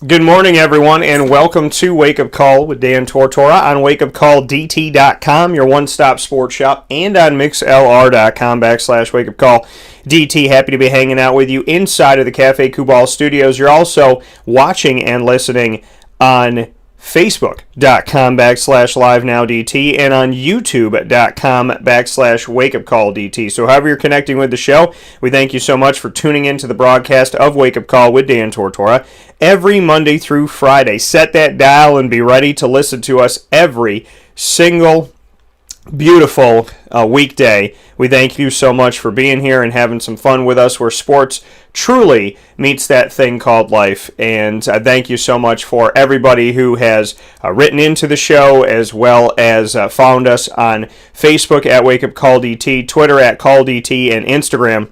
Good morning, everyone, and welcome to Wake Up Call with Dan Tortora on wakeupcalldt.com, your one-stop sports shop, and on mixlr.com/wakeupcalldt. Happy to be hanging out with you inside of the Cafe Kubal studios. You're also watching and listening on Facebook.com/LiveNowDT and on YouTube.com/WakeUpCallDT. So however you're connecting with the show, we thank you so much for tuning in to the broadcast of Wake Up Call with Dan Tortora every Monday through Friday. Set that dial and be ready to listen to us every single beautiful weekday. We thank you so much for being here and having some fun with us where sports truly meets that thing called life. And thank you so much for everybody who has written into the show as well as found us on Facebook at Wake Up Call DT, Twitter at Call DT, and Instagram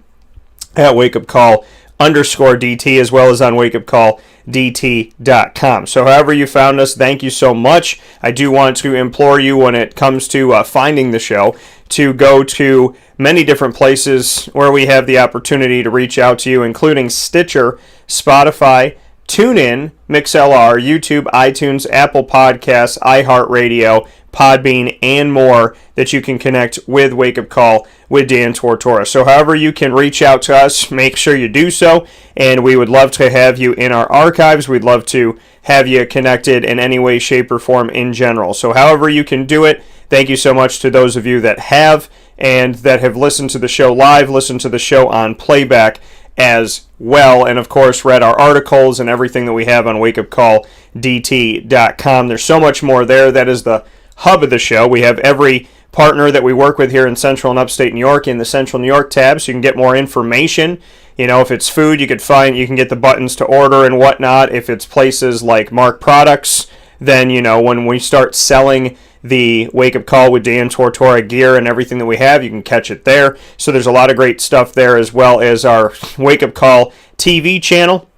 at Wake Up Call _DT, as well as on wakeupcalldt.com. So however you found us, thank you so much. I do want to implore you when it comes to finding the show to go to many different places where we have the opportunity to reach out to you, including Stitcher, Spotify, TuneIn, MixLR, YouTube, iTunes, Apple Podcasts, iHeartRadio, Podbean, and more that you can connect with Wake Up Call with Dan Tortora. So however you can reach out to us, make sure you do so, and we would love to have you in our archives. We'd love to have you connected in any way, shape, or form in general. So however you can do it, thank you so much to those of you that have and that have listened to the show live, listened to the show on playback as well, and of course read our articles and everything that we have on wakeupcalldt.com. There's so much more there. That is the hub of the show. We have every partner that we work with here in Central and Upstate New York in the Central New York tab, so you can get more information. You know, if it's food, you can get the buttons to order and whatnot. If it's places like Mark Products, then, you know, when we start selling the Wake Up Call with Dan Tortora gear and everything that we have, you can catch it there. So there's a lot of great stuff there, as well as our Wake Up Call TV channel.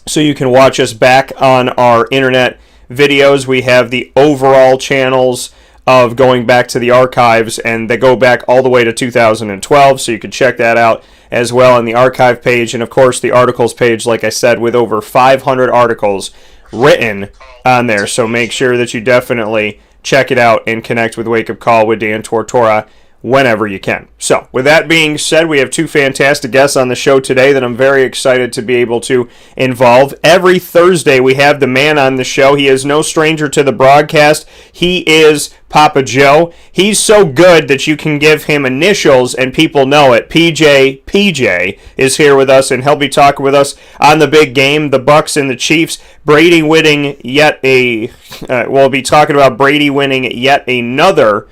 So you can watch us back on our internet videos. We have the overall channels of going back to the archives, and they go back all the way to 2012, so you can check that out as well on the archive page. And of course the articles page, like I said, with over 500 articles written on there. So make sure that you definitely check it out and connect with Wake Up Call with Dan Tortora whenever you can. So, with that being said, we have two fantastic guests on the show today that I'm very excited to be able to involve. Every Thursday, we have the man on the show. He is no stranger to the broadcast. He is Papa Joe. He's so good that you can give him initials and people know it. PJ is here with us, and he'll be talking with us on the big game, the Bucks and the Chiefs. Brady winning we'll be talking about Brady winning yet another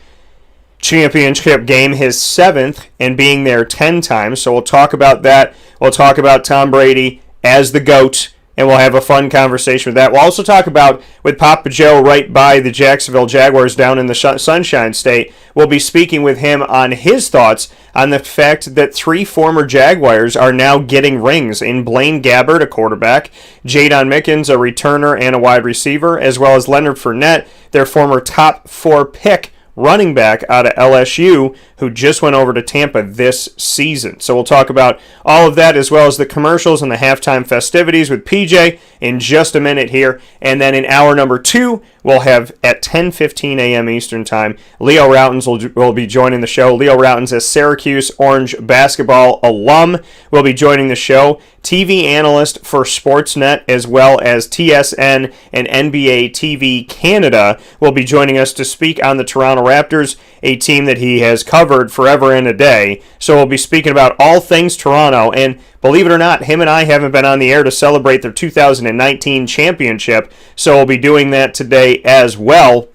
championship game, his 7th, and being there 10 times. So we'll talk about that. We'll talk about Tom Brady as the GOAT, and we'll have a fun conversation with that. We'll also talk about, with Papa Joe right by the Jacksonville Jaguars down in the Sunshine State, we'll be speaking with him on his thoughts on the fact that 3 former Jaguars are now getting rings in Blaine Gabbert, a quarterback, Jadon Mickens, a returner and a wide receiver, as well as Leonard Fournette, their former top 4 pick running back out of LSU, who just went over to Tampa this season. So we'll talk about all of that, as well as the commercials and the halftime festivities with PJ in just a minute here. And then in hour number 2, we'll have at 10:15 a.m. Eastern Time, Leo Rautins will be joining the show. Leo Rautins, a Syracuse Orange basketball alum, will be joining the show. TV analyst for Sportsnet, as well as TSN and NBA TV Canada, will be joining us to speak on the Toronto Raptors, a team that he has covered forever and a day. So we'll be speaking about all things Toronto, and believe it or not, him and I haven't been on the air to celebrate their 2019 championship, so we'll be doing that today as well.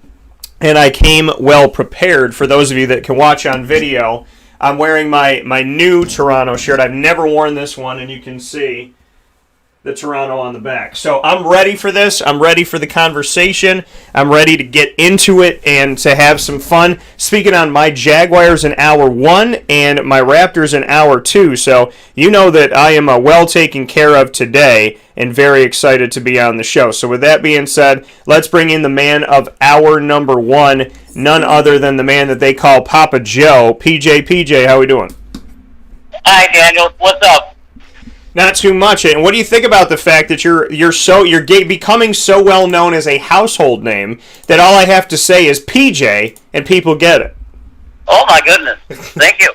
And I came well prepared. For those of you that can watch on video, I'm wearing my new Toronto shirt. I've never worn this one, and you can see the Toronto on the back. So I'm ready for this. I'm ready for the conversation. I'm ready to get into it and to have some fun. Speaking on my Jaguars in hour 1 and my Raptors in hour 2. So you know that I am well taken care of today and very excited to be on the show. So with that being said, let's bring in the man of hour number 1, none other than the man that they call Papa Joe. PJ, how we doing? Hi, Daniel. What's up? Not too much. And what do you think about the fact that you're becoming so well known as a household name that all I have to say is PJ and people get it? Oh my goodness! Thank you.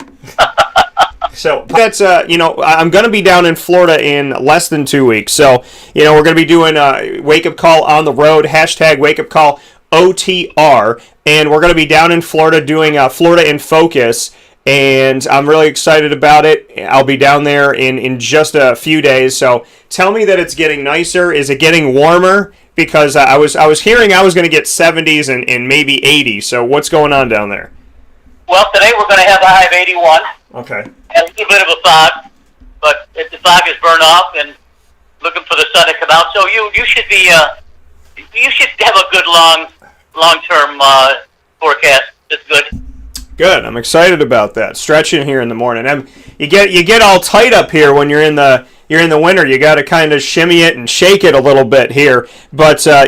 So that's I'm going to be down in Florida in less than 2 weeks. So we're going to be doing a wake up call on the road # wake up call OTR, and we're going to be down in Florida doing Florida in Focus. And I'm really excited about it. I'll be down there in just a few days. So tell me that it's getting nicer. Is it getting warmer? Because I was hearing I was going to get 70s and maybe 80s. So what's going on down there? Well, today we're going to have a high of 81. Okay. And a little bit of a fog, but if the fog is burned off and looking for the sun to come out, so you should be you should have a good long-term forecast. It's good. Good. I'm excited about that. Stretching here in the morning. You get all tight up here when you're in the winter. You got to kind of shimmy it and shake it a little bit here. But a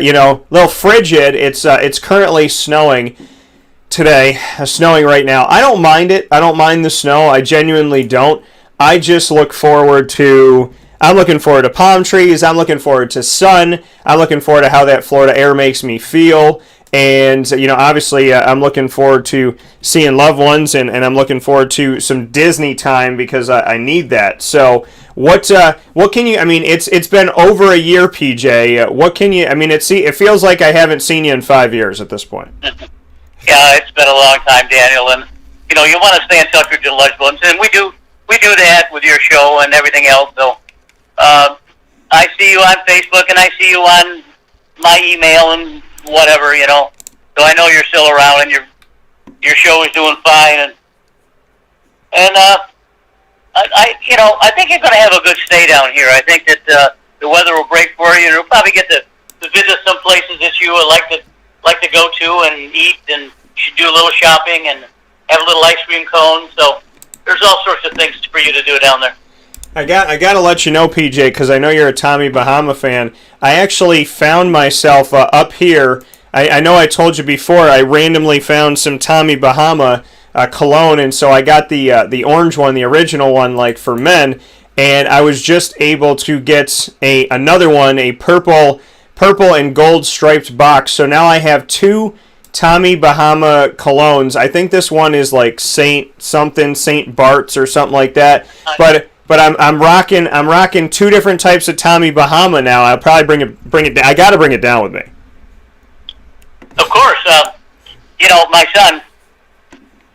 little frigid. It's currently snowing today. Snowing right now. I don't mind it. I don't mind the snow. I genuinely don't. I just look forward to. I'm looking forward to palm trees. I'm looking forward to sun. I'm looking forward to how that Florida air makes me feel. And, obviously, I'm looking forward to seeing loved ones, and I'm looking forward to some Disney time because I need that. So, what can you, it's been over a year, PJ. What can you, it feels like I haven't seen you in 5 years at this point. Yeah, it's been a long time, Daniel, and, you want to stay in touch with your loved ones, and we do that with your show and everything else. So, I see you on Facebook, and I see you on my email and whatever, So I know you're still around, and your show is doing fine, and I think you're going to have a good stay down here. I think that the weather will break for you, and you'll probably get to visit some places that you would like to go to and eat, and you should do a little shopping and have a little ice cream cone. So there's all sorts of things for you to do down there. I got to let you know, PJ, because I know you're a Tommy Bahama fan. I actually found myself up here. I know I told you before, I randomly found some Tommy Bahama cologne, and so I got the orange one, the original one, like for men, and I was just able to get another one, a purple and gold striped box. So now I have two Tommy Bahama colognes. I think this one is like Saint Bart's or something like that, But I'm rocking two different types of Tommy Bahama now. I'll probably bring it down. I got to bring it down with me. Of course, my son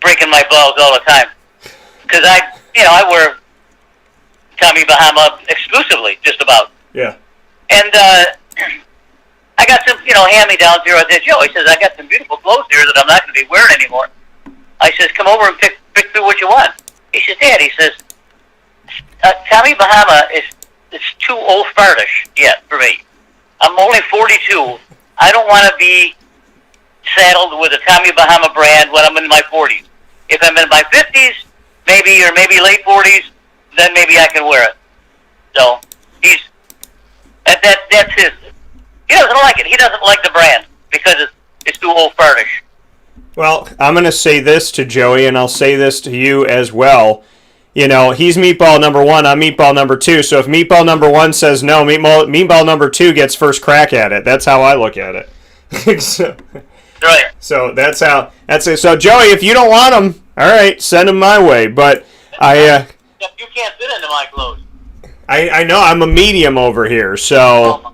breaking my balls all the time because I wear Tommy Bahama exclusively, just about. Yeah. And I got some hand-me-downs here. I said, Joe, he says, I got some beautiful clothes here that I'm not going to be wearing anymore. I says, come over and pick through what you want. He says, Dad, he says, Tommy Bahama is too old fartish yet for me. I'm only 42. I don't want to be saddled with a Tommy Bahama brand when I'm in my 40s. If I'm in my 50s, maybe late 40s, then maybe I can wear it. So that's his. He doesn't like it. He doesn't like the brand because it's too old fartish. Well, I'm going to say this to Joey, and I'll say this to you as well. He's meatball number one, I'm meatball number two. So if meatball number one says no, meatball number two gets first crack at it. That's how I look at it. Right. So that's it. So Joey, if you don't want them, all right, send them my way. But you can't fit into my clothes. I know I'm a medium over here, so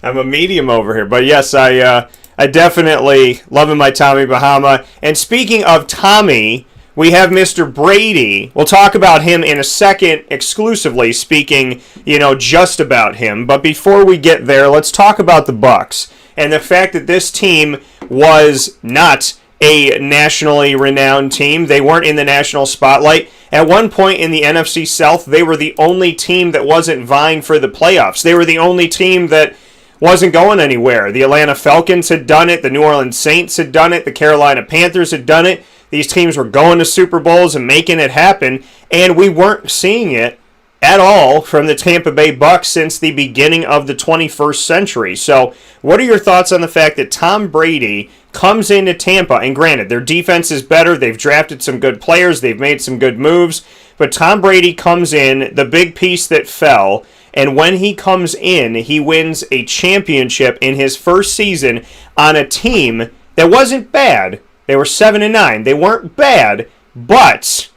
I'm a medium over here. But yes, I definitely loving my Tommy Bahama. And speaking of Tommy, we have Mr. Brady. We'll talk about him in a second, exclusively speaking, just about him. But before we get there, let's talk about the Bucks and the fact that this team was not a nationally renowned team. They weren't in the national spotlight. At one point in the NFC South, they were the only team that wasn't vying for the playoffs. They were the only team that wasn't going anywhere. The Atlanta Falcons had done it. The New Orleans Saints had done it. The Carolina Panthers had done it. These teams were going to Super Bowls and making it happen, and we weren't seeing it at all from the Tampa Bay Bucks since the beginning of the 21st century. So what are your thoughts on the fact that Tom Brady comes into Tampa, and granted, their defense is better, they've drafted some good players, they've made some good moves, but Tom Brady comes in, the big piece that fell, and when he comes in, he wins a championship in his first season on a team that wasn't bad. They were 7-9. They weren't bad, but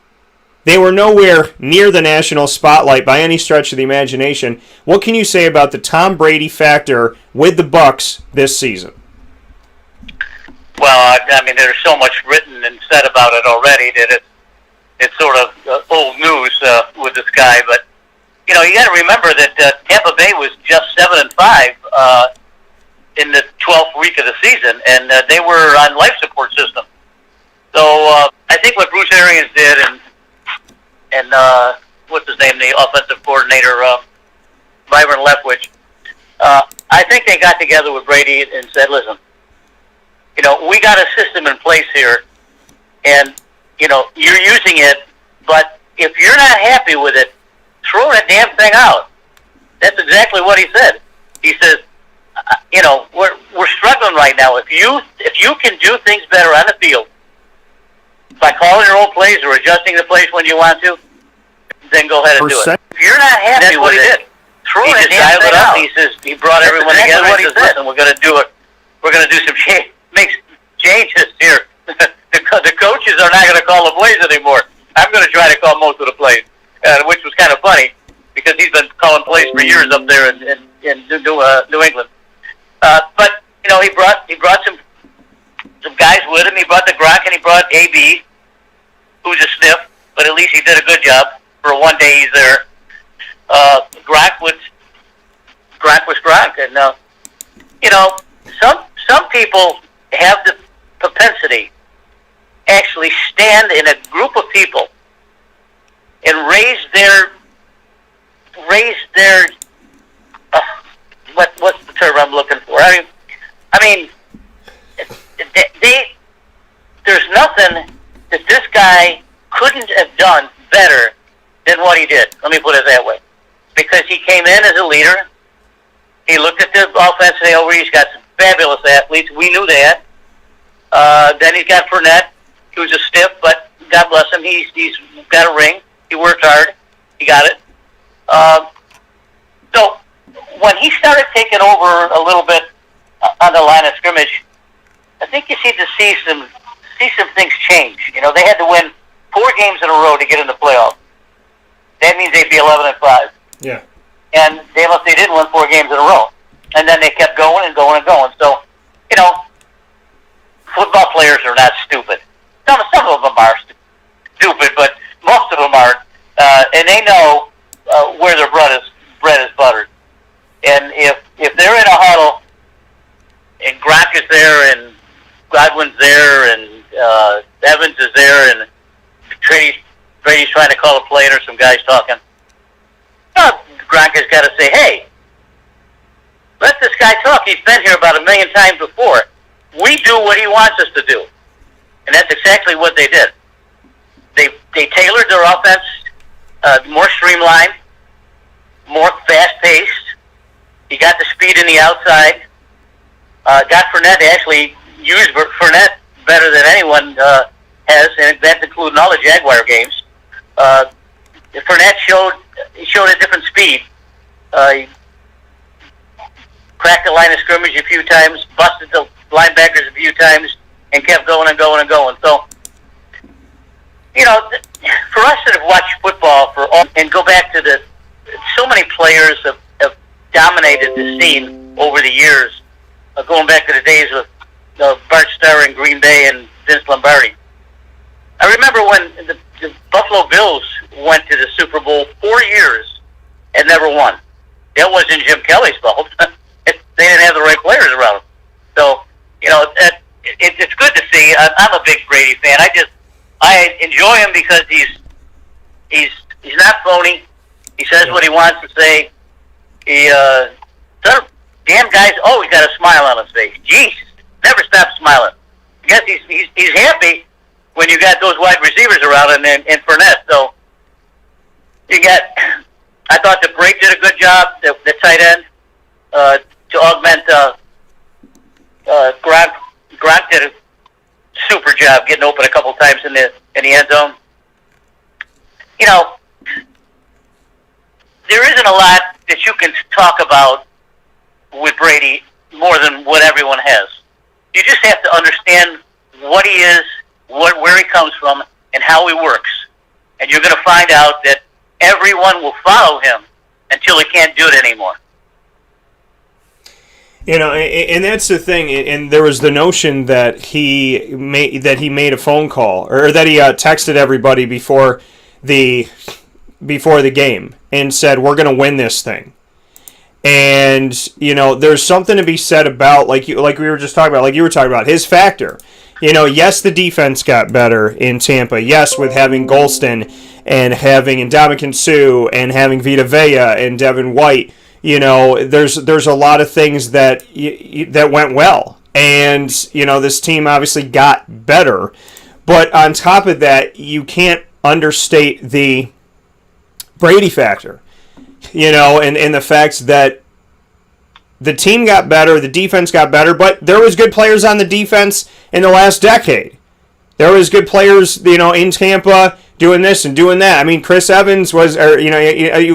they were nowhere near the national spotlight by any stretch of the imagination. What can you say about the Tom Brady factor with the Bucks this season? Well, I mean, there's so much written and said about it already that it's sort of old news with this guy. But you know, you got to remember that Tampa Bay was just 7-5 in the 12th week of the season, and they were on life support system. So I think what Bruce Arians did, and what's his name, the offensive coordinator, Byron Leftwich, I think they got together with Brady and said, listen, you know, we got a system in place here, and, you know, you're using it, but if you're not happy with it, throw that damn thing out. That's exactly what he said. He says, you know, we're struggling right now. If you can do things better on the field by calling your own plays or adjusting the plays when you want to, then go ahead and do it. If you're not happy with it, throw that damn thing out. He says he brought everyone together. What he said, and we're going to do it. We're going to do some changes here. The coaches are not going to call the plays anymore. I'm going to try to call most of the plays, which was kind of funny because he's been calling plays for years up there in New England. But you know, he brought some guys with him. He brought the Gronk and he brought AB, who's a sniff, but at least he did a good job for one day he's there. Gronk was Gronk, and you know, some people have the propensity actually stand in a group of people and raise their what's the term I'm looking for? I mean, there's nothing that this guy couldn't have done better than what he did. Let me put it that way. Because he came in as a leader. He looked at the offense and said, he's got some fabulous athletes. We knew that. Then he's got Fournette, who's a stiff, but God bless him. He's got a ring. He worked hard. He got it. So when he started taking over a little bit on the line of scrimmage, I think you see some things change. You know, they had to win 4 games in a row to get in the playoffs. That means they'd be 11-5. Yeah. And they didn't win 4 games in a row. And then they kept going and going and going. So, you know, football players are not stupid. Some of them are stupid, but most of them aren't. And they know where their bread is buttered. And if they're in a huddle and Gronk is there and Godwin's there and Evans is there and Brady's trying to call a play and there's some guys talking, Gronk has got to say, hey, let this guy talk. He's been here about 1 million times before. We do what he wants us to do. And that's exactly what they did. They tailored their offense more streamlined, more fast-paced. He got the speed in the outside. Got Fournette to actually use Fournette better than anyone has, and that's including all the Jaguar games. Fournette showed a different speed. He cracked the line of scrimmage a few times, busted the linebackers a few times, and kept going and going and going. So, you know, for us that have watched football and go back to so many players have dominated the scene over the years, going back to the days of Bart Starr in Green Bay and Vince Lombardi. I remember when the Buffalo Bills went to the Super Bowl 4 years and never won. That wasn't Jim Kelly's fault. They didn't have the right players around them. So, you know, it's good to see. I'm a big Brady fan. I enjoy him because he's not phony. He says what he wants to say. Damn guy's always got a smile on his face. Jeez, never stops smiling. I guess he's happy when you got those wide receivers around him and Fournette. So you got I thought that Brady did a good job, the tight end, to augment Gronk. Gronk did a super job getting open a couple times in the end zone. You know, there isn't a lot that you can talk about with Brady more than what everyone has. You just have to understand what he is, where he comes from, and how he works. And you're going to find out that everyone will follow him until he can't do it anymore. You know, and that's the thing. And there was the notion that he made a phone call, or that he texted everybody before the game and said, "We're going to win this thing." And you know, there's something to be said about like we were just talking about, like you were talking about, his factor. You know, yes, the defense got better in Tampa. Yes, with having Golston and having Ndamukong Suh and having Vita Vea and Devin White. You know, there's a lot of things that that went well, and you know, this team obviously got better. But on top of that, you can't understate the Brady factor. You know, and the fact that the team got better, the defense got better, but there was good players on the defense in the last decade. There was good players, you know, in Tampa doing this and doing that. I mean, Chris Evans was, or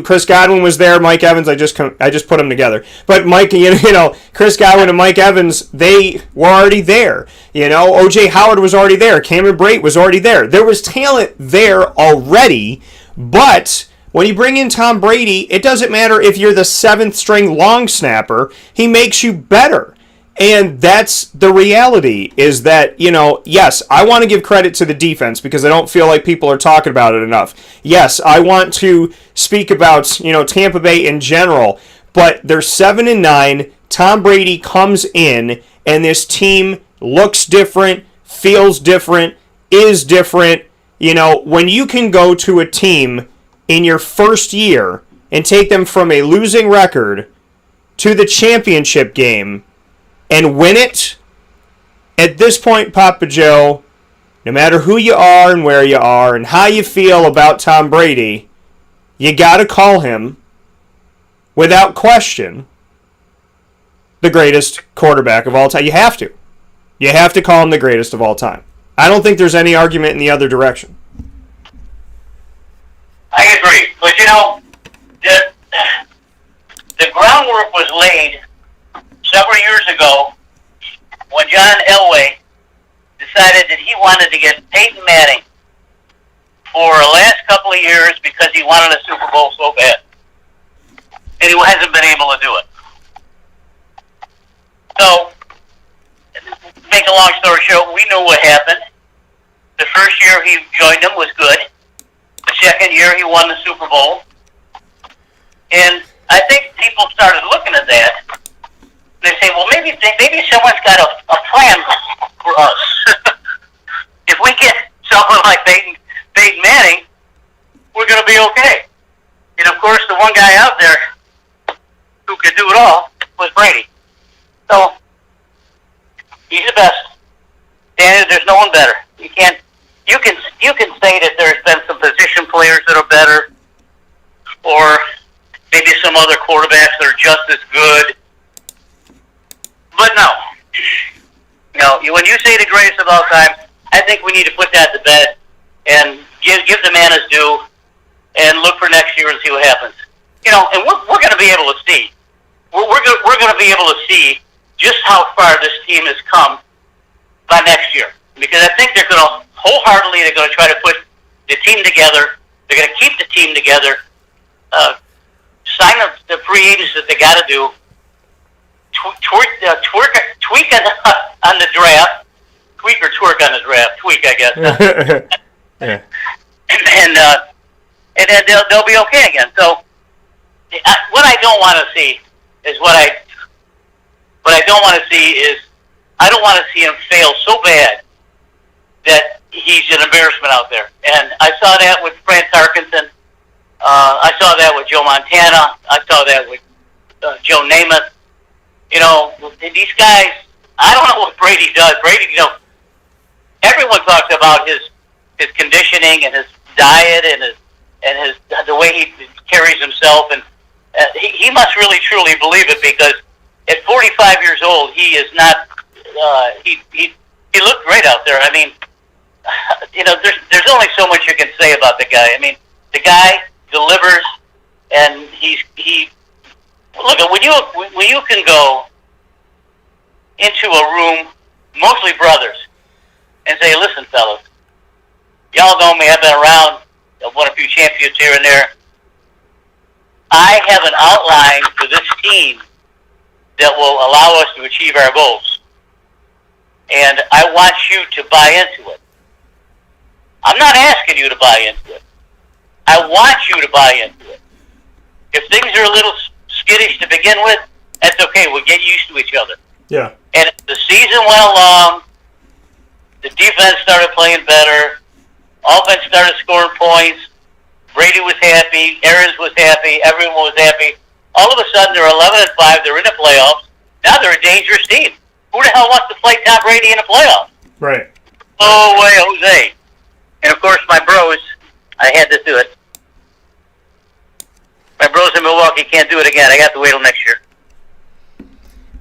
Chris Godwin was there. Mike Evans, I just put them together. But Mike, you know, Chris Godwin and Mike Evans, they were already there. You know, O.J. Howard was already there. Cameron Brate was already there. There was talent there already, but when you bring in Tom Brady, it doesn't matter if you're the seventh string long snapper. He makes you better. And that's the reality, is that, you know, yes, I want to give credit to the defense because I don't feel like people are talking about it enough. Yes, I want to speak about, you know, Tampa Bay in general, but they're 7-9. Tom Brady comes in, and this team looks different, feels different, is different. You know, when you can go to a team in your first year and take them from a losing record to the championship game and win it, at this point, Papa Joe, no matter who you are and where you are and how you feel about Tom Brady, you got to call him, without question, the greatest quarterback of all time. You have to. You have to call him the greatest of all time. I don't think there's any argument in the other direction. I agree. But, you know, the groundwork was laid several years ago when John Elway decided that he wanted to get Peyton Manning for the last couple of years because he wanted a Super Bowl so bad. And he hasn't been able to do it. So, make a long story short, we knew what happened. The first year he joined them was good. The second year he won the Super Bowl. And I think people started looking at that. They say, well, maybe someone's got a plan for us. If we get someone like Peyton Manning, we're going to be okay. And, of course, the one guy out there who could do it all was Brady. So, he's the best. And there's no one better. You can say that there's been some position players that are better, or maybe some other quarterbacks that are just as good. But no. When you say the greatest of all time, I think we need to put that to bed and give the man his due and look for next year and see what happens. You know, and we're going to be able to see. We're going to be able to see just how far this team has come by next year. Because I think they're going to they're going to try to put the team together. They're going to keep the team together. Sign up the free agents that they got to do. Tweak on the draft. Tweak or twerk on the draft. Tweak, I guess. Yeah. And then they'll be okay again. So, what I don't want to see is I don't want to see him fail so bad that he's an embarrassment out there. And I saw that with Fran Tarkenton. I saw that with Joe Montana. I saw that with Joe Namath. You know, these guys, I don't know what Brady does. Brady, you know, everyone talks about his conditioning and his diet and and the way he carries himself, and he must really truly believe it, because at 45 years old, he is not. He looked great out there. I mean, there's only so much you can say about the guy. I mean, the guy delivers, and he look at when you can go into a room, mostly brothers, and say, "Listen, fellas, y'all know me. I've been around. I've won a few championships here and there. I have an outline for this team that will allow us to achieve our goals, and I want you to buy into it. I'm not asking you to buy into it. I want you to buy into it. If things are a little skittish to begin with, that's okay. We'll get used to each other." Yeah. And the season went along. The defense started playing better. Offense started scoring points. Brady was happy. Arians was happy. Everyone was happy. All of a sudden, they're 11-5. They're in the playoffs. Now they're a dangerous team. Who the hell wants to play Tom Brady in the playoffs? Right. Oh, way, Jose. And, of course, my bros, I had to do it. My bros in Milwaukee can't do it again. I got to wait till next year.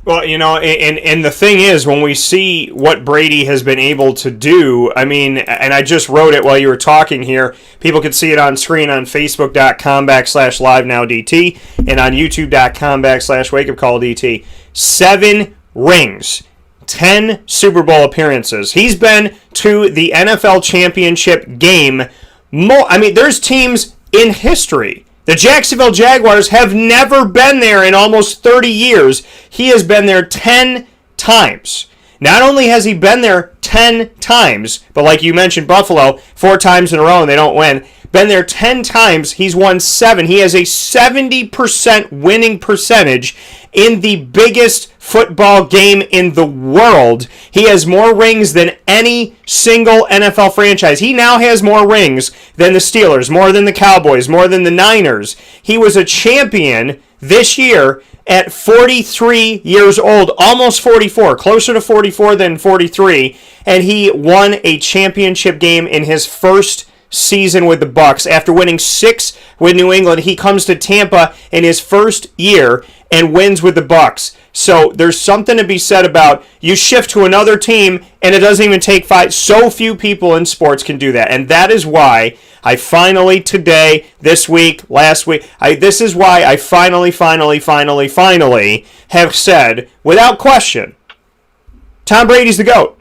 Well, and the thing is, when we see what Brady has been able to do, I mean, and I just wrote it while you were talking here. People could see it on screen on Facebook.com/LiveNowDT and on YouTube.com/WakeUpCallDT. 7 rings, 10 Super Bowl appearances. He's been to the NFL championship game more. I mean, there's teams in history. The Jacksonville Jaguars have never been there in almost 30 years. He has been there 10 times. Not only has he been there 10 times, but like you mentioned, Buffalo, 4 times in a row and they don't win. Been there 10 times, he's won 7. He has a 70% winning percentage in the biggest football game in the world. He has more rings than any single NFL franchise. He now has more rings than the Steelers, more than the Cowboys, more than the Niners. He was a champion this year at 43 years old, almost 44, closer to 44 than 43, and he won a championship game in his first season with the Bucs. After winning 6 with New England, he comes to Tampa in his first year and wins with the Bucs. So there's something to be said about you shift to another team and it doesn't even take 5. So few people in sports can do that. And that is why I finally today, this week, last week, this is why I finally have said, without question, Tom Brady's the GOAT.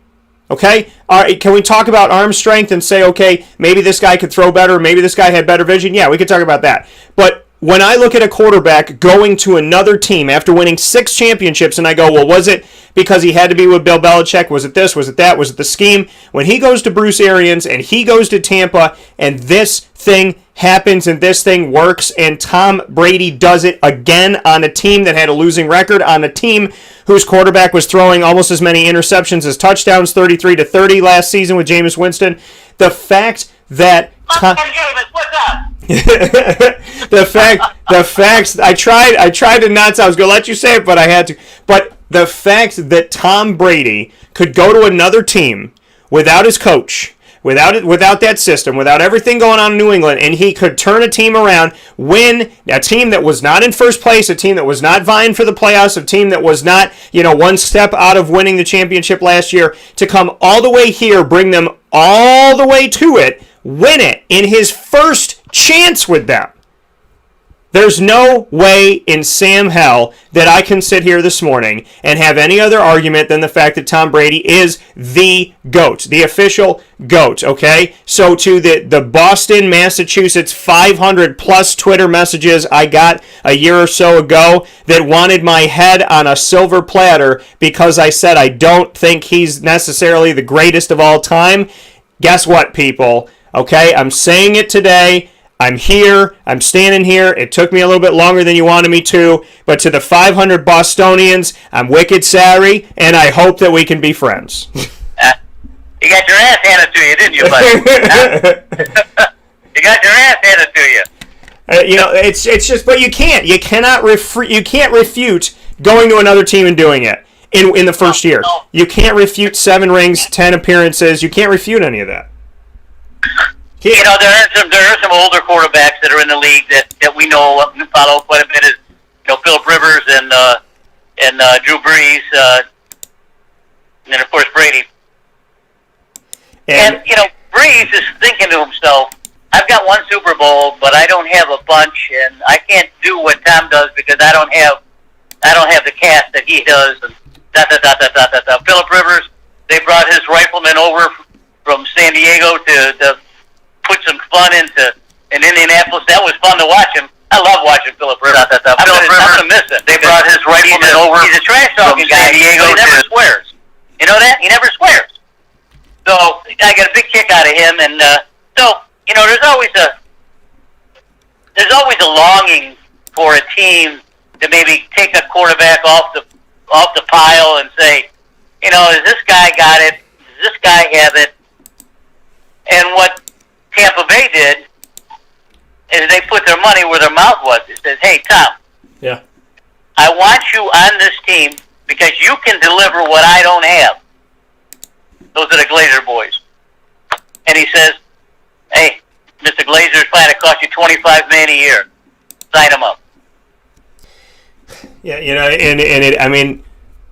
Okay? All right, can we talk about arm strength and say, okay, maybe this guy could throw better, maybe this guy had better vision? Yeah, we could talk about that. But when I look at a quarterback going to another team after winning 6 championships and I go, well, was it because he had to be with Bill Belichick? Was it this? Was it that? Was it the scheme? When he goes to Bruce Arians and he goes to Tampa and this thing happens and this thing works and Tom Brady does it again on a team that had a losing record, on a team whose quarterback was throwing almost as many interceptions as touchdowns, 33-30 last season with Jameis Winston. The fact that Jameis, what's up? the facts I tried to not say I was going to let you say it, but I had to. But the fact that Tom Brady could go to another team without his coach, without that system, without everything going on in New England, and he could turn a team around, win a team that was not in first place, a team that was not vying for the playoffs, a team that was not, one step out of winning the championship last year, to come all the way here, bring them all the way to it, win it in his first chance with them. There's no way in Sam hell that I can sit here this morning and have any other argument than the fact that Tom Brady is the GOAT, the official GOAT, okay? So to the Boston, Massachusetts 500-plus Twitter messages I got a year or so ago that wanted my head on a silver platter because I said I don't think he's necessarily the greatest of all time, guess what, people? Okay, I'm saying it today. I'm here. I'm standing here. It took me a little bit longer than you wanted me to, but to the 500 Bostonians, I'm wicked sorry, and I hope that we can be friends. You got your ass handed to you, didn't you, buddy? You got your ass handed to you. It's just, but you can't. You cannot you can't refute going to another team and doing it in the first year. You can't refute 7 rings, 10 appearances. You can't refute any of that. You know, there are some older quarterbacks that are in the league that we know and follow quite a bit. Is Philip Rivers and Drew Brees, and then of course Brady. And Brees is thinking to himself, I've got one Super Bowl, but I don't have a bunch, and I can't do what Tom does because I don't have the cast that he does. And Philip Rivers, they brought his rifleman over from San Diego to put some fun in Indianapolis. That was fun to watch him. I love watching Philip Rivers. I'm gonna miss it. They brought his rifleman over. He's a trash talking guy. San Diego. He never swears. You know that? He never swears. So I got a big kick out of him, and there's always a longing for a team to maybe take a quarterback off the pile and say, is this guy got it? Does this guy have it? And what Tampa Bay did is they put their money where their mouth was. It says, hey, Tom, I want you on this team because you can deliver what I don't have. Those are the Glazer boys. And he says, hey, Mr. Glazer's plan to cost you $25 million a year. Sign him up. Yeah,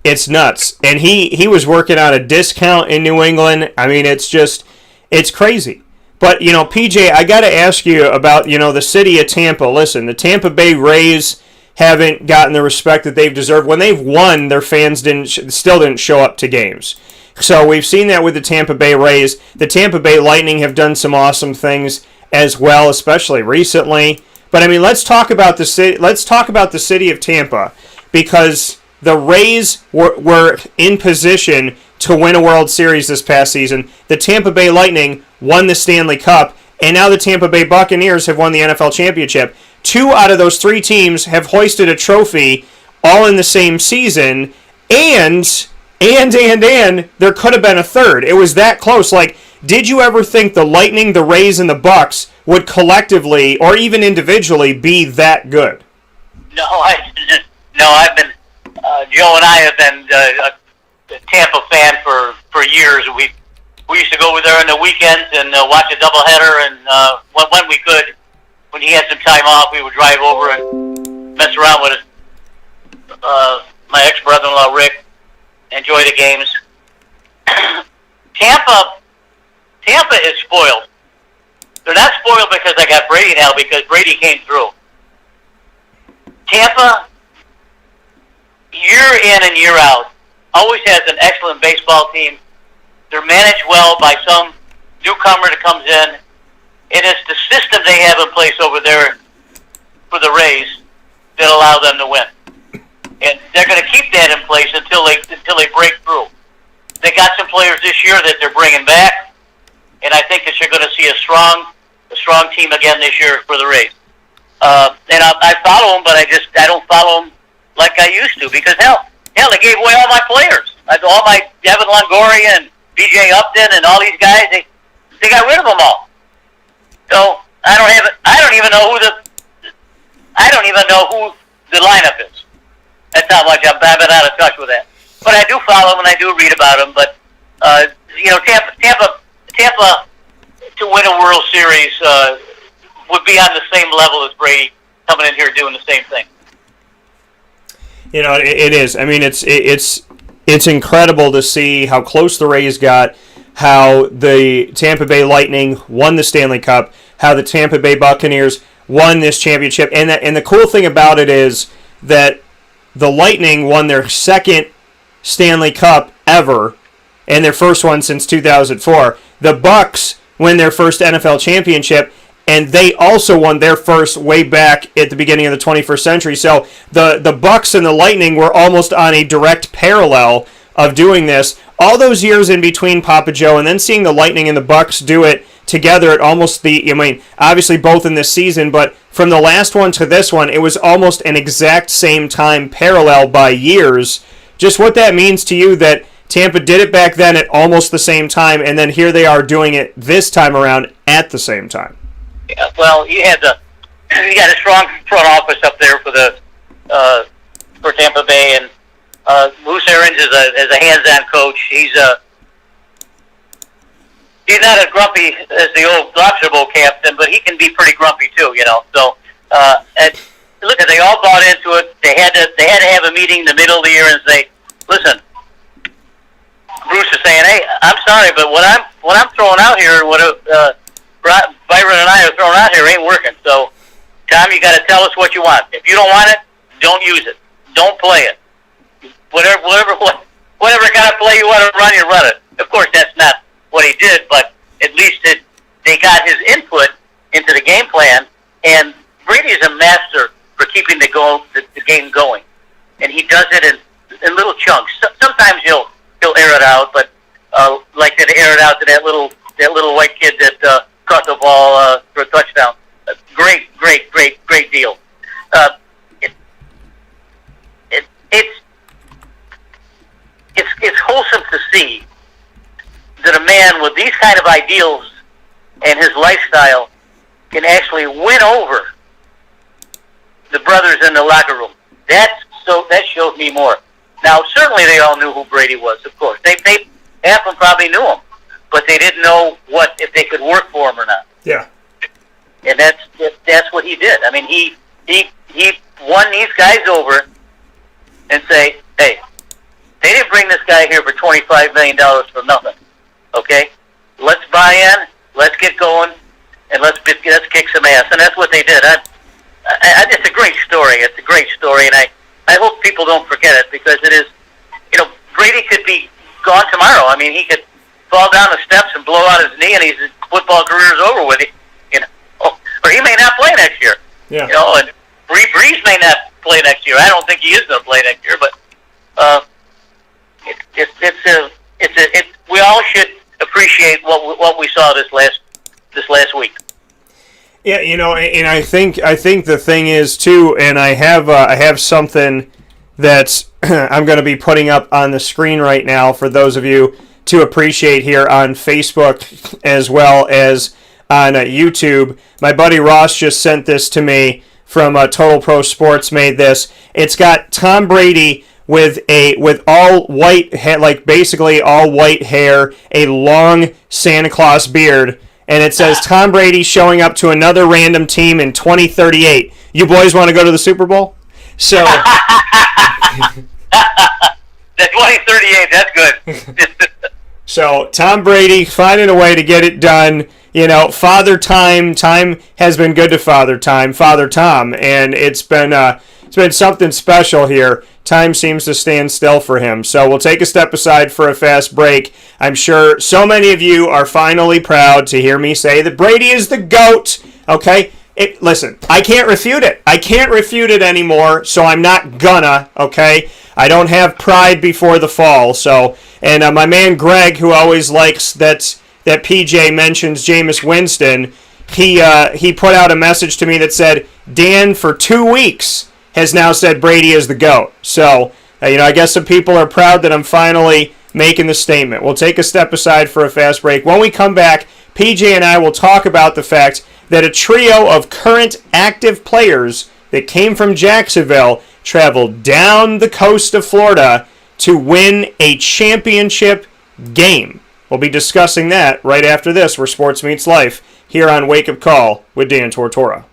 it's nuts. And he was working on a discount in New England. I mean, it's crazy. But, PJ, I got to ask you about, the city of Tampa. Listen, the Tampa Bay Rays haven't gotten the respect that they've deserved. When they've won, their fans still didn't show up to games. So we've seen that with the Tampa Bay Rays. The Tampa Bay Lightning have done some awesome things as well, especially recently. But let's talk about the city. Let's talk about the city of Tampa, because the Rays were in position to win a World Series this past season. The Tampa Bay Lightning won the Stanley Cup, and now the Tampa Bay Buccaneers have won the NFL championship. 2 out of those 3 teams have hoisted a trophy all in the same season, and there could have been a third. It was that close. Did you ever think the Lightning, the Rays, and the Bucks would collectively or even individually be that good? No, I've been Joe and I have been a Tampa fan for years. We used to go over there on the weekends and watch a doubleheader, and when we could, when he had some time off, we would drive over and mess around with my ex-brother-in-law Rick. Enjoy the games. Tampa is spoiled. They're not spoiled because I got Brady now, because Brady came through. Tampa, year in and year out, always has an excellent baseball team. They're managed well by some newcomer that comes in. It is the system they have in place over there for the Rays that allow them to win. And they're going to keep that in place until they break through. They got some players this year that they're bringing back, and I think that you're going to see a strong team again this year for the Rays. And I follow them, but I don't follow them like I used to, because hell, they gave away all my players. All my Devin Longoria and B.J. Upton and all these guys, they got rid of them all. So I don't even know who the lineup is. That's how much I've been out of touch with that. But I do follow them and I do read about them. But Tampa to win a World Series would be on the same level as Brady coming in here doing the same thing. It is. It's incredible to see how close the Rays got, how the Tampa Bay Lightning won the Stanley Cup, how the Tampa Bay Buccaneers won this championship, and the cool thing about it is that the Lightning won their second Stanley Cup ever, and their first one since 2004. The Bucks win their first NFL championship, and they also won their first way back at the beginning of the 21st century. So the Bucks and the Lightning were almost on a direct parallel of doing this. All those years in between, Papa Joe, and then seeing the Lightning and the Bucks do it together at almost obviously both in this season, but from the last one to this one, it was almost an exact same time, parallel by years. Just what that means to you that Tampa did it back then at almost the same time, and then here they are doing it this time around at the same time. Yeah, well, you got a strong front office up there for Tampa Bay, and Moose Arians is a hands-on coach. He's he's not as grumpy as the old Lobster Bowl captain, but he can be pretty grumpy too, you know. So, and look, they all bought into it. They had to have a meeting in the middle of the year and say, listen, Bruce is saying, hey, I'm sorry, but what I'm throwing out here, what Byron and I are throwing out here ain't working. So, Tom, you got to tell us what you want. If you don't want it, don't use it. Don't play it. Whatever kind of play you want to run, you run it. Of course, that's not what he did, but at least they got his input into the game plan. And Brady is a master for keeping the game going, and he does it in little chunks. Sometimes he'll air it out, but like to air it out to that little white kid that caught the ball for a touchdown. Great deal. It's wholesome to see that a man with these kind of ideals and his lifestyle can actually win over the brothers in the locker room. That showed me more. Now, certainly they all knew who Brady was, of course. They half of them probably knew him, but they didn't know if they could work for him or not. Yeah. And that's what he did. I mean, he won these guys over and say, hey, they didn't bring this guy here for $25 million for nothing. Okay? Let's buy in, let's get going, and let's kick some ass. And that's what they did. It's a great story. It's a great story, and I hope people don't forget it, because it is, Brady could be gone tomorrow. I mean, he could fall down the steps and blow out his knee, and his football career is over with. Or he may not play next year. Yeah. And Breeze may not play next year. I don't think he is going to play next year, but we all should appreciate what we saw this last week. Yeah, and I think the thing is too, and I have something that I'm going to be putting up on the screen right now for those of you to appreciate here on Facebook as well as on YouTube. My buddy Ross just sent this to me from Total Pro Sports. Made this. It's got Tom Brady with all white hair, like basically all white hair, a long Santa Claus beard. And it says Tom Brady showing up to another random team in 2038. You boys want to go to the Super Bowl? So the 2038, that's good. So Tom Brady finding a way to get it done. Father Time has been good to Father Tom, and it's been something special here. Time seems to stand still for him. So we'll take a step aside for a fast break. I'm sure so many of you are finally proud to hear me say that Brady is the GOAT. Okay? Listen, I can't refute it. I can't refute it anymore, so I'm not gonna, okay? I don't have pride before the fall. So, and my man Greg, who always likes that PJ mentions Jameis Winston, he put out a message to me that said, Dan, for 2 weeks, has now said Brady is the GOAT. So, I guess some people are proud that I'm finally making the statement. We'll take a step aside for a fast break. When we come back, PJ and I will talk about the fact that a trio of current active players that came from Jacksonville traveled down the coast of Florida to win a championship game. We'll be discussing that right after this, where Sports Meets Life, here on Wake Up Call with Dan Tortora.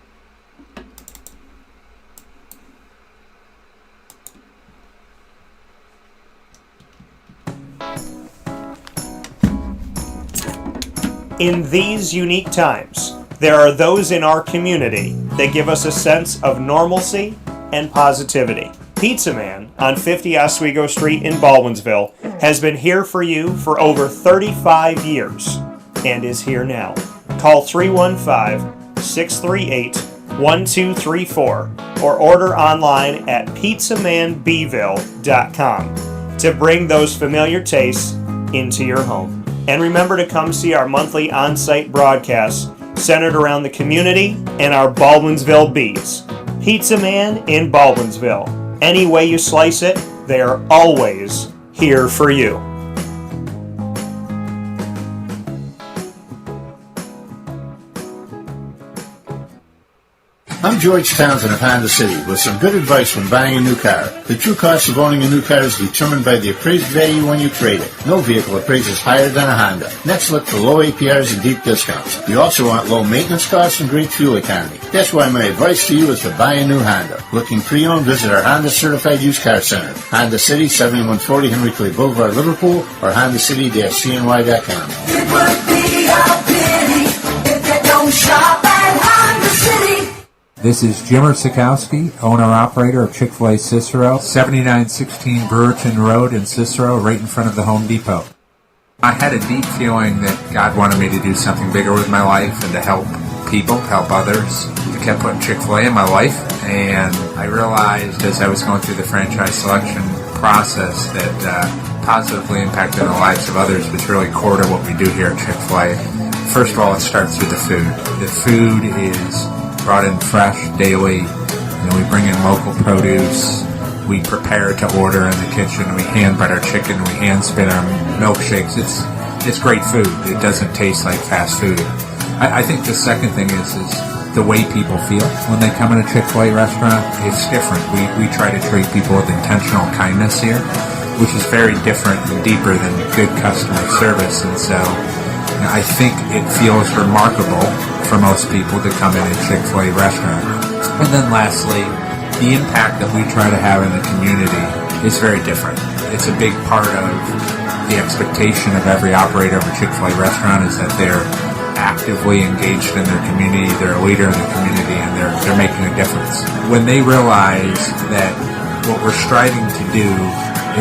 In these unique times, there are those in our community that give us a sense of normalcy and positivity. Pizza Man on 50 Oswego Street in Baldwinsville has been here for you for over 35 years and is here now. Call 315-638-1234 or order online at pizzamanbville.com to bring those familiar tastes into your home. And remember to come see our monthly on-site broadcasts centered around the community and our Baldwinsville Bees. Pizza Man in Baldwinsville. Any way you slice it, they are always here for you. I'm George Townsend of Honda City with some good advice when buying a new car. The true cost of owning a new car is determined by the appraised value when you trade it. No vehicle appraises higher than a Honda. Next, look for low APRs and deep discounts. You also want low maintenance costs and great fuel economy. That's why my advice to you is to buy a new Honda. Looking pre-owned, visit our Honda Certified Used Car Center. Honda City, 7140 Henry Clay Boulevard, Liverpool, or HondaCity-CNY.com. It would be a pity if you don't shop at Honda City. This is Jimmer Sikowski, owner-operator of Chick-fil-A Cicero, 7916 Brewerton Road in Cicero, right in front of the Home Depot. I had a deep feeling that God wanted me to do something bigger with my life and to help people, help others. I kept putting Chick-fil-A in my life, and I realized as I was going through the franchise selection process that positively impacted the lives of others was really core to what we do here at Chick-fil-A. First of all, it starts with the food. The food is brought in fresh daily. We bring in local produce. We prepare to order in the kitchen. We hand butter chicken. We hand spin our milkshakes. It's great food. It doesn't taste like fast food. I think the second thing is the way people feel when they come in a Chick-fil-A restaurant. It's different. We try to treat people with intentional kindness here, which is very different and deeper than good customer service. And so I think it feels remarkable for most people to come in a Chick-fil-A restaurant. And then lastly, the impact that we try to have in the community is very different. It's a big part of the expectation of every operator of a Chick-fil-A restaurant is that they're actively engaged in their community, they're a leader in the community, and they're making a difference. When they realize that what we're striving to do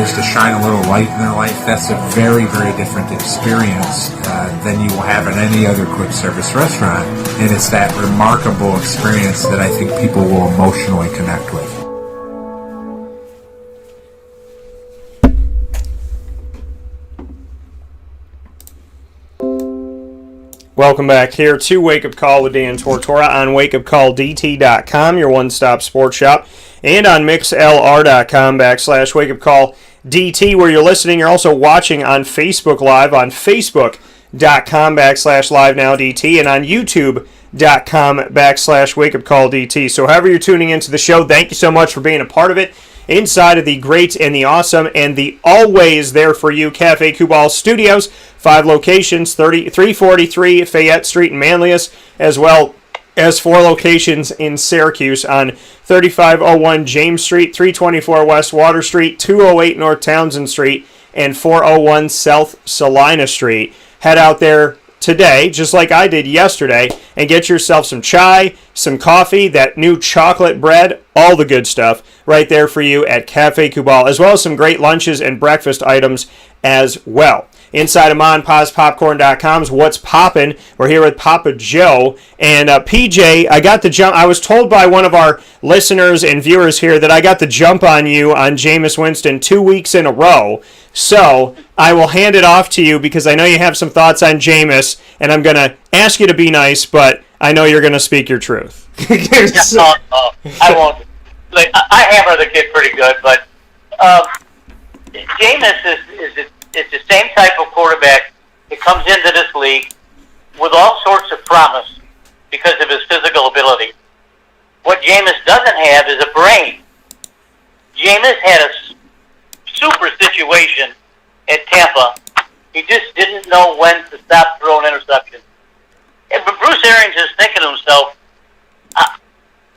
is to shine a little light in their life, that's a very, very different experience than you will have in any other quick service restaurant. And it's that remarkable experience that I think people will emotionally connect with. Welcome back here to Wake Up Call with Dan Tortora on wakeupcalldt.com, your one-stop sports shop, and on mixlr.com/wakeupcalldt, where you're listening. You're also watching on Facebook Live on facebook.com/livenowdt, and on youtube.com/wakeupcalldt. So however you're tuning into the show, thank you so much for being a part of it. Inside of the great and the awesome and the always there for you Cafe Kubal Studios, 5 locations, 343 Fayette Street in Manlius, as well as 4 locations in Syracuse on 3501 James Street, 324 West Water Street, 208 North Townsend Street, and 401 South Salina Street. Head out there today, just like I did yesterday, and get yourself some chai, some coffee, that new chocolate bread, all the good stuff right there for you at Cafe Kubal, as well as some great lunches and breakfast items as well. Inside of MonPazPopcorn.com's What's Poppin', we're here with Papa Joe. And PJ, I got the jump. I was told by one of our listeners and viewers here that I got the jump on you on Jameis Winston 2 weeks in a row. So I will hand it off to you because I know you have some thoughts on Jameis, and I'm going to ask you to be nice, but I know you're going to speak your truth. I won't. Like, I hammer the kid pretty good, but Jameis is the same type of quarterback that comes into this league with all sorts of promise because of his physical ability. What Jameis doesn't have is a brain. Jameis had a super situation at Tampa. He just didn't know when to stop throwing interceptions. And but Bruce Arians is thinking to himself,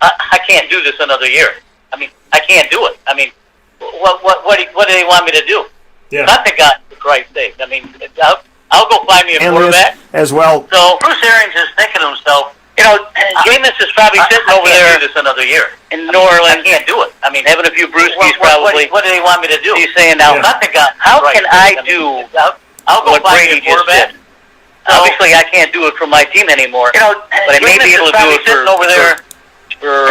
I can't do this another year. I mean, I can't do it. I mean, what do they want me to do? Yeah. Not the guy, for Christ's sake. I mean, I'll go find me a quarterback. As well. So Bruce Arians is thinking to himself, Jameis is probably sitting over there do this another year in New Orleans. I can't do it. I mean, having a few brewskis probably. What do they want me to do? He's saying now, not the guy. How can I do? I'll go find me a quarterback. Obviously, I can't do it for my team anymore. But I may be able to do it for over there for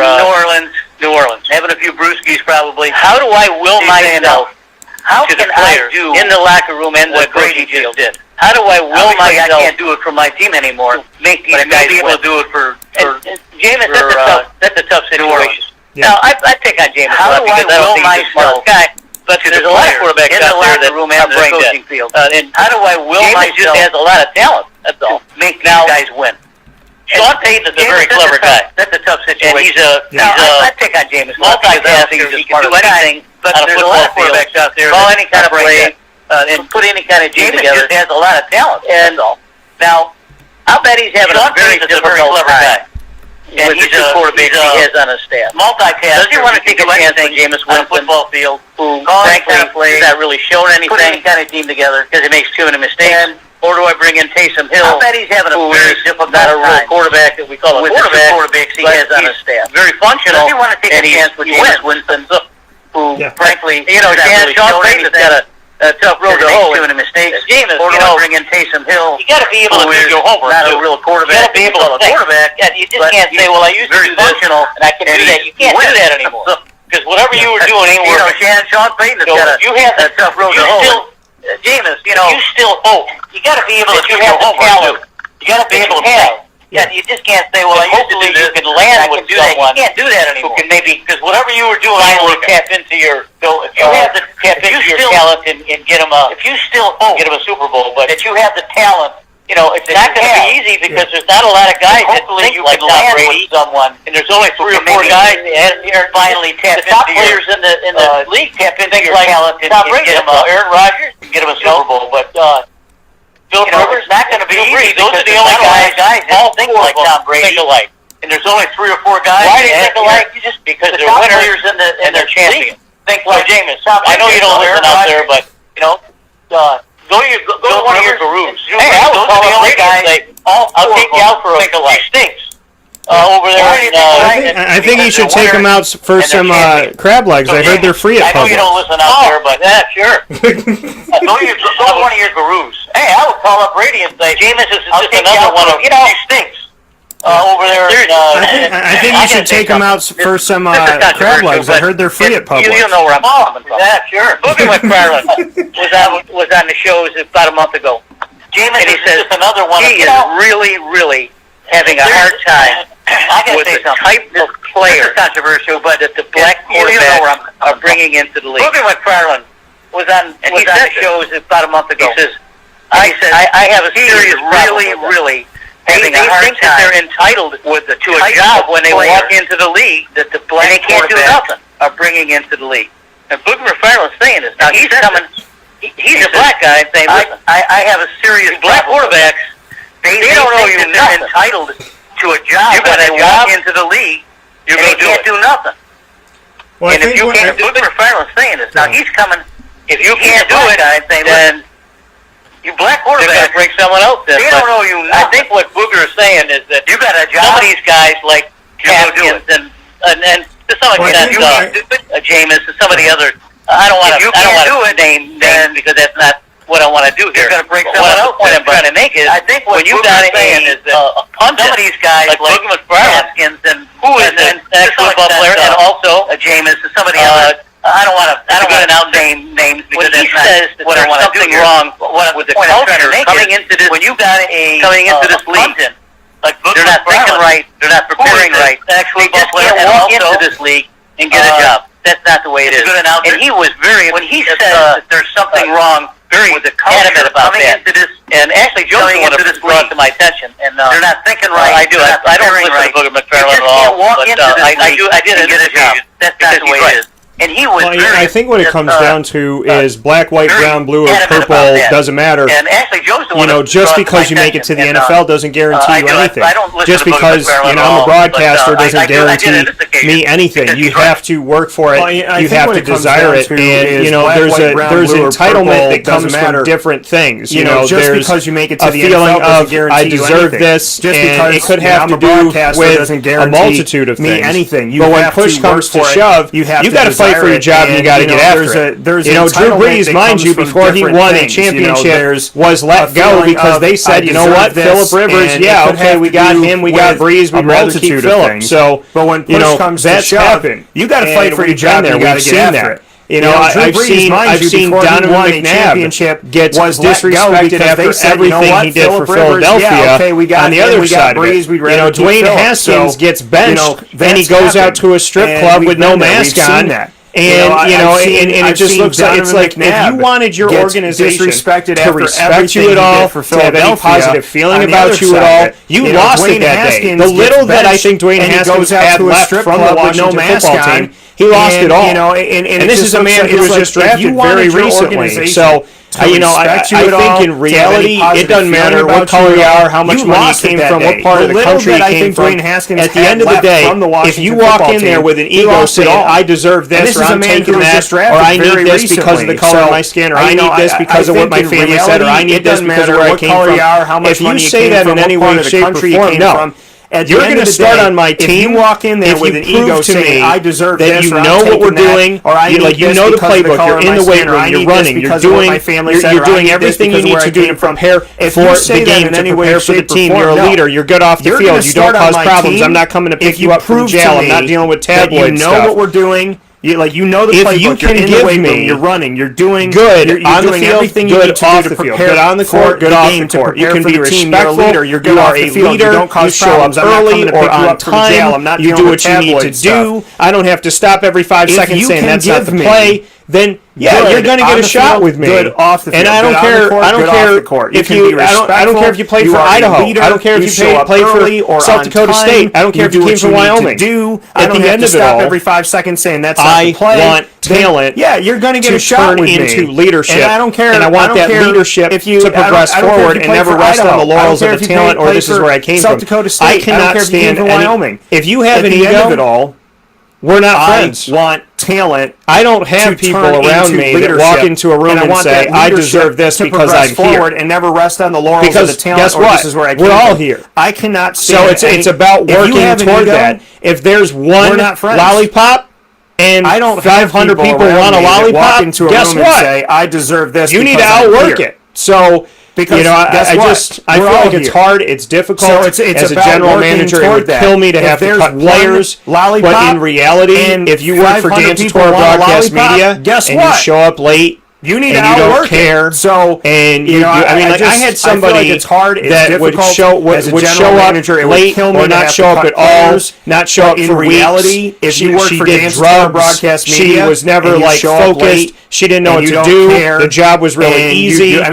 New Orleans, having a few brewskis probably. How do I will myself? How can I do in the locker room and what Brady just did? How do I will myself? I can't do it for my team anymore. Make these guys able to do it for Jameis. That's a tough situation. Yeah. Now I pick on Jameis because I don't think he's a smart guy. But there's a lot of quarterbacks out there that are coaching field. And how do I will myself? Jameis just has a lot of talent. That's all. Make these guys win. Sean Payton is a very clever guy. That's a tough situation. And he's I pick on Jameis. Multitasker. He can do anything but on a football field. Out there call any kind of play and put any kind of team together. Jameis has a lot of talent. And now, I'll bet he's having a very difficult time. And he's a quarterback he has on his staff. Multitasker. Does he want to take a chance on Jameis on a football field? Who, frankly, has not really shown anything. Put any kind of team together because he makes too many mistakes. Or do I bring in Taysom Hill? I bet he's having a very difficult time. Not a real quarterback that we call a quarterback. Quarterbacks he has on his staff. Very functional. Does he want to take a chance with Jameis Winston, who, frankly, Sean Payton's got a tough road to hoe. Too many mistakes. Or do I bring in Taysom Hill? You got to be able to do your homework. Not a real quarterback. You got to be able to quarterback. Yeah, you just can't say, "Well, I used to do this and I can do that." You can't do that anymore because whatever you were doing ain't working. Sean Payton's got a tough road to hoe. Jameis, you still hope. You got to be able to do your homework. You got to be able to have. Yeah, you just can't say, "Well, I used to do this." You can land with someone. You can't do that anymore. Who can maybe because whatever you were doing, finally tap into your. If you have the tap into your talent and get them a. If you still hope get them a Super Bowl, but if you have the talent, it's not going to be easy because there's not a lot of guys that think like Tom Brady. Someone, and there's only 3 or 4 guys that finally tap into the top players in the league tap into your talent and get them Aaron Rodgers and get them a Super Bowl, but. Philip Rivers not going to be easy. Those are the only guys that all think like Tom Brady. Think alike. And there's only 3 or 4 guys. Why do you think alike? Just because they're winners and they're champions. Think like Jameis. I know you don't listen out there, but go to one of your gurus. Hey, I would call up Brady and say, "I'll take you out for a few stinks." Over there, I think you should take them out for some crab legs. I heard they're free at Publix. I know you don't listen out there, but sure. Go to one of your gurus. Hey, I would call up Brady and say, "Jameis is just another one of these stinks." Over there, I think you should take them out for some crab legs. I heard they're free at Publix. You know where I'm coming from. Yeah, sure. Boogie McFarland was on the shows about a month ago. Jameis is just another one. He is really, really having a hard time with the type of player controversial, but that the black quarterbacks are bringing into the league. Boogie McFarland was on the shows about a month ago. He says, I have a serious problem. Really having a hard time. They're entitled to a job when they walk into the league that the black quarterbacks are bringing into the league. And Boogie McFarland's saying this. Now he's coming. He's a black guy saying, "Listen, I have a serious black quarterbacks. They don't know you're entitled to a job when they walk into the league. You can't do nothing." Well, and if you can't do it, McFarland's saying this. Now he's coming. If you can't do it, then you black quarterbacks bring someone else in. They don't know you. I think what Booger is saying is that you got a job. Some of these guys like Haskins and to some extent Jameis and some of the other. I don't want to name names because that's not what I want to do here. You're going to bring someone else. What I'm trying to make is, I think what you got to saying is that some of these guys like Booger McFarland and who is an ex-football player and also Jameis and some of the other. I don't want to name names because that's not what I want to do here. Wrong with the culture coming into this. When you got coming into this league, like they're not thinking right, they're not preparing right. They just can't walk into this league and get a job. That's not the way it is. And he was when he says that there's something wrong, very adamant about that. And actually, Joe's the one that brought to my attention. And they're not thinking right. I do. I don't listen to Booger McFarland at all. But I did get a job. That's not the way it is. And he was I think what it comes down to is black, white, brown, blue, or purple doesn't matter. And actually, Joe's the one just because you make it to the NFL doesn't guarantee you anything. Just because I'm a broadcaster doesn't guarantee me anything. You have to work for it. You have to desire it. And there's entitlement that comes from different things. Just because you make it to the NFL doesn't guarantee I deserve this, and it could have to do with a multitude of things. But when push comes to shove, you got to fight for your job and you got to get after it. Drew Brees, mind you, before he won a championship, was let go because they said, you know what, Philip Rivers, okay, we got him, we got Brees, we'd rather keep Philip. So, but when push comes to shove, you got to fight for your job and you got to get after it. I've seen Donovan McNabb get disrespected after everything he did for Philadelphia. On the other side of it, Dwayne Haskins gets benched and he goes out to a strip club with no mask on. And it just looks like it's like if you wanted your organization disrespected to respect you at all, to have any positive feeling about you at all, you lost it that day. The little that I think Dwayne Haskins had left from the Washington football team, he lost it all. And this is a man who was just drafted very recently. So I think in reality, it doesn't matter what color you are, how much money you came from, what part of the country you came from. At the end of the day, if you walk in there with an ego saying, I deserve this, or I'm taking that, or I need this because of the color of my skin, or I need this because of what my family said, or I need this because of where I came from. If you say that in any way, shape, or form, no. You're going to start on my team. You walk in there with an ego saying, I deserve that you know what we're doing, or you know the playbook, you're in the weight room, you're running, you're doing everything you need to do to prepare for the game, to prepare for the team. You're a leader, you're good off the field, you don't cause problems. I'm not coming to pick you up from jail, I'm not dealing with tabloid stuff. You know what we're doing. You know the playbook. You can you're in give the weight me room, you're running, you're doing good you're on the doing field, everything you good need to off do to the field, prepare good on the court, good off the court. You can be respectful. You're good You off are the a field, leader. you don't cause You show up problems. I'm not coming early to or pick you on up from jail. I'm time. not You dealing do with what you need to tabloid stuff. do. I don't have to stop every 5 seconds saying that's not the play. Then you're going to get a shot with me. Good off the field. And I don't care. I don't care if you. I don't care if you played for Idaho. I don't care if you played for South Dakota State. I don't care if you came from Wyoming. At the end of it all, every 5 seconds saying that's not the play. I want talent. Yeah, you're going to get a shot with me. Into leadership. And I don't care. And I want that leadership to progress forward and never rest on the laurels of the talent or this is where I came from. South Dakota State. I cannot stand Wyoming. If you have an ego, at the end of it all, we're not friends. I want talent. I don't have people around me that walk into a room and say, I deserve this because I'm forward here. And never rest on the laurels of the talent. Guess what? This is where I came we're all from. here. I cannot stand So it's about working toward that. If there's one lollipop and I don't 500 people want a lollipop, into a guess room what? And say, I deserve this. You need to outwork it. So because I feel like it's hard, it's difficult. So it's as a about general manager, it would kill me to have to cut players. But in reality, if you work for Dan Tortora Broadcast Media and you show up late, you need and to you outwork don't care. It. So and I had somebody that would show up late or not show up at all, not show up for reality. If you work for Dan Tortora Broadcast Media, she was never like focused. She didn't know what to do. The job was really easy. I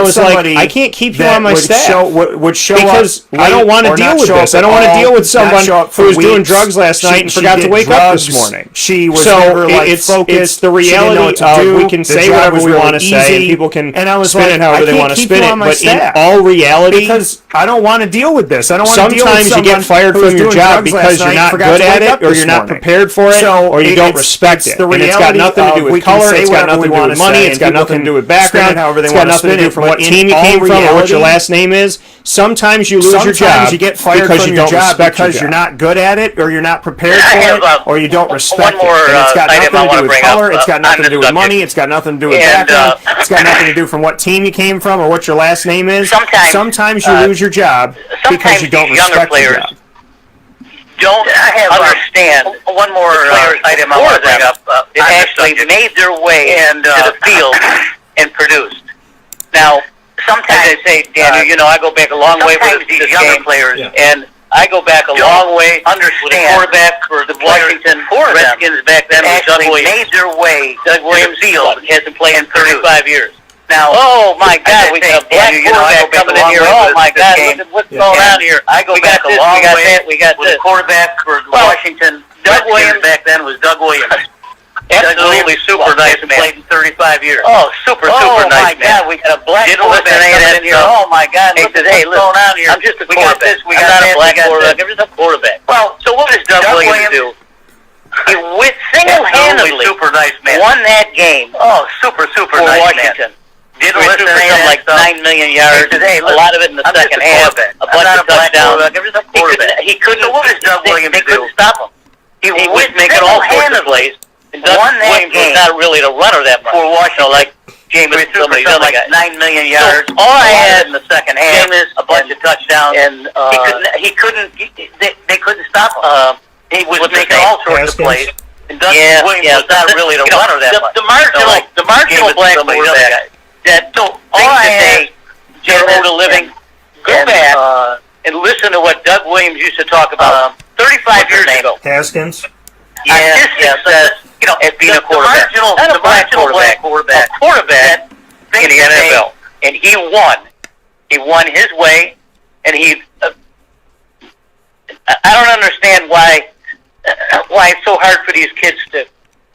was like, I can't keep you on my staff because I don't want to deal with this. I don't want to deal with someone who was doing drugs last night and forgot to wake up this morning. She was never like focused. It's the reality of we can say whatever we want to say, and people can spin it however they want to spin it. But in all reality, because I don't want to deal with this. I don't want to deal with sometimes you get fired from your job because you're not good at it, or you're not prepared for it, or you don't respect it. And it's got nothing to do with color. It's got nothing to do with money. It's got nothing to do with background. It's got nothing to do from what team you came from or what your last name is. Sometimes you lose your job you get fired because from you your don't job respect because you're not good at it, or you're not prepared for it, or you don't respect it. And it's got nothing to do with color. It's got nothing to do with money. It's got nothing to do with background. It's got nothing to do from what team you came from or what your last name is. Sometimes you lose your job because you don't respect your job. Don't understand one more item I want to bring up. It actually made their way to the field and produced. Now, sometimes, as I say, Daniel, I go back a long way with these younger players, and I go back a long way with the quarterback for the Washington Redskins back then was Doug Williams. Made their way Doug Williams field hasn't played in 35 years. Now, oh my God, we got a black quarterback coming in here. Oh my God, look at what's going on here. I go back a long way. We got this quarterback for Washington. Doug Williams back then was Doug Williams. Absolutely super nice man. Played in 35 years. Oh, super nice man. Oh my God, we got a black quarterback coming in here. Oh my God, look at what's going on here. I'm just a quarterback. We got a black quarterback. I'm just a quarterback. Well, so what does Doug Williams do? He single-handedly won that game. Oh, super for nice Washington. Man. Didn't listen to something like 9 million yards. A lot of it in the second half. A bunch of touchdowns. He couldn't. So what does Doug Williams do? They couldn't stop him. He was making all sorts of plays. And Doug Williams was not really the runner that much. For Washington, like James, somebody like 9 million yards. So all I had in the second half, a bunch of touchdowns, and he couldn't. They couldn't stop him. He was making all sorts of plays. And Doug Williams was not really the runner that much. The marginal black quarterback. That all I had to living, go back and listen to what Doug Williams used to talk about 35 years ago. Haskins? He as being a quarterback. Not a marginal black quarterback. A quarterback in the NFL. And he won. He won his way, and he... I don't understand why it's so hard for these kids to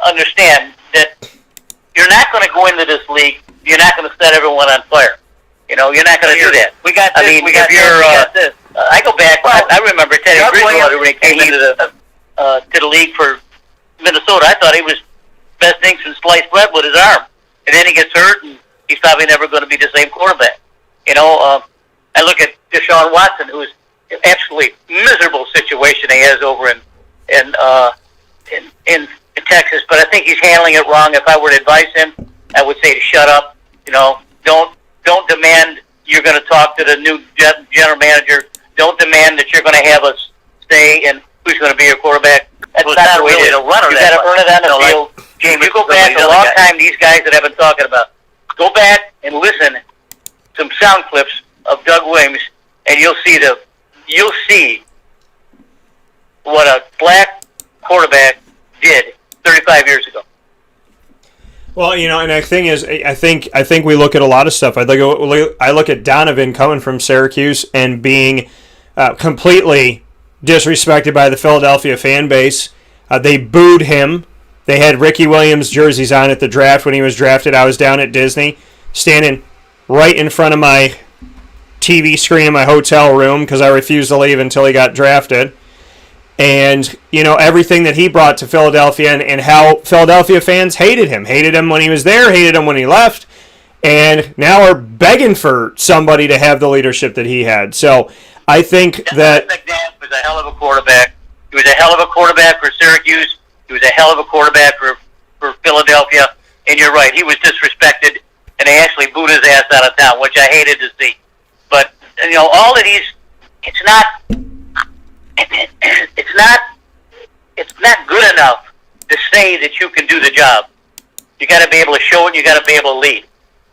understand that you're not going to go into this league, you're not going to set everyone on fire. You're not going to do that. We got this, we got this. I go back, I remember Teddy Bridgewater when he came into the league for Minnesota. I thought he was best thing since sliced bread with his arm. And then he gets hurt, and he's probably never going to be the same quarterback. I look at Deshaun Watson, who's absolutely miserable situation he has over in Texas, but I think he's handling it wrong. If I were to advise him, I would say to shut up. Don't demand you're going to talk to the new general manager. Don't demand that you're going to have us stay and who's going to be your quarterback. That's not the way to run. You got to earn it on the field. James, you go back a long time. These guys that I've been talking about, go back and listen to some sound clips of Doug Williams, and you'll see what a black quarterback did 35 years ago. Well, and the thing is, I think we look at a lot of stuff. I look at Donovan coming from Syracuse and being completely disrespected by the Philadelphia fan base. They booed him. They had Ricky Williams jerseys on at the draft when he was drafted. I was down at Disney, standing right in front of my TV screen in my hotel room because I refused to leave until he got drafted. And, everything that he brought to Philadelphia and how Philadelphia fans hated him when he was there, hated him when he left, and now are begging for somebody to have the leadership that he had. So I think that... McNabb was a hell of a quarterback. He was a hell of a quarterback for Syracuse. He was a hell of a quarterback for Philadelphia. And you're right, he was disrespected, and they actually booed his ass out of town, which I hated to see. But, all of these, it's not good enough to say that you can do the job. You got to be able to show it. You got to be able to lead.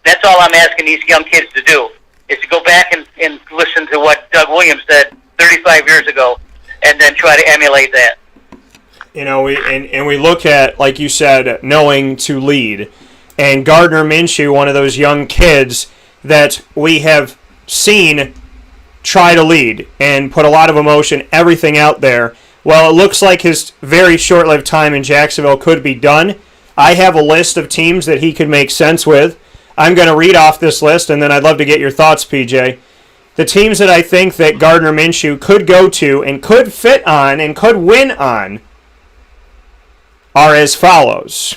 That's all I'm asking these young kids to do, is to go back and listen to what Doug Williams said 35 years ago, and then try to emulate that. We look at, like you said, knowing to lead, and Gardner Minshew, one of those young kids that we have seen try to lead and put a lot of emotion, everything out there. Well, it looks like his very short-lived time in Jacksonville could be done. I have a list of teams that he could make sense with. I'm going to read off this list, and then I'd love to get your thoughts, PJ. The teams that I think that Gardner Minshew could go to and could fit on and could win on are as follows.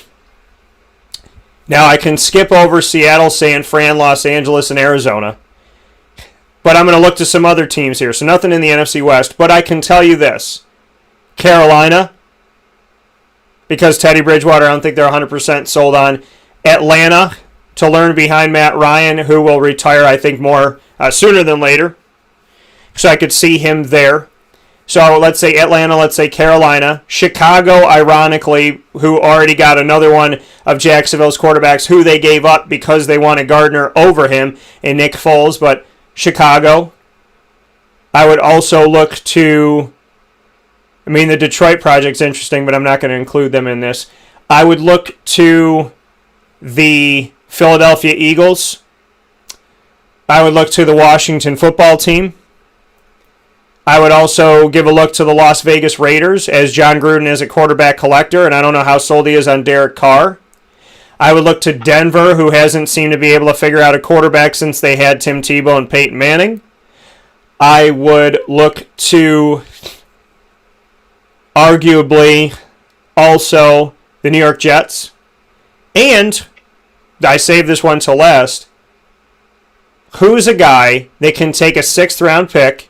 Now, I can skip over Seattle, San Fran, Los Angeles, and Arizona. But I'm going to look to some other teams here. So nothing in the NFC West. But I can tell you this. Carolina, because Teddy Bridgewater, I don't think they're 100% sold on. Atlanta, to learn behind Matt Ryan, who will retire, I think, more sooner than later. So I could see him there. So let's say Atlanta, let's say Carolina. Chicago, ironically, who already got another one of Jacksonville's quarterbacks who they gave up because they wanted Gardner over him and Nick Foles. But Chicago. I would also look to... the Detroit project's interesting, but I'm not going to include them in this. I would look to the Philadelphia Eagles. I would look to the Washington football team. I would also give a look to the Las Vegas Raiders, as John Gruden is a quarterback collector, and I don't know how sold he is on Derek Carr. I would look to Denver, who hasn't seemed to be able to figure out a quarterback since they had Tim Tebow and Peyton Manning. I would look to... arguably also the New York Jets. And I saved this one till last. Who's a guy that can take a 6th round pick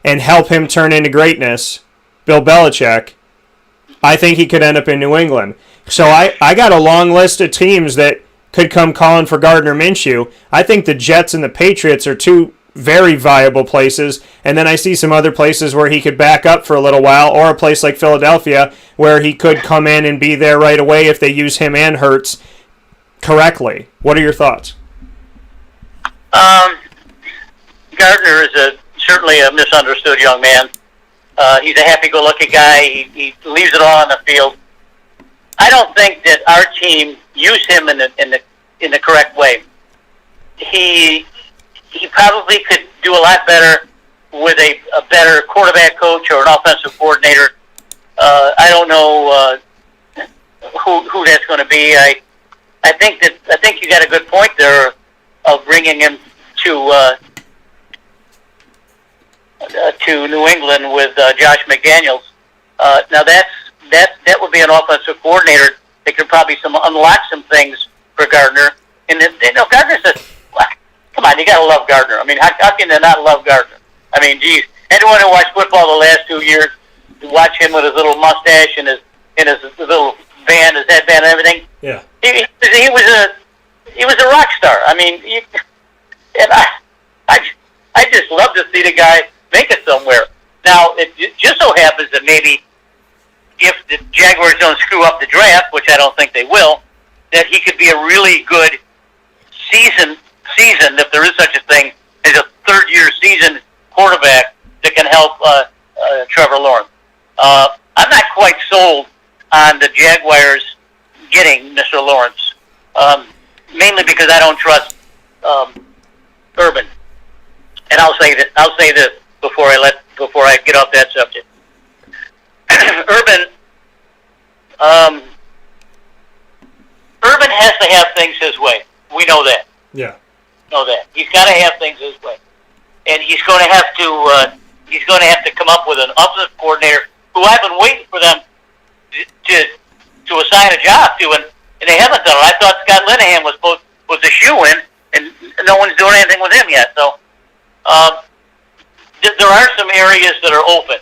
and help him turn into greatness? Bill Belichick. I think he could end up in New England. So I got a long list of teams that could come calling for Gardner Minshew. I think the Jets and the Patriots are two very viable places, and then I see some other places where he could back up for a little while, or a place like Philadelphia where he could come in and be there right away if they use him and Hurts correctly. What are your thoughts? Gardner is certainly a misunderstood young man. He's a happy-go-lucky guy. He leaves it all on the field. I don't think that our team used him in the correct way. He probably could do a lot better with a better quarterback coach or an offensive coordinator. I don't know who that's going to be. I think you got a good point there of bringing him to New England with Josh McDaniels. Now that would be an offensive coordinator that could probably unlock some things for Gardner. And Gardner says, "Come on, you got to love Gardner. I mean, how can they not love Gardner? I mean, geez, anyone who watched football the last 2 years, watch him with his little mustache and his little band, his headband, and everything. Yeah, he was a rock star. I mean, I just love to see the guy make it somewhere. Now, it just so happens that maybe if the Jaguars don't screw up the draft, which I don't think they will, that he could be a really good season, if there is such a thing, as a third-year season quarterback that can help Trevor Lawrence. I'm not quite sold on the Jaguars getting Mr. Lawrence, mainly because I don't trust Urban. And I'll say this before I get off that subject. Urban has to have things his way. We know that. Yeah. Know that he's got to have things his way, and he's going to have to come up with an offensive coordinator who I've been waiting for them to assign a job to, and they haven't done it. I thought Scott Linehan was a shoo-in, and no one's doing anything with him yet. So there are some areas that are open,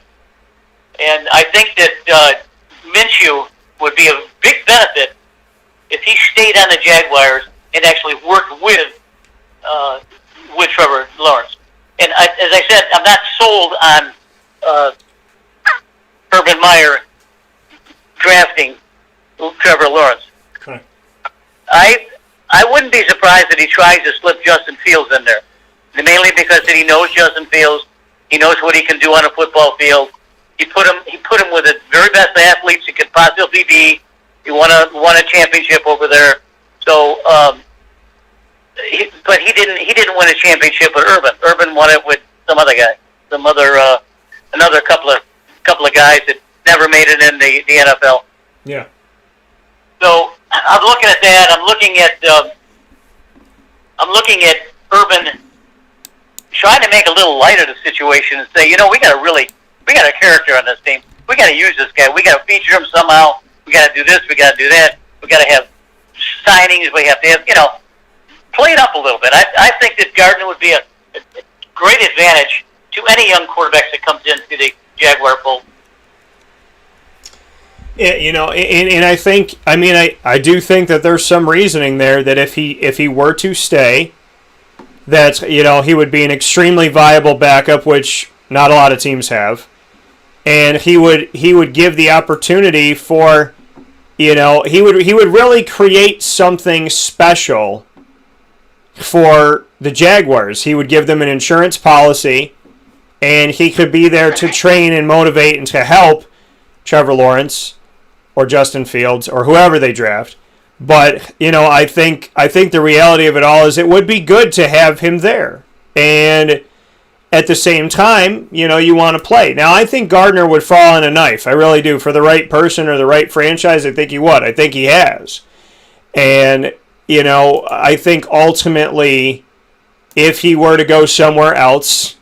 and I think that Minshew would be a big benefit if he stayed on the Jaguars and actually worked with Trevor Lawrence. And as I said, I'm not sold on Urban Meyer drafting Trevor Lawrence. Okay. I wouldn't be surprised if he tries to slip Justin Fields in there, mainly because he knows Justin Fields. He knows what he can do on a football field. He put him with the very best athletes he could possibly be. He won a championship over there. So, but he didn't win a championship with Urban. Urban won it with some other guy, another couple of guys that never made it in the NFL. Yeah. So I'm looking at that. I'm looking at Urban trying to make a little light of the situation and say, we got a character on this team. We got to use this guy. We got to feature him somehow. We got to do this. We got to do that. We got to have signings. We have to have, play it up a little bit. I think that Gardner would be a great advantage to any young quarterbacks that comes into the Jaguar fold. Yeah, and I think, I do think that there's some reasoning there that if he were to stay, that he would be an extremely viable backup, which not a lot of teams have, and he would give the opportunity for, he would really create something special for the Jaguars. He would give them an insurance policy, and he could be there to train and motivate and to help Trevor Lawrence or Justin Fields or whoever they draft. But, I think the reality of it all is it would be good to have him there. And at the same time, you want to play. Now, I think Gardner would fall on a knife. I really do. For the right person or the right franchise, I think he would. I think he has. And, I think ultimately, if he were to go somewhere else,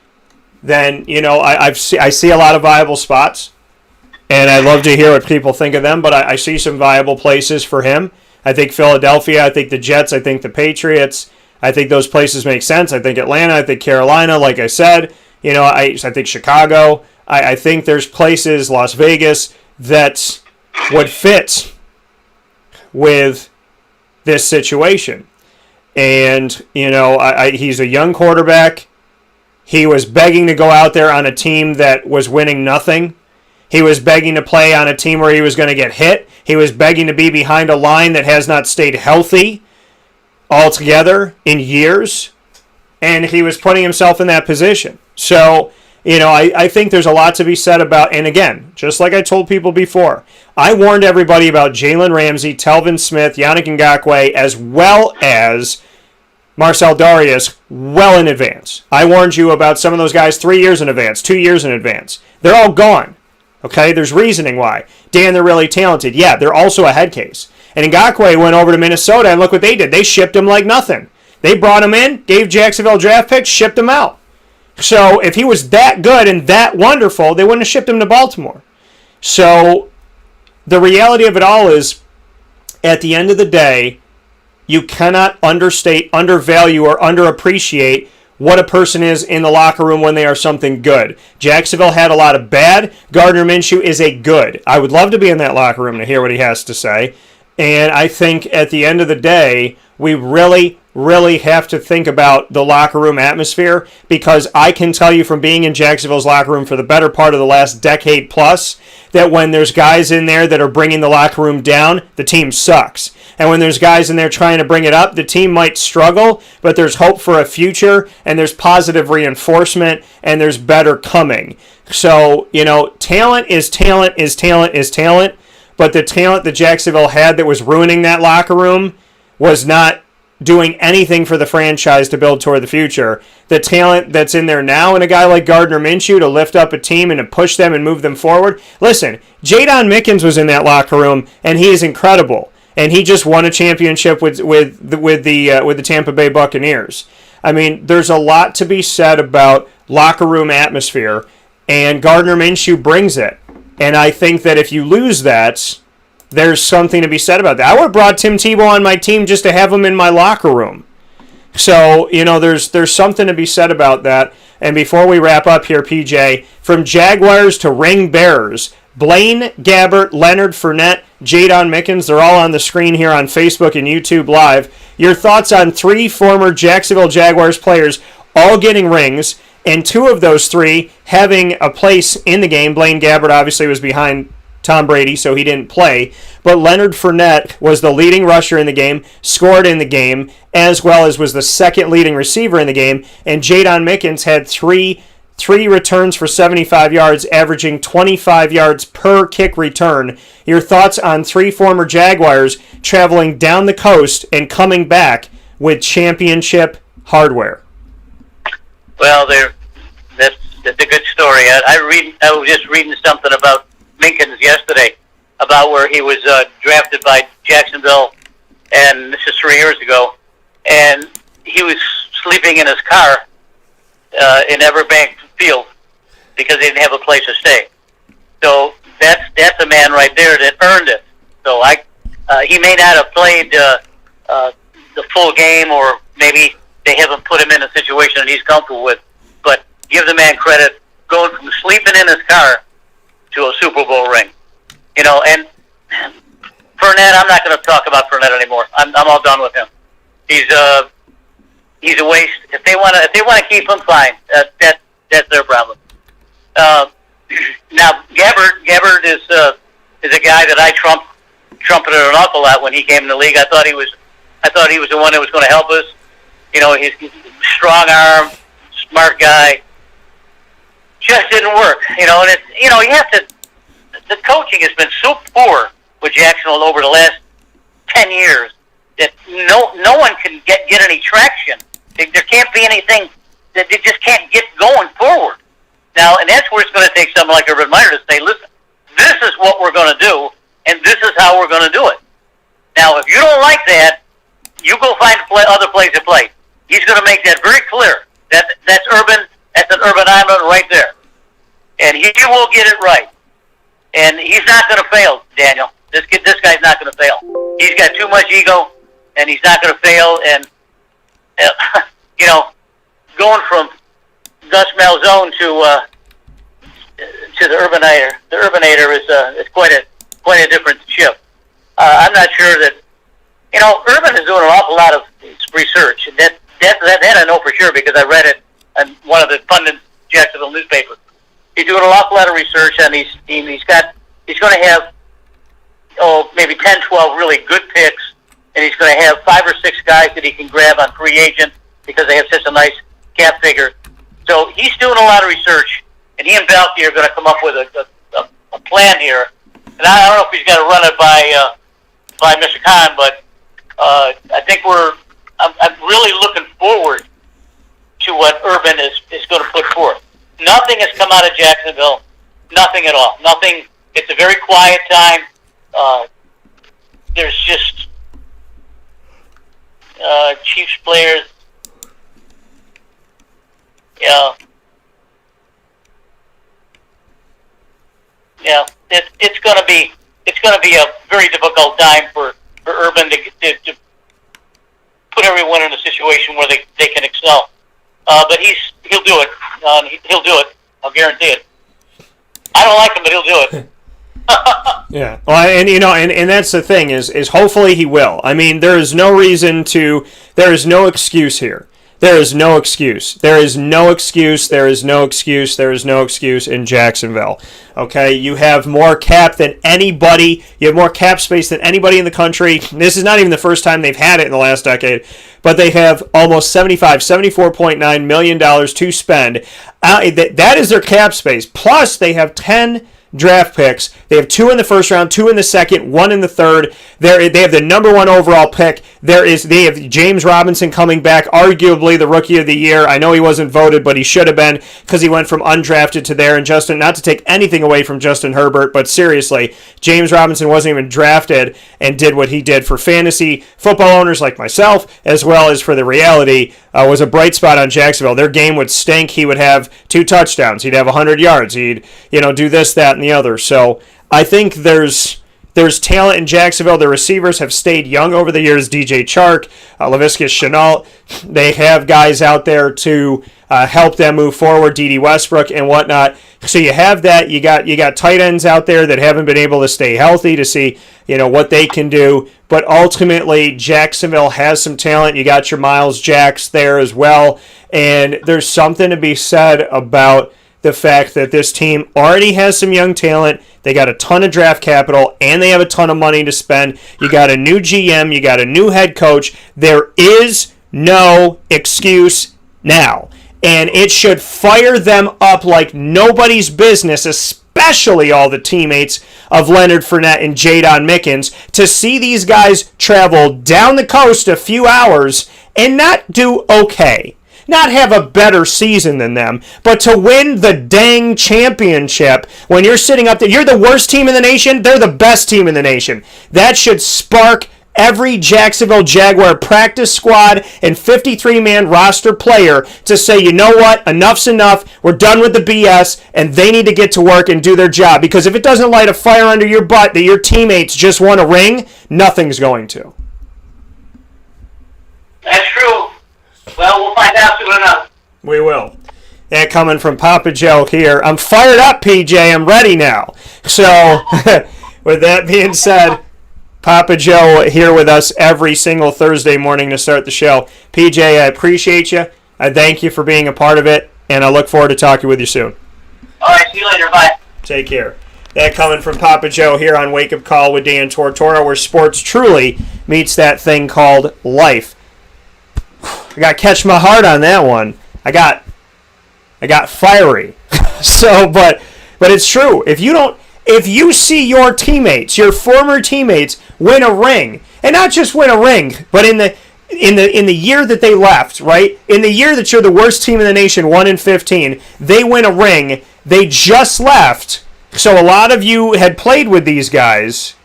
then, I see a lot of viable spots. And I'd love to hear what people think of them, but I see some viable places for him. I think Philadelphia, I think the Jets, I think the Patriots, I think those places make sense. I think Atlanta, I think Carolina, like I said, I think Chicago. I think there's places, Las Vegas, that would fit with this situation. And, he's a young quarterback. He was begging to go out there on a team that was winning nothing. He was begging to play on a team where he was going to get hit. He was begging to be behind a line that has not stayed healthy altogether in years. And he was putting himself in that position. So, I think there's a lot to be said about, and again, just like I told people before, I warned everybody about Jalen Ramsey, Telvin Smith, Yannick Ngakoue, as well as Marcel Darius well in advance. I warned you about some of those guys 3 years in advance, 2 years in advance. They're all gone. Okay, there's reasoning why. Dan, they're really talented. Yeah, they're also a head case. And Ngakoue went over to Minnesota, and look what they did. They shipped him like nothing. They brought him in, gave Jacksonville draft picks, shipped him out. So if he was that good and that wonderful, they wouldn't have shipped him to Baltimore. So the reality of it all is, at the end of the day, you cannot understate, undervalue, or underappreciate what a person is in the locker room when they are something good. Jacksonville had a lot of bad. Gardner Minshew is a good. I would love to be in that locker room to hear what he has to say. And I think at the end of the day, we really have to think about the locker room atmosphere, because I can tell you from being in Jacksonville's locker room for the better part of the last decade plus that when there's guys in there that are bringing the locker room down, the team sucks. And when there's guys in there trying to bring it up, the team might struggle, but there's hope for a future, and there's positive reinforcement, and there's better coming. So, talent is talent is talent is talent, but the talent that Jacksonville had that was ruining that locker room was not doing anything for the franchise to build toward the future. The talent that's in there now, and a guy like Gardner Minshew to lift up a team and to push them and move them forward. Listen, Jadon Mickens was in that locker room, and he is incredible. And he just won a championship with the Tampa Bay Buccaneers. I mean, there's a lot to be said about locker room atmosphere, and Gardner Minshew brings it. And I think that if you lose that, there's something to be said about that. I would have brought Tim Tebow on my team just to have him in my locker room. So, there's something to be said about that. And before we wrap up here, PJ, from Jaguars to ring bearers, Blaine Gabbert, Leonard Fournette, Jadon Mickens, they're all on the screen here on Facebook and YouTube Live. Your thoughts on 3 former Jacksonville Jaguars players all getting rings, and 2 of those 3 having a place in the game. Blaine Gabbert obviously was behind Tom Brady, so he didn't play. But Leonard Fournette was the leading rusher in the game, scored in the game, as well as was the second leading receiver in the game. And Jadon Mickens had three returns for 75 yards, averaging 25 yards per kick return. Your thoughts on 3 former Jaguars traveling down the coast and coming back with championship hardware? Well, that's a good story. I was just reading something about Minkins yesterday, about where he was drafted by Jacksonville, and this is 3 years ago, and he was sleeping in his car in Everbank Field because they didn't have a place to stay. So that's a man right there that earned it. So he may not have played the full game, or maybe they haven't put him in a situation that he's comfortable with, but give the man credit, going from sleeping in his car to a Super Bowl ring. And Fournette, I'm not going to talk about Fournette anymore. I'm all done with him. He's a waste. If they want to keep him, fine. That's their problem. Now Gabbert is a guy that I trumpeted an awful lot when he came in the league. I thought he was the one that was going to help us. He's strong arm, smart guy. Just didn't work. And it's, you have to. The coaching has been so poor with Jacksonville over the last 10 years that no one can get any traction. There can't be anything that they just can't get going forward. Now, and that's where it's going to take someone like Urban Meyer to say, listen, this is what we're going to do, and this is how we're going to do it. Now, if you don't like that, you go find other place to play. He's going to make that very clear. That's Urban. That's an Urban Island right there. And he will get it right. And he's not going to fail, Daniel. This guy's not going to fail. He's got too much ego, and he's not going to fail. And going from Gus Malzone to the Urbanator is quite a different ship. I'm not sure that Urban is doing an awful lot of research, and that I know for sure because I read it in one of the pundit Jacksonville newspapers. He's doing an awful lot of research, and he's going to have maybe 10, 12 really good picks, and he's going to have 5 or 6 guys that he can grab on free agent because they have such a nice cap figure. So he's doing a lot of research, and he and Balky are going to come up with a plan here. And I don't know if he's got to run it by Mr. Khan, but I think I'm really looking forward to what Urban is going to put forth. Nothing has come out of Jacksonville. Nothing at all. Nothing. It's a very quiet time. There's just Chiefs players. Yeah. It's going to be a very difficult time for Urban to put everyone in a situation where they can excel. But he'll do it. He'll do it. I'll guarantee it. I don't like him, but he'll do it. Yeah. Well, and that's the thing is hopefully he will. I mean, there is no excuse here. There is no excuse. There is no excuse. There is no excuse. There is no excuse in Jacksonville. Okay, you have more cap than anybody. You have more cap space than anybody in the country. This is not even the first time they've had it in the last decade, but they have almost $74.9 million to spend. That is their cap space. Plus, they have 10 draft picks. They have 2 in the first round, 2 in the second, 1 in the third. They have the number 1 overall pick. They have James Robinson coming back, arguably the rookie of the year. I know he wasn't voted, but he should have been because he went from undrafted to there. And Justin, not to take anything away from Justin Herbert, but seriously, James Robinson wasn't even drafted and did what he did for fantasy football owners like myself, as well as for the reality, was a bright spot on Jacksonville. Their game would stink. He would have 2 touchdowns. He'd have 100 yards. He'd do this, that, and the other. So I think there's talent in Jacksonville. The receivers have stayed young over the years. DJ Chark, Laviska Shenault. They have guys out there to help them move forward. D.D. Westbrook and whatnot. So you have that. You got tight ends out there that haven't been able to stay healthy to see what they can do. But ultimately, Jacksonville has some talent. You got your Miles Jacks there as well. And there's something to be said about the fact that this team already has some young talent. They got a ton of draft capital, and they have a ton of money to spend. You got a new GM. You got a new head coach. There is no excuse now. And it should fire them up like nobody's business, especially all the teammates of Leonard Fournette and Jadon Mickens, to see these guys travel down the coast a few hours and not do okay. Not have a better season than them, but to win the dang championship when you're sitting up there. You're the worst team in the nation. They're the best team in the nation. That should spark every Jacksonville Jaguar practice squad and 53-man roster player to say, you know what, enough's enough. We're done with the BS, and they need to get to work and do their job. Because if it doesn't light a fire under your butt that your teammates just won a ring, nothing's going to. That's true. Well, we'll find out soon enough. We will. And coming from Papa Joe here, I'm fired up, PJ. I'm ready now. So, with that being said, Papa Joe here with us every single Thursday morning to start the show. PJ, I appreciate you. I thank you for being a part of it, and I look forward to talking with you soon. All right, see you later. Bye. Take care. That coming from Papa Joe here on Wake Up Call with Dan Tortora, where sports truly meets that thing called life. I got to catch my heart on that one. I got fiery. So, but it's true. If you see your teammates, your former teammates, win a ring, and not just win a ring, but in the year that they left, right? In the year that you're the worst team in the nation, 1-15, they win a ring. They just left. So a lot of you had played with these guys,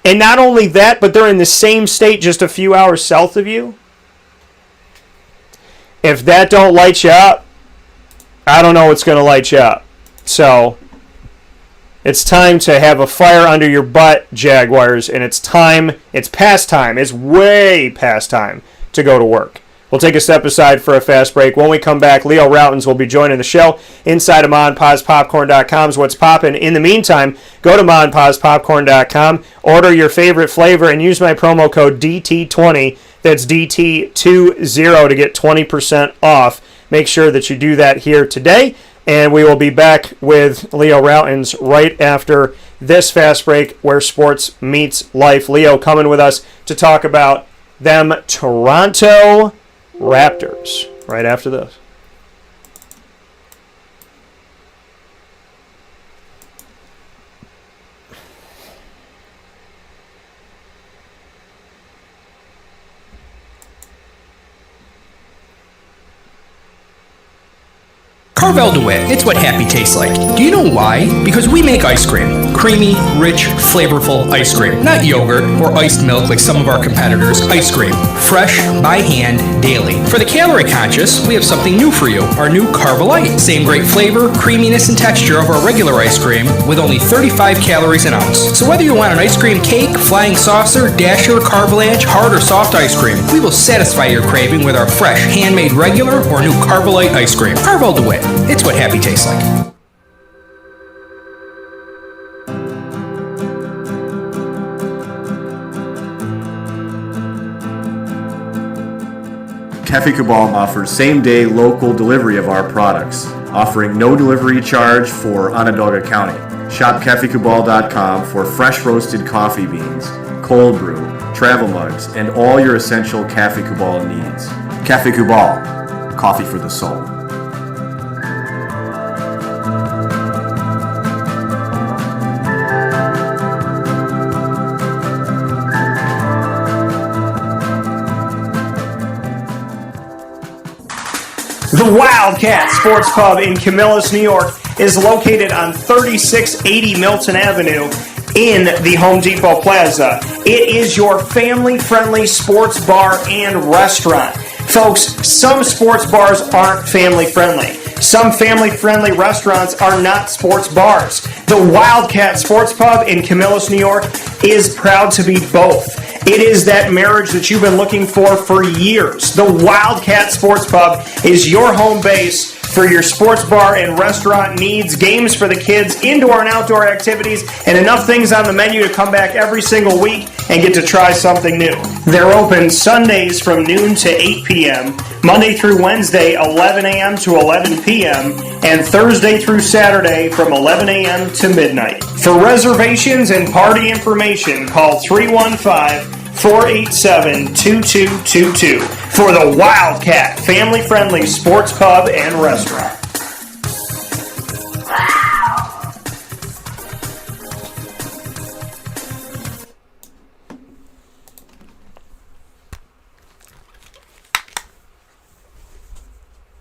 and not only that, but they're in the same state just a few hours south of you. If that don't light you up, I don't know what's going to light you up. So, it's time to have a fire under your butt, Jaguars, and it's past time, it's way past time to go to work. We'll take a step aside for a fast break. When we come back, Leo Rautins will be joining the show inside of MonPazPopcorn.com's What's Poppin'. In the meantime, go to MonPazPopcorn.com, order your favorite flavor, and use my promo code DT20. That's DT20 to get 20% off. Make sure that you do that here today, and we will be back with Leo Rautins right after this fast break where sports meets life. Leo coming with us to talk about them Toronto Raptors right after this. Carvel DeWitt, it's what happy tastes like. Do you know why? Because we make ice cream. Creamy, rich, flavorful ice cream. Not yogurt or iced milk like some of our competitors. Ice cream. Fresh, by hand, daily. For the calorie conscious, we have something new for you. Our new Carvelite. Same great flavor, creaminess, and texture of our regular ice cream with only 35 calories an ounce. So whether you want an ice cream cake, flying saucer, dasher, carvalanche, hard or soft ice cream, we will satisfy your craving with our fresh, handmade regular or new Carvelite ice cream. Carvel DeWitt. It's what happy tastes like. Cafe Cabal offers same-day local delivery of our products, offering no delivery charge for Onondaga County. Shop cafecabal.com for fresh roasted coffee beans, cold brew, travel mugs, and all your essential Cafe Cabal needs. Cafe Cabal, coffee for the soul. The Wildcat Sports Pub in Camillus, New York is located on 3680 Milton Avenue in the Home Depot Plaza. It is your family-friendly sports bar and restaurant. Folks, some sports bars aren't family-friendly. Some family-friendly restaurants are not sports bars. The Wildcat Sports Pub in Camillus, New York is proud to be both. It is that marriage that you've been looking for years. The Wildcat Sports Pub is your home base for your sports bar and restaurant needs, games for the kids, indoor and outdoor activities, and enough things on the menu to come back every single week and get to try something new. They're open Sundays from noon to 8 p.m., Monday through Wednesday, 11 a.m. to 11 p.m., and Thursday through Saturday from 11 a.m. to midnight. For reservations and party information, call 315-487-2222 for the Wildcat family-friendly sports pub and restaurant.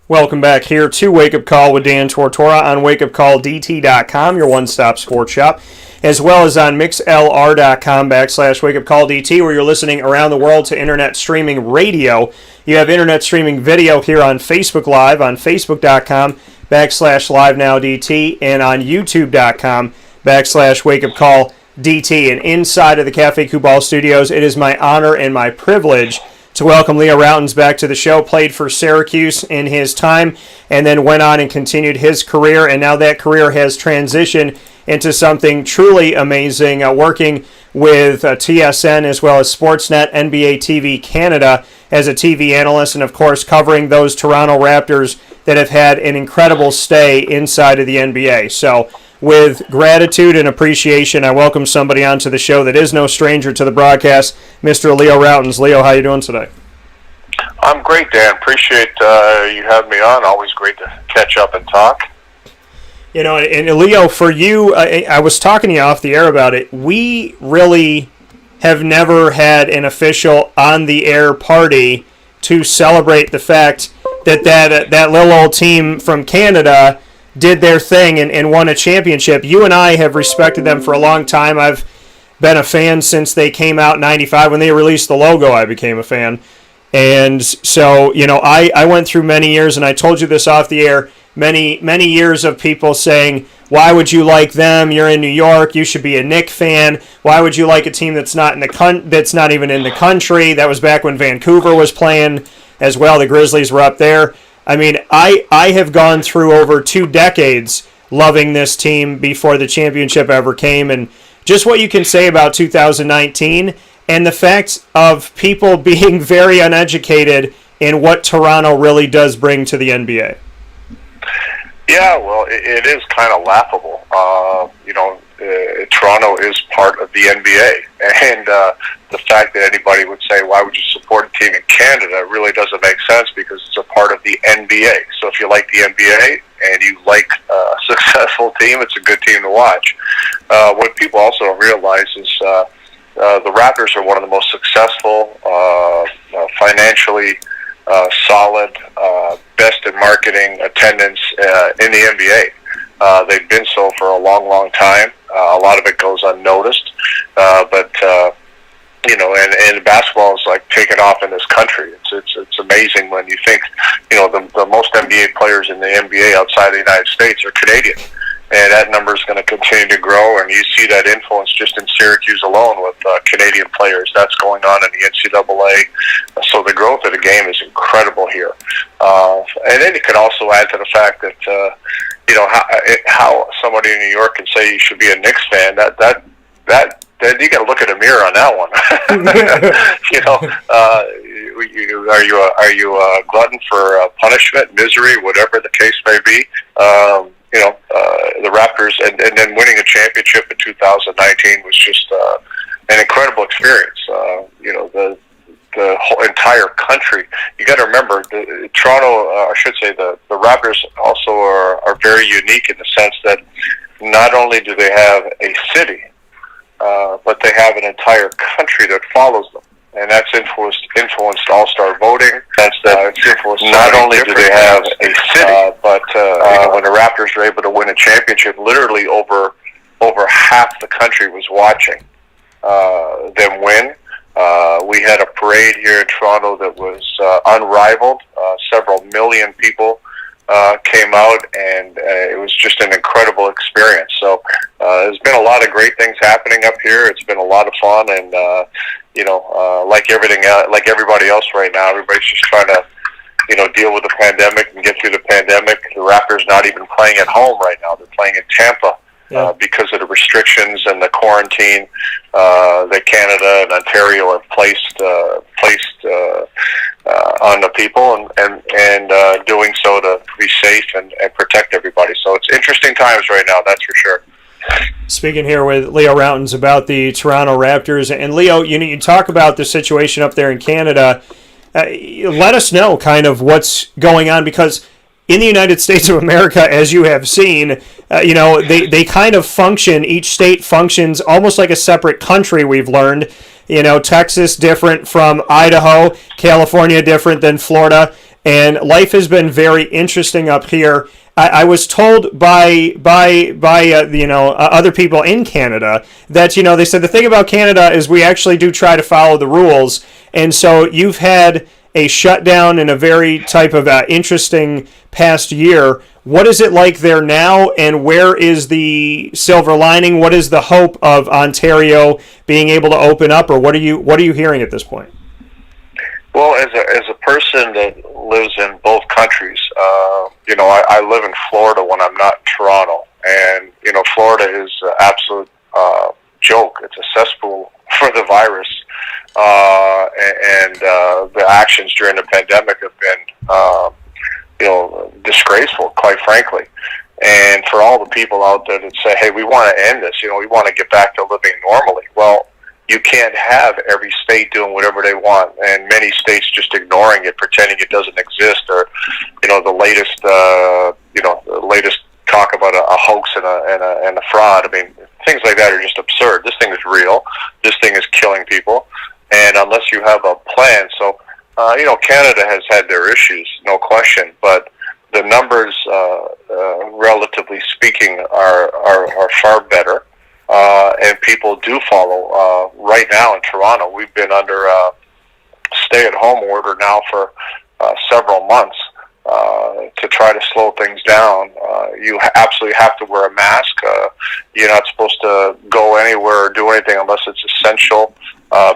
Welcome back here to Wake Up Call with Dan Tortora on wakeupcalldt.com, your one-stop sports shop, as well as on mixlr.com/wakeupcalldt, where you're listening around the world to internet streaming radio. You have internet streaming video here on Facebook Live, on facebook.com/livenowdt, and on youtube.com/wakeupcalldt. And inside of the Cafe Kubal studios, it is my honor and my privilege to welcome Leo Rautins back to the show. Played for Syracuse in his time and then went on and continued his career, and now that career has transitioned into something truly amazing, working with TSN as well as Sportsnet, NBA TV Canada as a TV analyst, and of course covering those Toronto Raptors that have had an incredible stay inside of the NBA. So with gratitude and appreciation, I welcome somebody onto the show that is no stranger to the broadcast, Mr. Leo Rautins. Leo, how you doing today? I'm great, Dan. Appreciate you having me on. Always great to catch up and talk. You know, and Leo, for you, I was talking to you off the air about it. We really have never had an official on-the-air party to celebrate the fact that little old team from Canada did their thing and won a championship. You and I have respected them for a long time. I've been a fan since they came out in '95. When they released the logo, I became a fan. And so, you know, I went through many years, and I told you this off the air, many years of people saying, why would you like them? You're in New York. You should be a Knicks fan. Why would you like a team that's not even in the country? That was back when Vancouver was playing as well. The Grizzlies were up there. I mean, I have gone through over 2 decades loving this team before the championship ever came, and just what you can say about 2019 and the fact of people being very uneducated in what Toronto really does bring to the NBA. Yeah, well, it is kind of laughable. Toronto is part of the NBA, and the fact that anybody would say, why would you support a team in Canada, really doesn't make sense because it's a part of the NBA. So if you like the NBA and you like a successful team, it's a good team to watch. What people also don't realize is the Raptors are one of the most successful, financially solid, best in marketing attendance in the NBA. They've been so for a long, long time. A lot of it goes unnoticed, but and basketball is like taking off in this country. It's amazing when you think, the most NBA players in the NBA outside the United States are Canadian. And that number is going to continue to grow, and you see that influence just in Syracuse alone with Canadian players. That's going on in the NCAA. So the growth of the game is incredible here. And then you could also add to the fact that, how somebody in New York can say you should be a Knicks fan, that you got to look at a mirror on that one. Are you a glutton for punishment, misery, whatever the case may be? The Raptors, and then winning a championship in 2019 was just an incredible experience. The whole entire country. You got to remember, the Raptors also are very unique in the sense that not only do they have a city, but they have an entire country that follows them. And that's influenced all-star voting. It's influenced not only do they have a city, but when the Raptors were able to win a championship, literally over half the country was watching them win. We had a parade here in Toronto that was unrivaled. Several million people came out, and it was just an incredible experience. So there's been a lot of great things happening up here. It's been a lot of fun, and like everything, like everybody else right now, everybody's just trying to, deal with the pandemic and get through the pandemic. The Raptors not even playing at home right now; they're playing in Tampa because of the restrictions and the quarantine that Canada and Ontario have placed on the people, and doing so to be safe and protect everybody. So it's interesting times right now, that's for sure. Speaking here with Leo Rautins about the Toronto Raptors, and Leo, you talk about the situation up there in Canada. Let us know kind of what's going on, because in the United States of America, as you have seen, they kind of function. Each state functions almost like a separate country. We've learned, Texas different from Idaho, California different than Florida, and life has been very interesting up here. I was told by other people in Canada that they said the thing about Canada is we actually do try to follow the rules, and so you've had a shutdown in a very type of interesting past year. What is it like there now, and where is the silver lining? What is the hope of Ontario being able to open up, or what are you hearing at this point? Well, as a person that lives in both countries, I live in Florida when I'm not in Toronto, and Florida is an absolute joke. It's a cesspool for the virus, and the actions during the pandemic have been, disgraceful, quite frankly. And for all the people out there that say, "Hey, we want to end this. We want to get back to living normally." Well, you can't have every state doing whatever they want, and many states just ignoring it, pretending it doesn't exist, or the latest talk about a hoax and a fraud. I mean, things like that are just absurd. This thing is real. This thing is killing people, and unless you have a plan, so Canada has had their issues, no question, but the numbers, relatively speaking, are far better. And people do follow. Right now in Toronto, we've been under a stay-at-home order now for several months to try to slow things down. You absolutely have to wear a mask. You're not supposed to go anywhere or do anything unless it's essential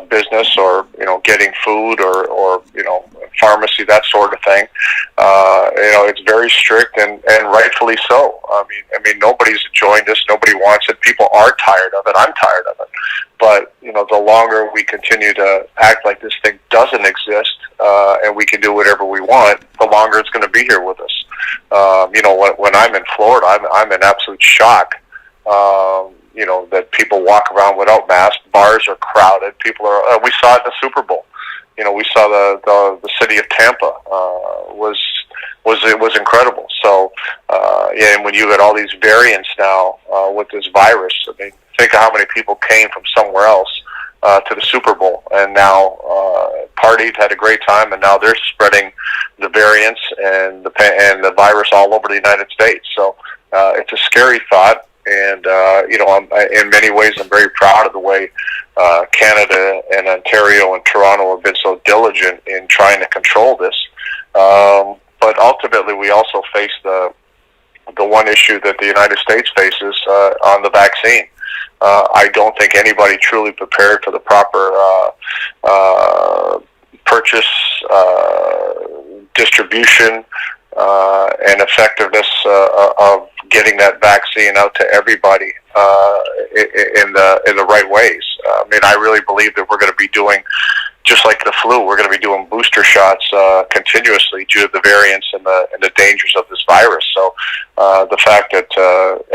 business, or getting food, or pharmacy, that sort of thing. It's very strict, and rightfully so. I mean, nobody's enjoying this. Nobody wants it. People are tired of it. I'm tired of it. But the longer we continue to act like this thing doesn't exist, and we can do whatever we want, the longer it's going to be here with us. When I'm in Florida, I'm in absolute shock. That people walk around without masks. Bars are crowded. People are. We saw it in the Super Bowl. We saw the city of Tampa was incredible. So and when you got all these variants now with this virus, I mean, think of how many people came from somewhere else to the Super Bowl, and now partied, had a great time, and now they're spreading the variants and the virus all over the United States. So it's a scary thought. And, in many ways, I'm very proud of the way Canada and Ontario and Toronto have been so diligent in trying to control this. But ultimately, we also face the one issue that the United States faces on the vaccine. I don't think anybody truly prepared for the proper purchase, distribution, and effectiveness of getting that vaccine out to everybody in the right ways. I mean, I really believe that we're going to be doing, just like the flu, we're going to be doing booster shots continuously due to the variants and the dangers of this virus. So the fact that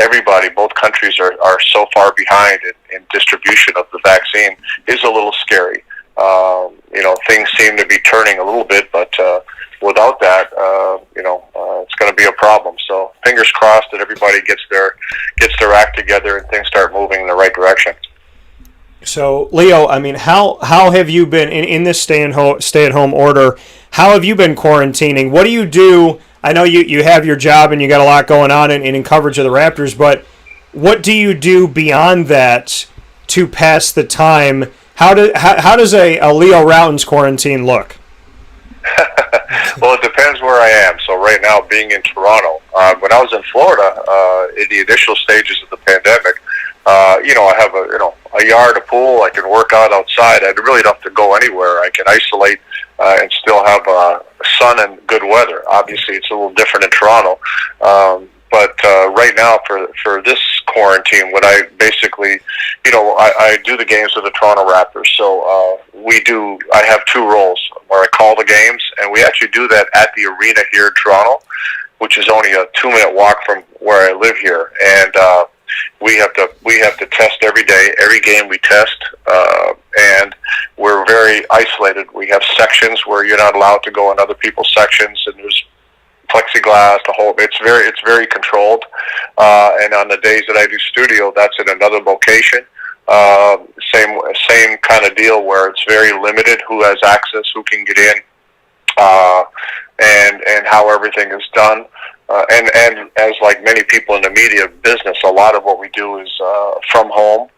everybody, both countries, are so far behind in distribution of the vaccine is a little scary. Things seem to be turning a little bit, but without that, it's going to be a problem. So fingers crossed that everybody gets their act together and things start moving in the right direction. So, Leo, I mean, how have you been in this stay-at-home order? How have you been quarantining? What do you do? I know you have your job and you got a lot going on in coverage of the Raptors, but what do you do beyond that to pass the time? How does a Leo Rautins quarantine look? Well, it depends where I am. So right now, being in Toronto, when I was in Florida, in the initial stages of the pandemic, I have a yard, a pool. I can work out outside. I really don't have to go anywhere. I can isolate and still have sun and good weather. Obviously, it's a little different in Toronto. But right now, for this quarantine, what I basically, I do the games with the Toronto Raptors. So I have two roles where I call the games, and we actually do that at the arena here in Toronto, which is only a 2-minute walk from where I live here. And we have to test every day. Every game we test, and we're very isolated. We have sections where you're not allowed to go in other people's sections, and there's plexiglass, the whole. It's very controlled. And on the days that I do studio, that's in another location. Same kind of deal where it's very limited who has access, who can get in, and how everything is done. And as like many people in the media business, a lot of what we do is from home,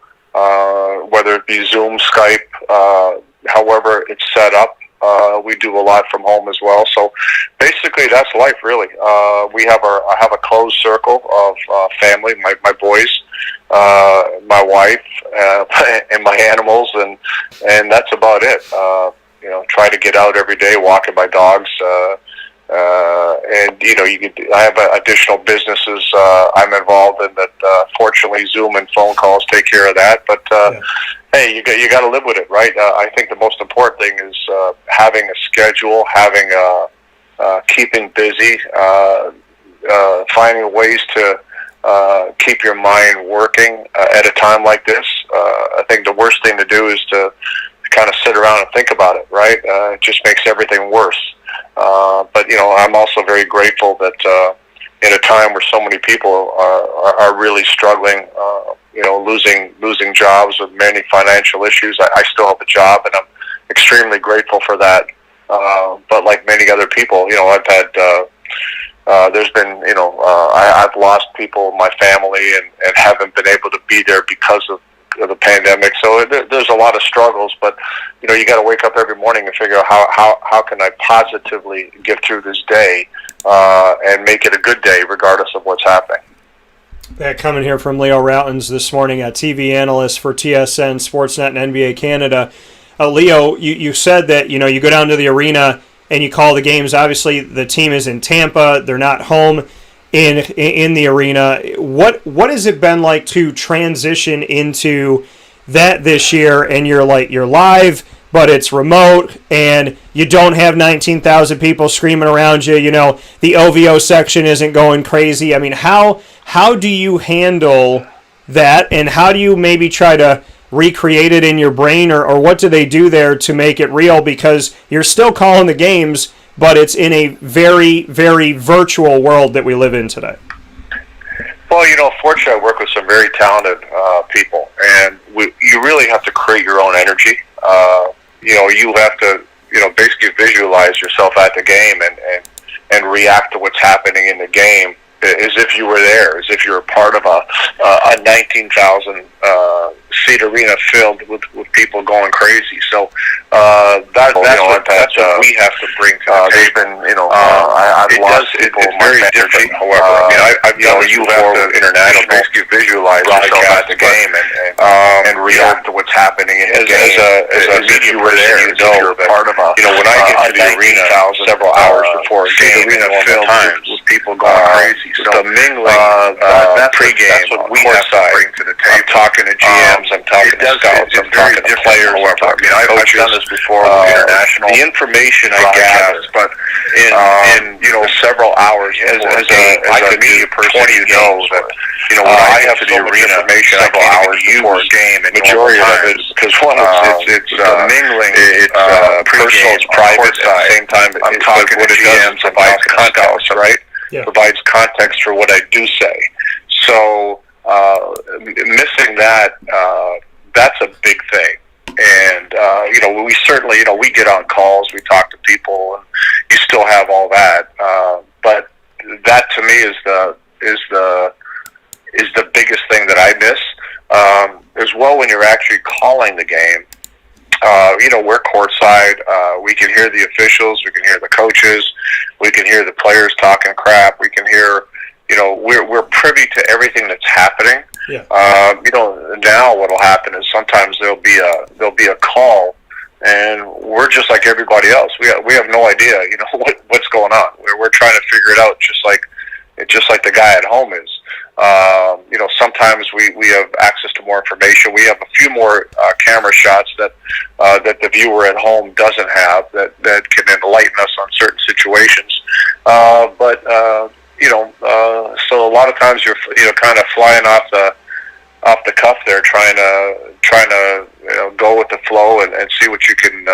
whether it be Zoom, Skype, however it's set up. We do a lot from home as well. So basically, that's life, really. I have a closed circle of family, my boys, my wife, and my animals, and that's about it. Try to get out every day, walking my dogs. And I have additional businesses I'm involved in that. Fortunately, Zoom and phone calls take care of that. But hey, you got to live with it, right? I think the most important thing is having a schedule, having keeping busy, finding ways to keep your mind working at a time like this. I think the worst thing to do is to kind of sit around and think about it, right? It just makes everything worse. But I'm also very grateful that in a time where so many people are really struggling, losing jobs with many financial issues, I still have a job, and I'm extremely grateful for that. But like many other people, I've had there's been I've lost people in my family and haven't been able to be there because of the pandemic. So there's a lot of struggles, but you got to wake up every morning and figure out how can I positively get through this day and make it a good day regardless of what's happening. That coming here from Leo Rautins this morning, a TV analyst for TSN, Sportsnet, and NBA Canada. Leo, you said that you go down to the arena and you call the games. Obviously, the team is in Tampa; they're not home in the arena. What has it been like to transition into that this year? And you're live, but it's remote, and you don't have 19,000 people screaming around you. The OVO section isn't going crazy. I mean, how do you handle that, and how do you maybe try to recreate it in your brain, or what do they do there to make it real? Because you're still calling the games, but it's in a very, very virtual world that we live in today. Well, fortunately, I work with some very talented people, and you really have to create your own energy. You have to basically visualize yourself at the game and react to what's happening in the game as if you were there, as if you were part of a 19,000 seat arena filled with people going crazy. So that's what we have to bring to the table. It's very different. However, I've done this before with international. Basically, visualize yourself at the game and react to what's happening in the game. As a media person, you're part of when I get to the arena several hours before a game, filled with people going crazy. So the mingling, pregame, that's what we have to bring to the table. I'm talking to GMs, I'm talking to scouts, I'm talking to players. However, I've done this before with international. The information I gather, but in several hours as a media person, you know that when I have to the arena several hours before a game, and majority of it because it's mingling, it's personal, it's private. At the same time, I'm talking to GMs, I'm talking to scouts, right? Yeah. Provides context for what I do say. So missing that, that's a big thing. And we certainly, we get on calls, we talk to people, and you still have all that. But that to me is the biggest thing that I miss. As well, when you're actually calling the game. We're courtside. We can hear the officials. We can hear the coaches. We can hear the players talking crap. We can hear, we're privy to everything that's happening. Yeah. Now what'll happen is sometimes there'll be a call, and we're just like everybody else. We have no idea, what's going on. We're trying to figure it out, just like the guy at home is. Sometimes we have access to more information. We have a few more camera shots that the viewer at home doesn't have that can enlighten us on certain situations. So a lot of times you're kind of flying off the cuff there, trying to go with the flow and see what you can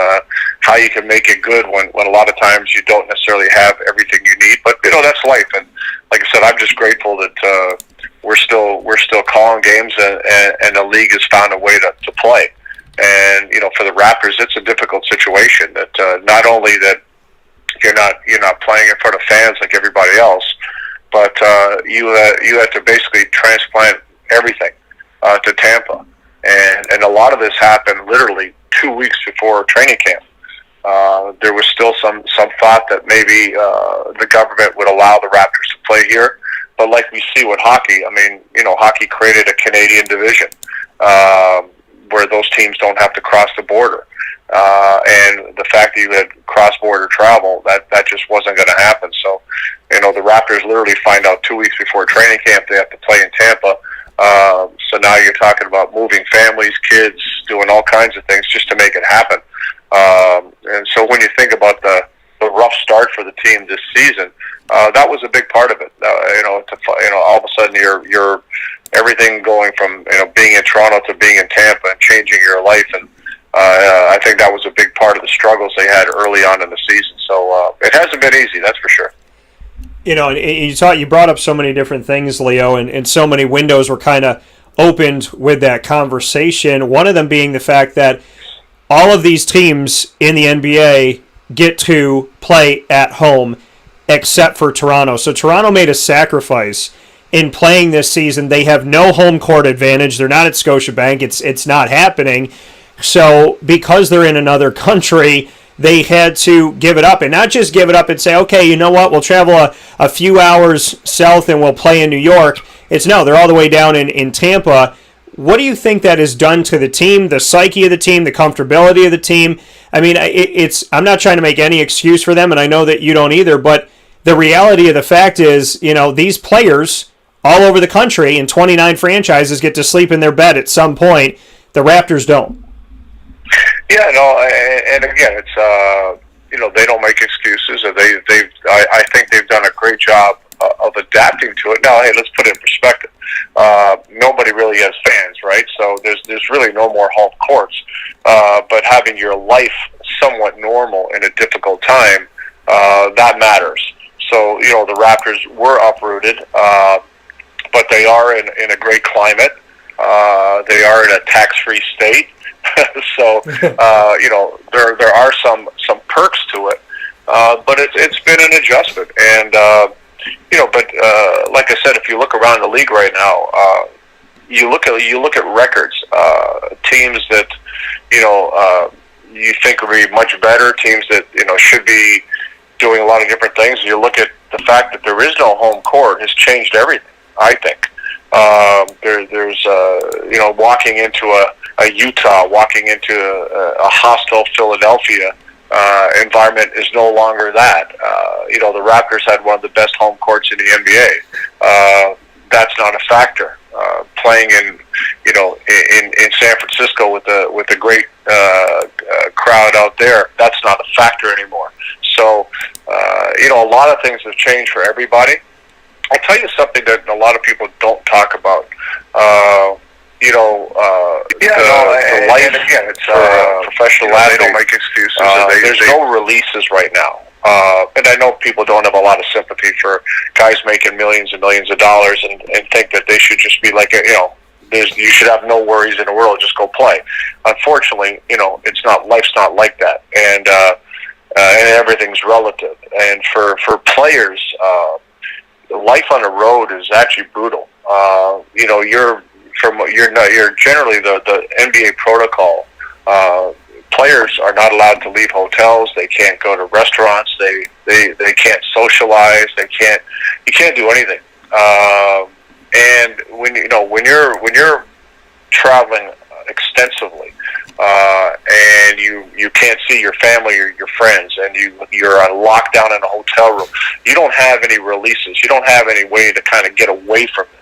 how you can make it good when a lot of times you don't necessarily have everything you need. But that's life, and like I said, I'm just grateful that we're still calling games and the league has found a way to play. And for the Raptors, it's a difficult situation that not only that you're not playing in front of fans like everybody else, but you had to basically transplant everything to Tampa, and a lot of this happened literally 2 weeks before training camp. There was still some thought that maybe the government would allow the Raptors to play here, but like we see with hockey, hockey created a Canadian division where those teams don't have to cross the border, and the fact that you had cross-border travel, that just wasn't going to happen. So, the Raptors literally find out 2 weeks before training camp they have to play in Tampa. So now you're talking about moving families, kids, doing all kinds of things just to make it happen. And so when you think about the rough start for the team this season, that was a big part of it. All of a sudden you're everything going from being in Toronto to being in Tampa and changing your life, and I think that was a big part of the struggles they had early on in the season. So it hasn't been easy, that's for sure. And you brought up so many different things, Leo, and so many windows were kind of opened with that conversation. One of them being the fact that all of these teams in the NBA get to play at home except for Toronto. So Toronto made a sacrifice in playing this season. They have no home court advantage. They're not at Scotiabank. It's not happening. So because they're in another country, they had to give it up, and not just give it up and say, okay, you know what, we'll travel a few hours south and we'll play in New York. It's no, they're all the way down in Tampa. What do you think that has done to the team, the psyche of the team, the comfortability of the team? I mean, I'm not trying to make any excuse for them, and I know that you don't either, but the reality of the fact is, these players all over the country in 29 franchises get to sleep in their bed at some point. The Raptors don't. Yeah, and again, it's they don't make excuses, and I think they've done a great job of adapting to it. Now, hey, let's put it in perspective. Nobody really has fans, right? So there's really no more home courts. But having your life somewhat normal in a difficult time, that matters. So the Raptors were uprooted, but they are in a great climate. They are in a tax-free state. So there are some perks to it, but it's been an adjustment, and but like I said, if you look around the league right now, you look at records, teams that you think would be much better, teams that should be doing a lot of different things. You look at the fact that there is no home court has changed everything, I think. There's walking into a Utah, walking into a hostile Philadelphia environment is no longer that. The Raptors had one of the best home courts in the NBA. That's not a factor. Playing in San Francisco with a great crowd out there, that's not a factor anymore. So a lot of things have changed for everybody. I'll tell you something that a lot of people don't talk about. The life, and again, it's professional athletes. They don't make excuses. There's no releases right now. And I know people don't have a lot of sympathy for guys making millions and millions of dollars and think that they should just be like, you should have no worries in the world, just go play. Unfortunately, life's not like that. And everything's relative. And for players, life on the road is actually brutal. You're generally the NBA protocol. Players are not allowed to leave hotels. They can't go to restaurants. They can't socialize. You can't do anything. And when you're traveling extensively, and you can't see your family or your friends, and you're on lockdown in a hotel room, you don't have any releases. You don't have any way to kind of get away from this.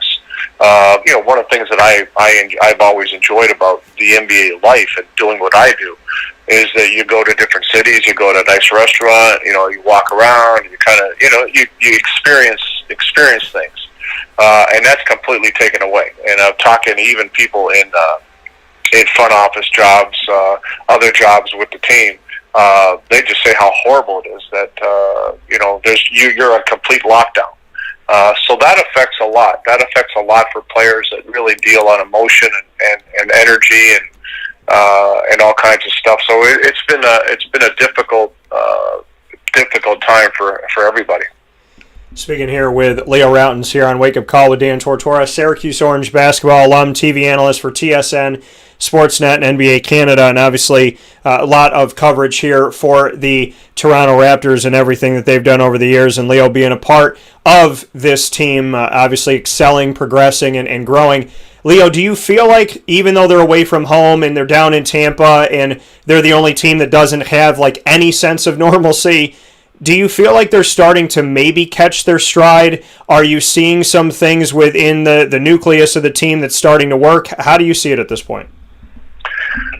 One of the things that I've always enjoyed about the NBA life and doing what I do is that you go to different cities, you go to a nice restaurant, you walk around, you kind of, you experience things, and that's completely taken away. And I'm talking even people in front office jobs, other jobs with the team. They just say how horrible it is that you're on complete lockdown. So that affects a lot. That affects a lot for players that really deal on emotion and energy and all kinds of stuff. So it's been a difficult time for everybody. Speaking here with Leo Rautins here on Wake Up Call with Dan Tortora, Syracuse Orange basketball alum, TV analyst for TSN, Sportsnet, and NBA Canada, and obviously a lot of coverage here for the Toronto Raptors and everything that they've done over the years, and Leo being a part of this team, obviously excelling, progressing, and growing. Leo, do you feel like even though they're away from home and they're down in Tampa and they're the only team that doesn't have like any sense of normalcy, do you feel like they're starting to maybe catch their stride? Are you seeing some things within the nucleus of the team that's starting to work? How do you see it at this point?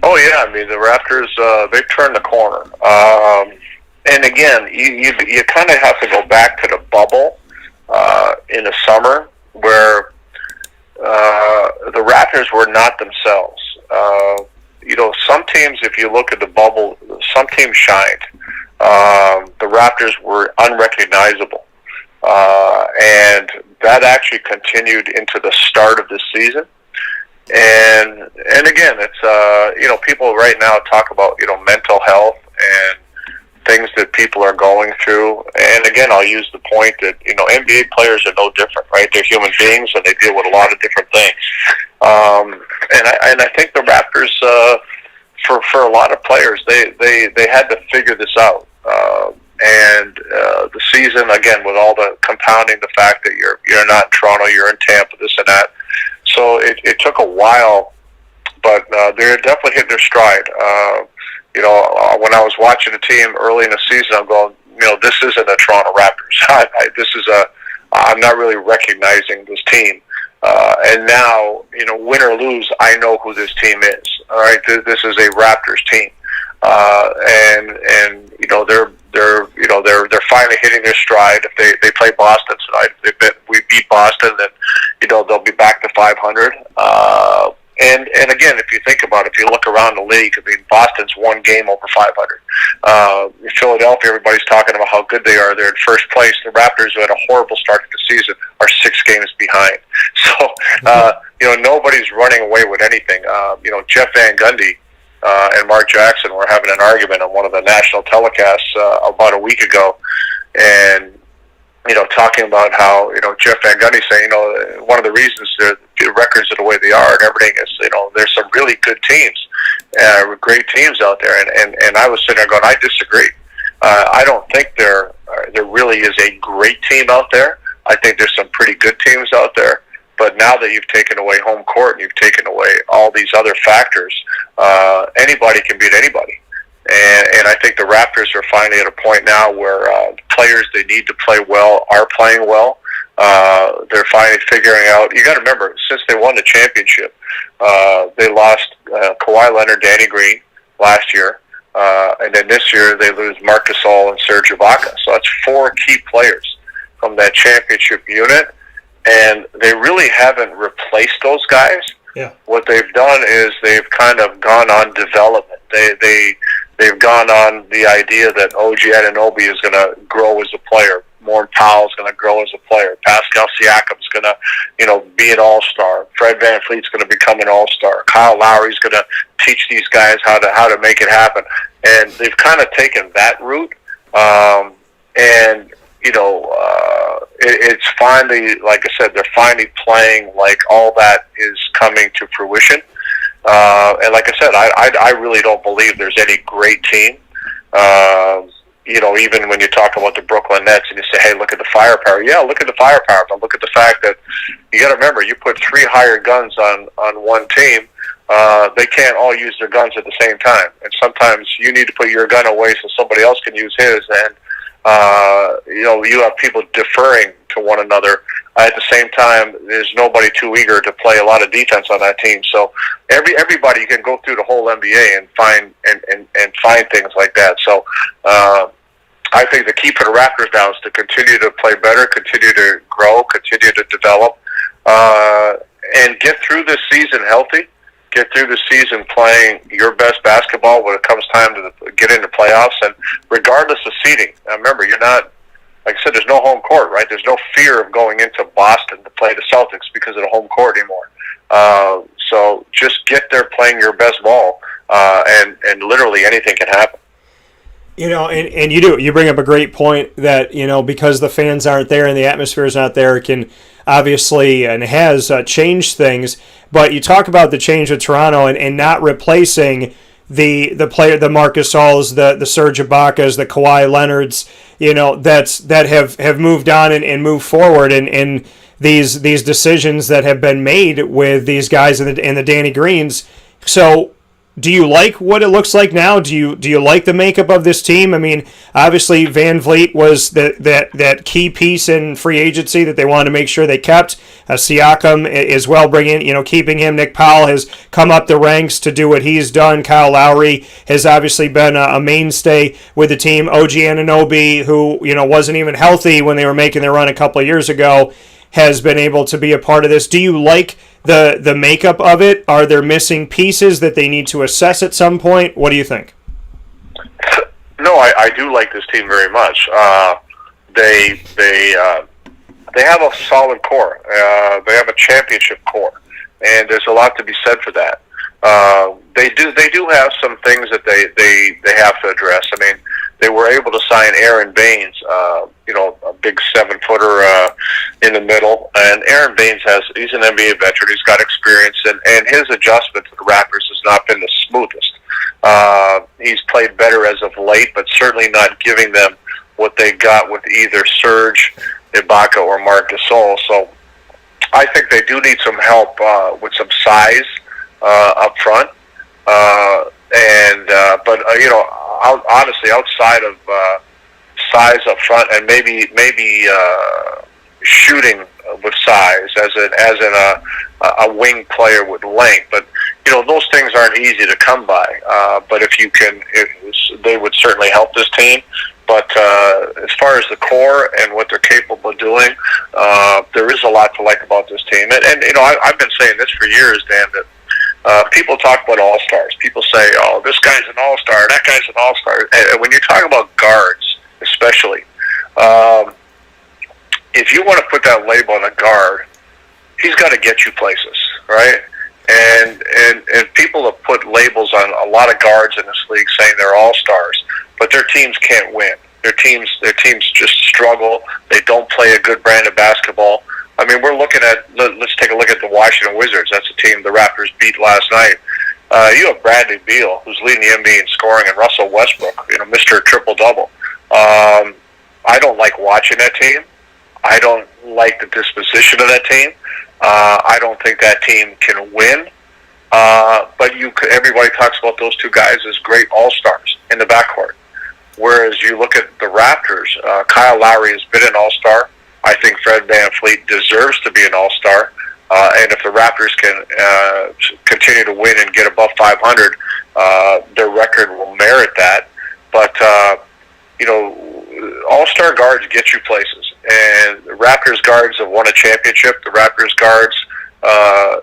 Oh, yeah. I mean, the Raptors, they've turned the corner. And again, you kind of have to go back to the bubble in the summer where the Raptors were not themselves. Some teams, if you look at the bubble, some teams shined. The Raptors were unrecognizable. And that actually continued into the start of the season. And again, it's, people right now talk about, mental health and things that people are going through. And again, I'll use the point that, NBA players are no different, right? They're human beings and they deal with a lot of different things. And I think the Raptors, for a lot of players, they had to figure this out. And the season, again, with all the compounding the fact that you're not in Toronto, you're in Tampa, this and that. So it took a while, but they're definitely hitting their stride. When I was watching the team early in the season, I'm going, this isn't the Toronto Raptors. I'm not really recognizing this team. And now, win or lose, I know who this team is. All right, this is a Raptors team, and they're finally hitting their stride. If they play Boston tonight, we beat Boston, then they'll be back to 500. And again, if you think about it, if you look around the league, I mean, Boston's one game over 500. Philadelphia, everybody's talking about how good they are. They're in first place. The Raptors, who had a horrible start to the season, are 6 games behind. So, nobody's running away with anything. Jeff Van Gundy, and Mark Jackson were having an argument on one of the national telecasts about a week ago, and talking about how Jeff Van Gundy saying one of the reasons the records are the way they are and everything is there's some really good teams, great teams out there, and I was sitting there going, I disagree. I don't think there really is a great team out there. I think there's some pretty good teams out there. But now that you've taken away home court and you've taken away all these other factors, anybody can beat anybody. And I think the Raptors are finally at a point now where players they need to play well are playing well. They're finally figuring out. You got to remember, since they won the championship, they lost Kawhi Leonard, Danny Green last year, and then this year they lose Marc Gasol and Serge Ibaka. So that's 4 key players from that championship unit. And they really haven't replaced those guys. Yeah. What they've done is they've kind of gone on development. They've gone on the idea that OG Anunoby is going to grow as a player. Morton Powell is going to grow as a player. Pascal Siakam is going to, be an all-star. Fred VanVleet's going to become an all-star. Kyle Lowry's going to teach these guys how to make it happen. And they've kind of taken that route. It's finally, like I said, they're finally playing like all that is coming to fruition. And like I said, I really don't believe there's any great team. Even when you talk about the Brooklyn Nets and you say, hey, look at the firepower. Yeah, look at the firepower. But look at the fact that you got to remember, you put 3 hired guns on one team. They can't all use their guns at the same time. And sometimes you need to put your gun away so somebody else can use his. And you have people deferring to one another. At the same time, there's nobody too eager to play a lot of defense on that team. So everybody can go through the whole NBA and find things like that. So I think the key for the Raptors now is to continue to play better, continue to grow, continue to develop, and get through this season healthy. Get through the season playing your best basketball when it comes time to get into playoffs. And regardless of seeding, remember, you're not, like I said, there's no home court, right? There's no fear of going into Boston to play the Celtics because of the home court anymore. So just get there playing your best ball, and literally anything can happen. And you bring up a great point that, because the fans aren't there and the atmosphere is not there, it can obviously and has changed things. But you talk about the change with Toronto and not replacing the player, the Marc Gasols, the Serge Ibakas, the Kawhi Leonards, that have moved on and moved forward, and these decisions that have been made with these guys and the Danny Greens. So, do you like what it looks like now? Do you like the makeup of this team? I mean, obviously VanVleet was that key piece in free agency that they wanted to make sure they kept. Siakam as well, keeping him. Nick Powell has come up the ranks to do what he's done. Kyle Lowry has obviously been a mainstay with the team. OG Anunoby, who wasn't even healthy when they were making their run a couple of years ago, has been able to be a part of this. Do you like the makeup of it? Are there missing pieces that they need to assess at some point? What do you think? No, I do like this team very much. They have a solid core. They have a championship core, and there's a lot to be said for that. They do have some things that they have to address. I mean, they were able to sign Aaron Baines, a big 7-footer in the middle. And Aaron Baines he's an NBA veteran. He's got experience, and his adjustment to the Raptors has not been the smoothest. He's played better as of late, but certainly not giving them what they got with either Serge Ibaka or Marc Gasol. So I think they do need some help with some size up front. Honestly, outside of size up front, and maybe shooting with size, as in a wing player with length. But those things aren't easy to come by. But if you can, they would certainly help this team. But as far as the core and what they're capable of doing, there is a lot to like about this team. And I've been saying this for years, Dan, that people talk about all-stars. People say, oh, this guy's an all-star, that guy's an all-star. And when you talk about guards, especially, if you want to put that label on a guard, he's got to get you places, right? And people have put labels on a lot of guards in this league saying they're all-stars, but their teams can't win. Their teams just struggle. They don't play a good brand of basketball. I mean, we're looking at, let's take a look at the Washington Wizards. That's a team the Raptors beat last night. You have Bradley Beal, who's leading the NBA in scoring, and Russell Westbrook, Mr. Triple-Double. I don't like watching that team. I don't like the disposition of that team. I don't think that team can win. But everybody talks about those two guys as great all-stars in the backcourt. Whereas you look at the Raptors, Kyle Lowry has been an all-star. I think Fred VanVleet deserves to be an all-star. And if the Raptors can continue to win and get above 500, their record will merit that. But, all-star guards get you places. And the Raptors guards have won a championship. The Raptors guards had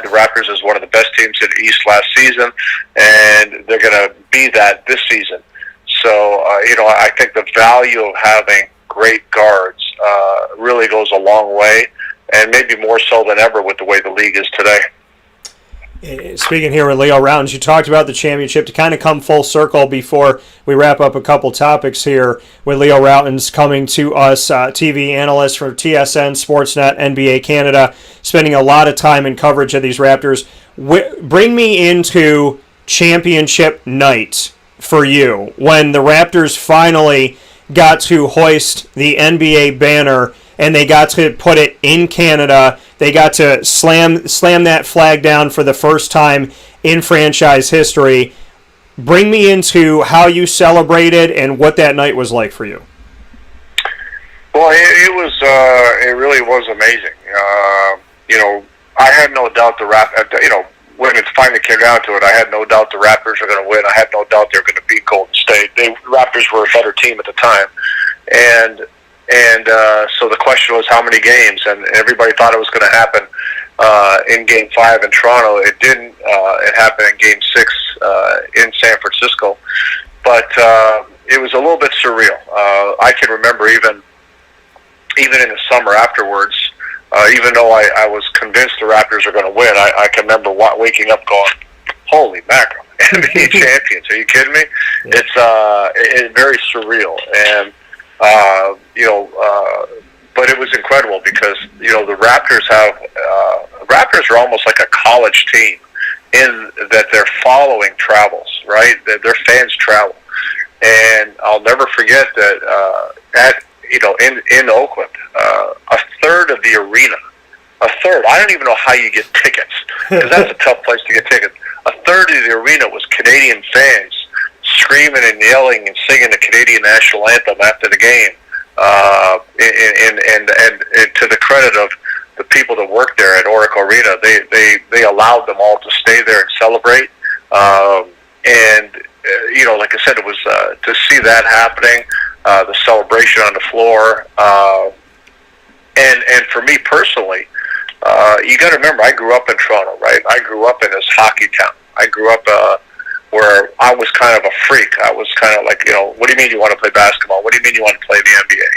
the Raptors as one of the best teams in the East last season, and they're going to be that this season. So, I think the value of having great guards really goes a long way, and maybe more so than ever with the way the league is today. Speaking here with Leo Rautins, you talked about the championship. To kind of come full circle before we wrap up a couple topics here with Leo Rautins coming to us, TV analyst for TSN, Sportsnet, NBA Canada, spending a lot of time in coverage of these Raptors. Bring me into championship night for you, when the Raptors finally got to hoist the NBA banner and they got to put it in Canada. They got to slam that flag down for the first time in franchise history. Bring me into how you celebrated and what that night was like for you. Well, it really was amazing. I had no doubt the Raptors, when it finally came down to it, I had no doubt the Raptors were going to win. I had no doubt they were going to beat Golden State. The Raptors were a better team at the time. And so the question was how many games, and everybody thought it was going to happen in Game 5 in Toronto. It didn't. It happened in Game 6 in San Francisco. But it was a little bit surreal. I can remember even in the summer afterwards, even though I was convinced the Raptors were going to win, I can remember waking up going, holy mackerel, NBA champions, are you kidding me? Yeah. It's very surreal. And but it was incredible because, the Raptors are almost like a college team in that their following travels, right? Their fans travel. And I'll never forget that in Oakland, a third of the arena, I don't even know how you get tickets, because that's a tough place to get tickets. A third of the arena was Canadian fans screaming and yelling and singing the Canadian national anthem after the game. And to the credit of the people that work there at Oracle Arena, they allowed them all to stay there and celebrate. Like I said, it was to see that happening, the celebration on the floor, and for me personally, you got to remember, I grew up in Toronto, right? I grew up in this hockey town. I grew up where I was kind of a freak. I was kind of like, what do you mean you want to play basketball? What do you mean you want to play the NBA?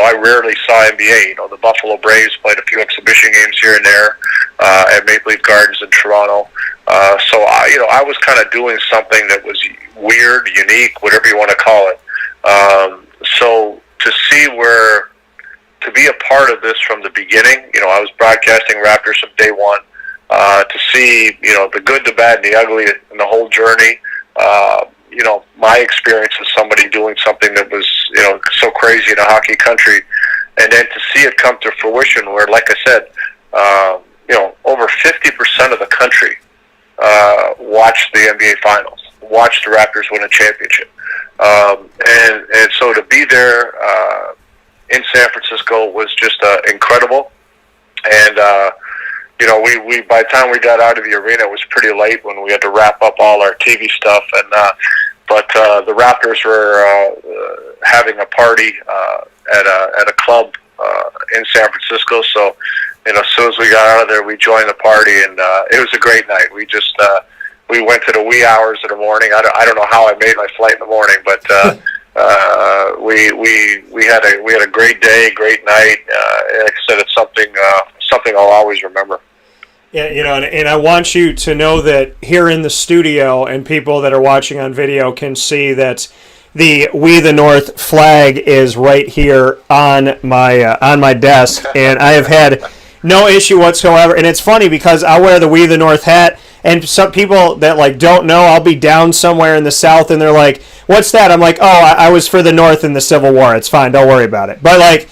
I rarely saw NBA. The Buffalo Braves played a few exhibition games here and there at Maple Leaf Gardens in Toronto. So I was kind of doing something that was weird, unique, whatever you want to call it. So to be a part of this from the beginning, I was broadcasting Raptors from day one. To see, the good, the bad, and the ugly, and the whole journey. My experience as somebody doing something that was, so crazy in a hockey country, and then to see it come to fruition, where, like I said, over 50% of the country watched the NBA Finals, watched the Raptors win a championship, and so to be there in San Francisco was just incredible, and. We by the time we got out of the arena, it was pretty late when we had to wrap up all our TV stuff. And but the Raptors were having a party at a club in San Francisco. So, as soon as we got out of there, we joined the party, and it was a great night. We just we went to the wee hours of the morning. I don't know how I made my flight in the morning, but we had a great day, great night. Like I said, it's something I'll always remember. Yeah, and I want you to know that here in the studio, and people that are watching on video can see that the We the North flag is right here on my desk, and I have had no issue whatsoever. And it's funny because I wear the We the North hat, and some people that don't know, I'll be down somewhere in the South, and they're like, "What's that?" I'm like, "Oh, I was for the North in the Civil War. It's fine. Don't worry about it." But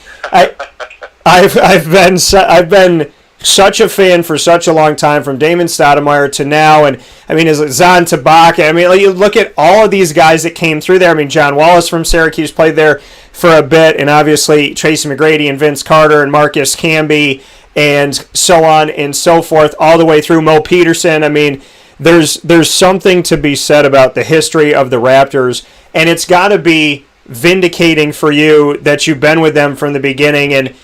I've been such a fan for such a long time, from Damon Stoudemire to now, and I mean, is Zahn Tabak. I mean, you look at all of these guys that came through there. I mean, John Wallace from Syracuse played there for a bit, and obviously Tracy McGrady and Vince Carter and Marcus Camby and so on and so forth, all the way through Mo Peterson. I mean, there's something to be said about the history of the Raptors, and it's got to be vindicating for you that you've been with them from the beginning and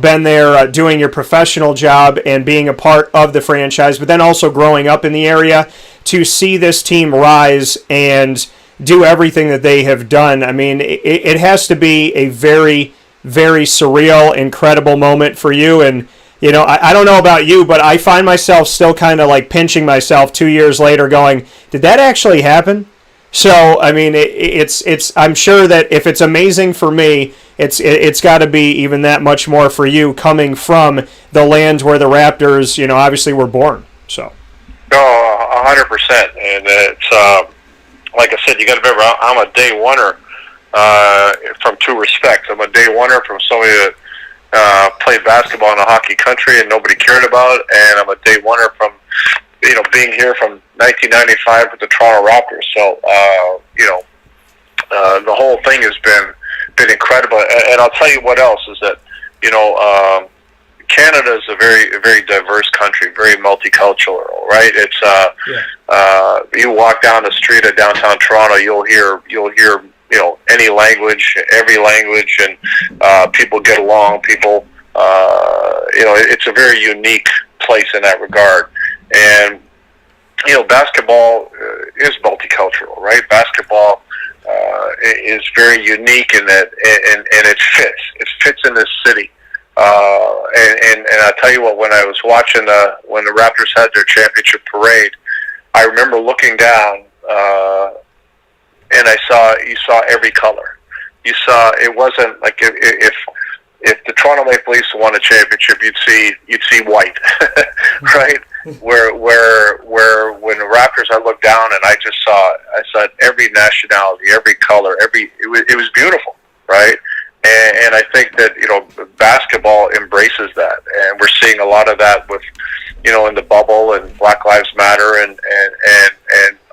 been there doing your professional job and being a part of the franchise, but then also growing up in the area to see this team rise and do everything that they have done. I mean, it has to be a very, very surreal, incredible moment for you. And I don't know about you, but I find myself still kind of pinching myself 2 years later going, did that actually happen? So, I mean, it's. I'm sure that if it's amazing for me, it's got to be even that much more for you, coming from the land where the Raptors, obviously were born. So. No, 100%, and it's like I said, you got to remember, I'm a day oneer from two respects. I'm a day oneer from somebody that played basketball in a hockey country and nobody cared about, and I'm a day oneer from being here from 1995 with the Toronto Raptors. So, the whole thing has been incredible. And I'll tell you what else is that, Canada is a very, very diverse country, very multicultural, right? It's, you walk down the street of downtown Toronto, you'll hear, any language, every language, and people get along. People, it's a very unique place in that regard. And, basketball is multicultural, right? Basketball is very unique in that, and it fits. It fits in this city. And I tell you what, when I was watching when the Raptors had their championship parade, I remember looking down, and you saw every color. You saw, it wasn't like if the Toronto Maple Leafs won a championship, you'd see white, right? Where when the Raptors, I looked down and I saw every nationality, every color, it was beautiful, right? And I think that basketball embraces that, and we're seeing a lot of that with in the bubble and Black Lives Matter and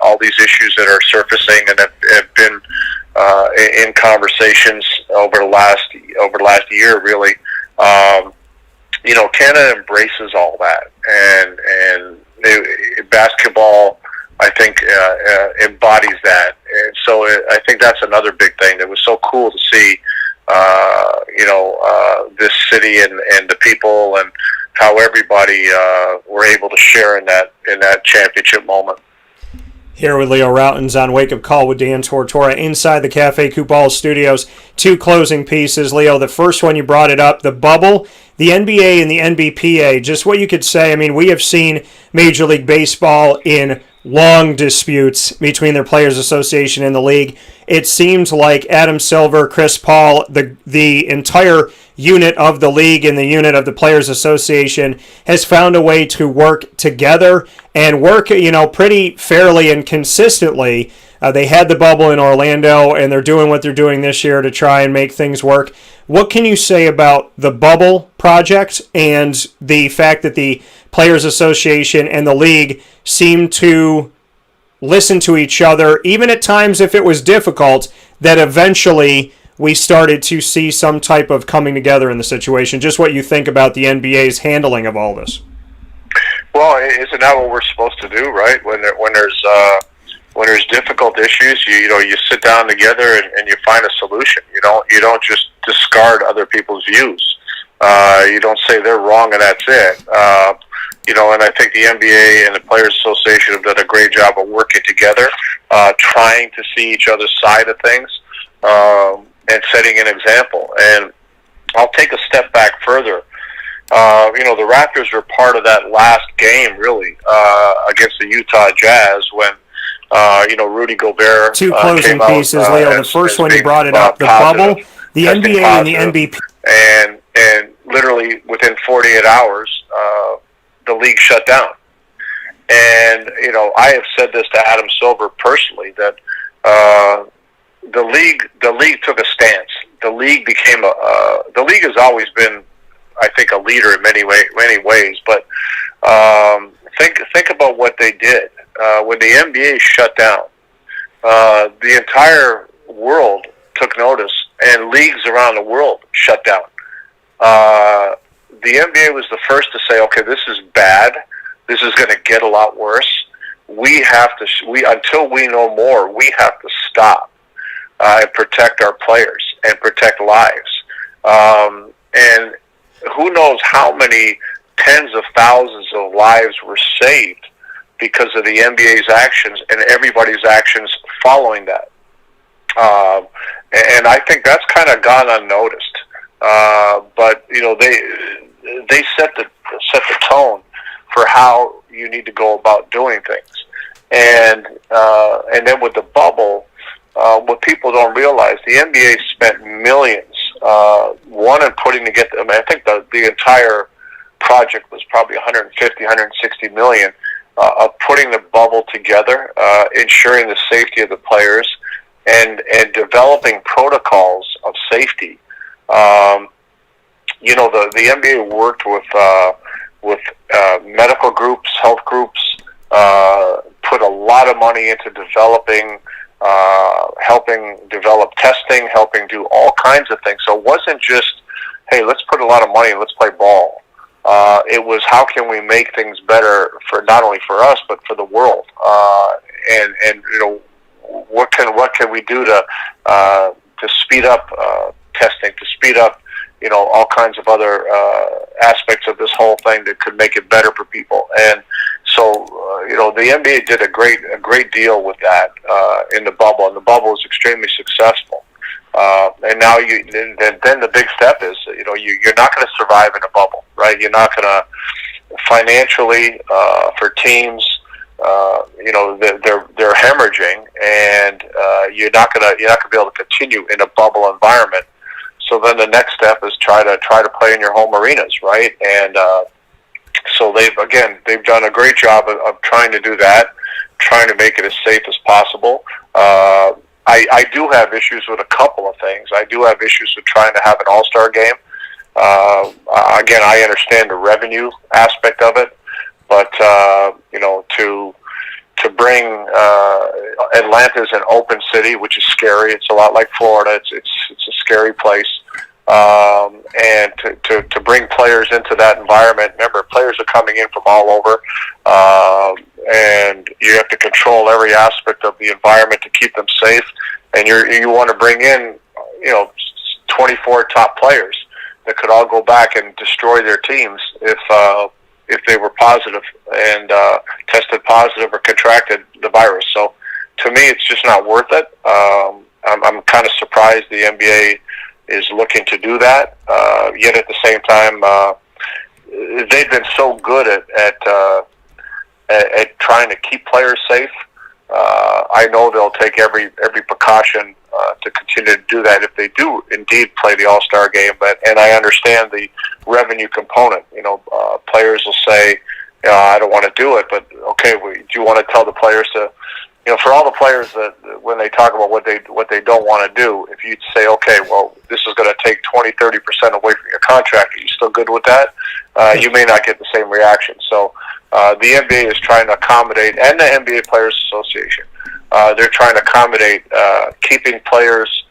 all these issues that are surfacing and have been in conversations over the last year, really. Canada embraces all that, and basketball, I think, embodies that. And so I think that's another big thing that was so cool to see, this city and the people and how everybody were able to share in that championship moment. Here with Leo Rautins on Wake Up Call with Dan Tortora inside the Cafe Coupal Studios. Two closing pieces. Leo, the first one, you brought it up, the bubble, the NBA and the NBPA, just what you could say. I mean, we have seen Major League Baseball in long disputes between their Players Association and the league. It seems like Adam Silver, Chris Paul, the entire unit of the league and the unit of the Players Association has found a way to work together and work, pretty fairly and consistently. They had the bubble in Orlando, and they're doing what they're doing this year to try and make things work. What can you say about the bubble project and the fact that the Players Association and the league seem to listen to each other, even at times if it was difficult, that eventually we started to see some type of coming together in the situation? Just what you think about the NBA's handling of all this. Well, isn't that what we're supposed to do, right? When there's difficult issues, you sit down together and you find a solution. You don't just discard other people's views. You don't say they're wrong and that's it. And I think the NBA and the Players Association have done a great job of working together, trying to see each other's side of things, and setting an example. And I'll take a step back further. The Raptors were part of that last game, really, against the Utah Jazz when, Rudy Gobert two closing came out, pieces, Leo. The first one you brought it up, the positive, bubble, the NBA and the MVP. And literally within 48 hours, the league shut down. And, I have said this to Adam Silver personally, that the league took a stance. The league became the league has always been, I think, a leader in many ways. But think about what they did when the NBA shut down. The entire world took notice, and leagues around the world shut down. The NBA was the first to say, "Okay, this is bad. This is going to get a lot worse. We have to. Until we know more, we have to stop and protect our players and protect lives." And who knows how many tens of thousands of lives were saved because of the NBA's actions and everybody's actions following that. And I think that's kind of gone unnoticed. But they set the tone for how you need to go about doing things. And then with the bubble, what people don't realize, the NBA spent millions. One in putting together. I think the entire project was probably 150, 160 million of putting the bubble together, ensuring the safety of the players, and developing protocols of safety. The NBA worked with medical groups, health groups, put a lot of money into developing, helping develop testing, helping do all kinds of things. So it wasn't just, hey, let's put a lot of money and let's play ball. It was, how can we make things better for not only for us but for the world? What can we do to speed up testing, to speed up all kinds of other aspects of this whole thing that could make it better for people. And so the NBA did a great deal with that in the bubble, and the bubble was extremely successful. And now then the big step is you're not going to survive in a bubble, right? You're not going to financially for teams. They're hemorrhaging, and you're not gonna be able to continue in a bubble environment. So then the next step is try to play in your home arenas, right? And so they've done a great job of trying to do that, trying to make it as safe as possible. I do have issues with a couple of things. I do have issues with trying to have an all-star game. Again, I understand the revenue aspect of it, but to bring Atlanta's an open city, which is scary. It's a lot like Florida. It's a scary place. And to bring players into that environment. Remember, players are coming in from all over, and you have to control every aspect of the environment to keep them safe. And you want to bring in 24 top players that could all go back and destroy their teams if they were positive and tested positive or contracted the virus. So to me, it's just not worth it. I'm kind of surprised the NBA is looking to do that. Yet at the same time, they've been so good at trying to keep players safe. I know they'll take every precaution to continue to do that if they do indeed play the All-Star game. And I understand the revenue component. Players will say, I don't want to do it, but okay, do you want to tell the players to, for all the players that when they talk about what they don't want to do, if you'd say, okay, well, this is going to take 20-30% away from your contract, are you still good with that? You may not get the same reaction. So the NBA is trying to accommodate, and the NBA Players Association, they're trying to accommodate keeping players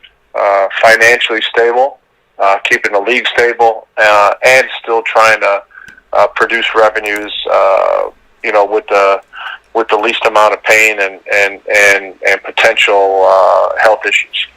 financially stable, keeping the league stable, and still trying to produce revenues, with the least amount of pain and potential health issues.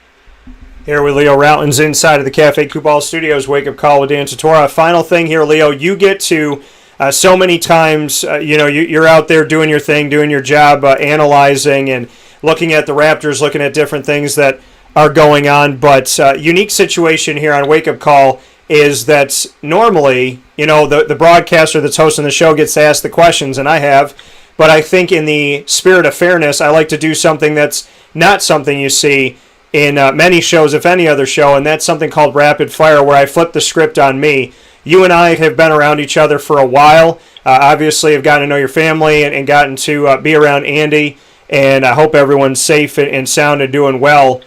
Here with Leo Rautins inside of the Cafe Coupal Studios. Wake up call with Dan Tortora. Final thing here, Leo. You get to so many times, you're out there doing your thing, doing your job, analyzing and looking at the Raptors, looking at different things that are going on. But unique situation here on Wake Up Call is that normally, the broadcaster that's hosting the show gets to ask the questions, and I have, but I think in the spirit of fairness, I like to do something that's not something you see in many shows, if any other show, and that's something called Rapid Fire, where I flip the script on me. You and I have been around each other for a while. Obviously, I've gotten to know your family and gotten to be around Andy, and I hope everyone's safe and sound and doing well.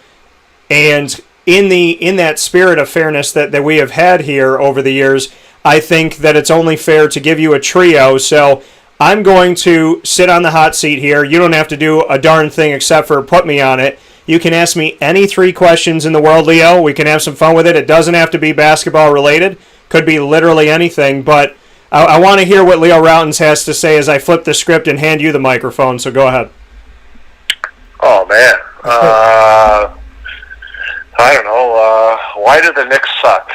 And in that spirit of fairness that we have had here over the years, I think that it's only fair to give you a trio. So I'm going to sit on the hot seat here. You don't have to do a darn thing except for put me on it. You can ask me any 3 questions in the world, Leo. We can have some fun with it. It doesn't have to be basketball related. Could be literally anything, but I want to hear what Leo Rautins has to say as I flip the script and hand you the microphone, so go ahead. Oh, man. I don't know. Why do the Knicks suck?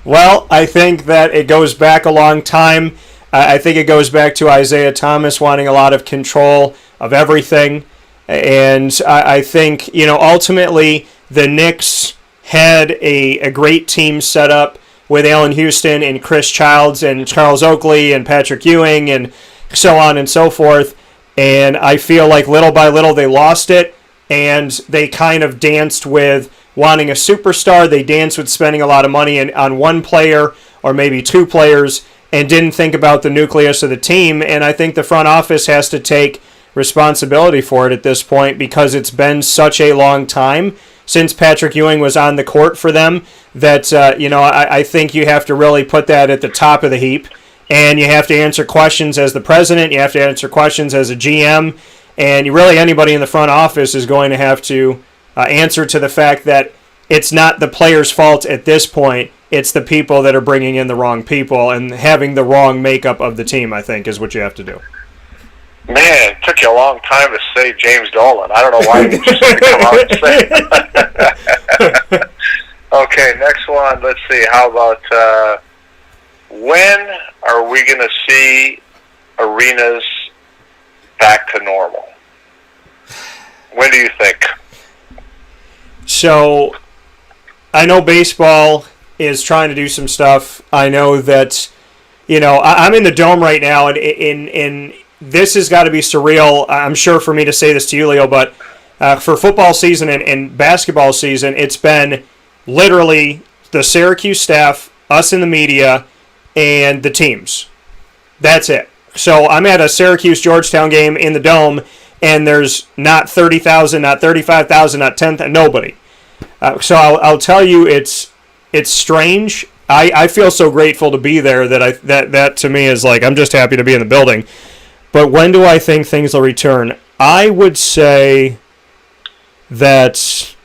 Well, I think that it goes back a long time. I think it goes back to Isaiah Thomas wanting a lot of control of everything. And I think, ultimately the Knicks had a great team set up with Allen Houston and Chris Childs and Charles Oakley and Patrick Ewing and so on and so forth. And I feel like little by little they lost it, and they kind of danced with wanting a superstar. They danced with spending a lot of money on one player or maybe 2 players and didn't think about the nucleus of the team. And I think the front office has to take responsibility for it at this point, because it's been such a long time since Patrick Ewing was on the court for them that, I think you have to really put that at the top of the heap. And you have to answer questions as the president. You have to answer questions as a GM. And really anybody in the front office is going to have to answer to the fact that it's not the players' fault at this point. It's the people that are bringing in the wrong people and having the wrong makeup of the team, I think, is what you have to do. Man, it took you a long time to say James Dolan. I don't know why you just didn't come out and say it. Okay, next one. Let's see. How about when are we going to see arenas back to normal? When do you think? So, I know baseball is trying to do some stuff. I know that, I'm in the Dome right now, and in this has got to be surreal, I'm sure, for me to say this to you, Leo, but for football season and basketball season, it's been literally the Syracuse staff, us in the media, and the teams. That's it. So I'm at a Syracuse-Georgetown game in the Dome, and there's not 30,000, not 35,000, not 10,000, nobody. So I'll tell you, it's strange. I feel so grateful to be there that to me is like, I'm just happy to be in the building. But when do I think things will return? I would say that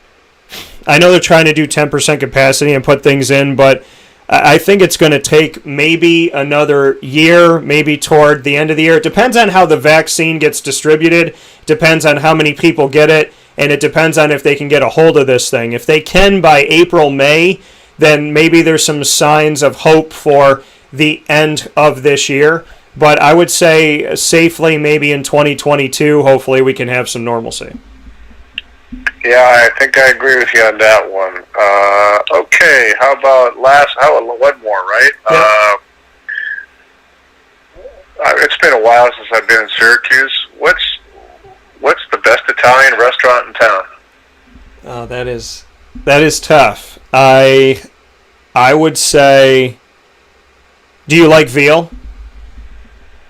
I know they're trying to do 10% capacity and put things in, but I think it's going to take maybe another year, maybe toward the end of the year. It depends on how the vaccine gets distributed. It depends on how many people get it, and it depends on if they can get a hold of this thing. If they can by April, May, then maybe there's some signs of hope for the end of this year. But I would say safely maybe in 2022, hopefully we can have some normalcy. Yeah, I think I agree with you on that one. Okay, how about one more, right? Yeah. It's been a while since I've been in Syracuse. What's the best Italian restaurant in town? Oh, that is tough. I would say, do you like veal?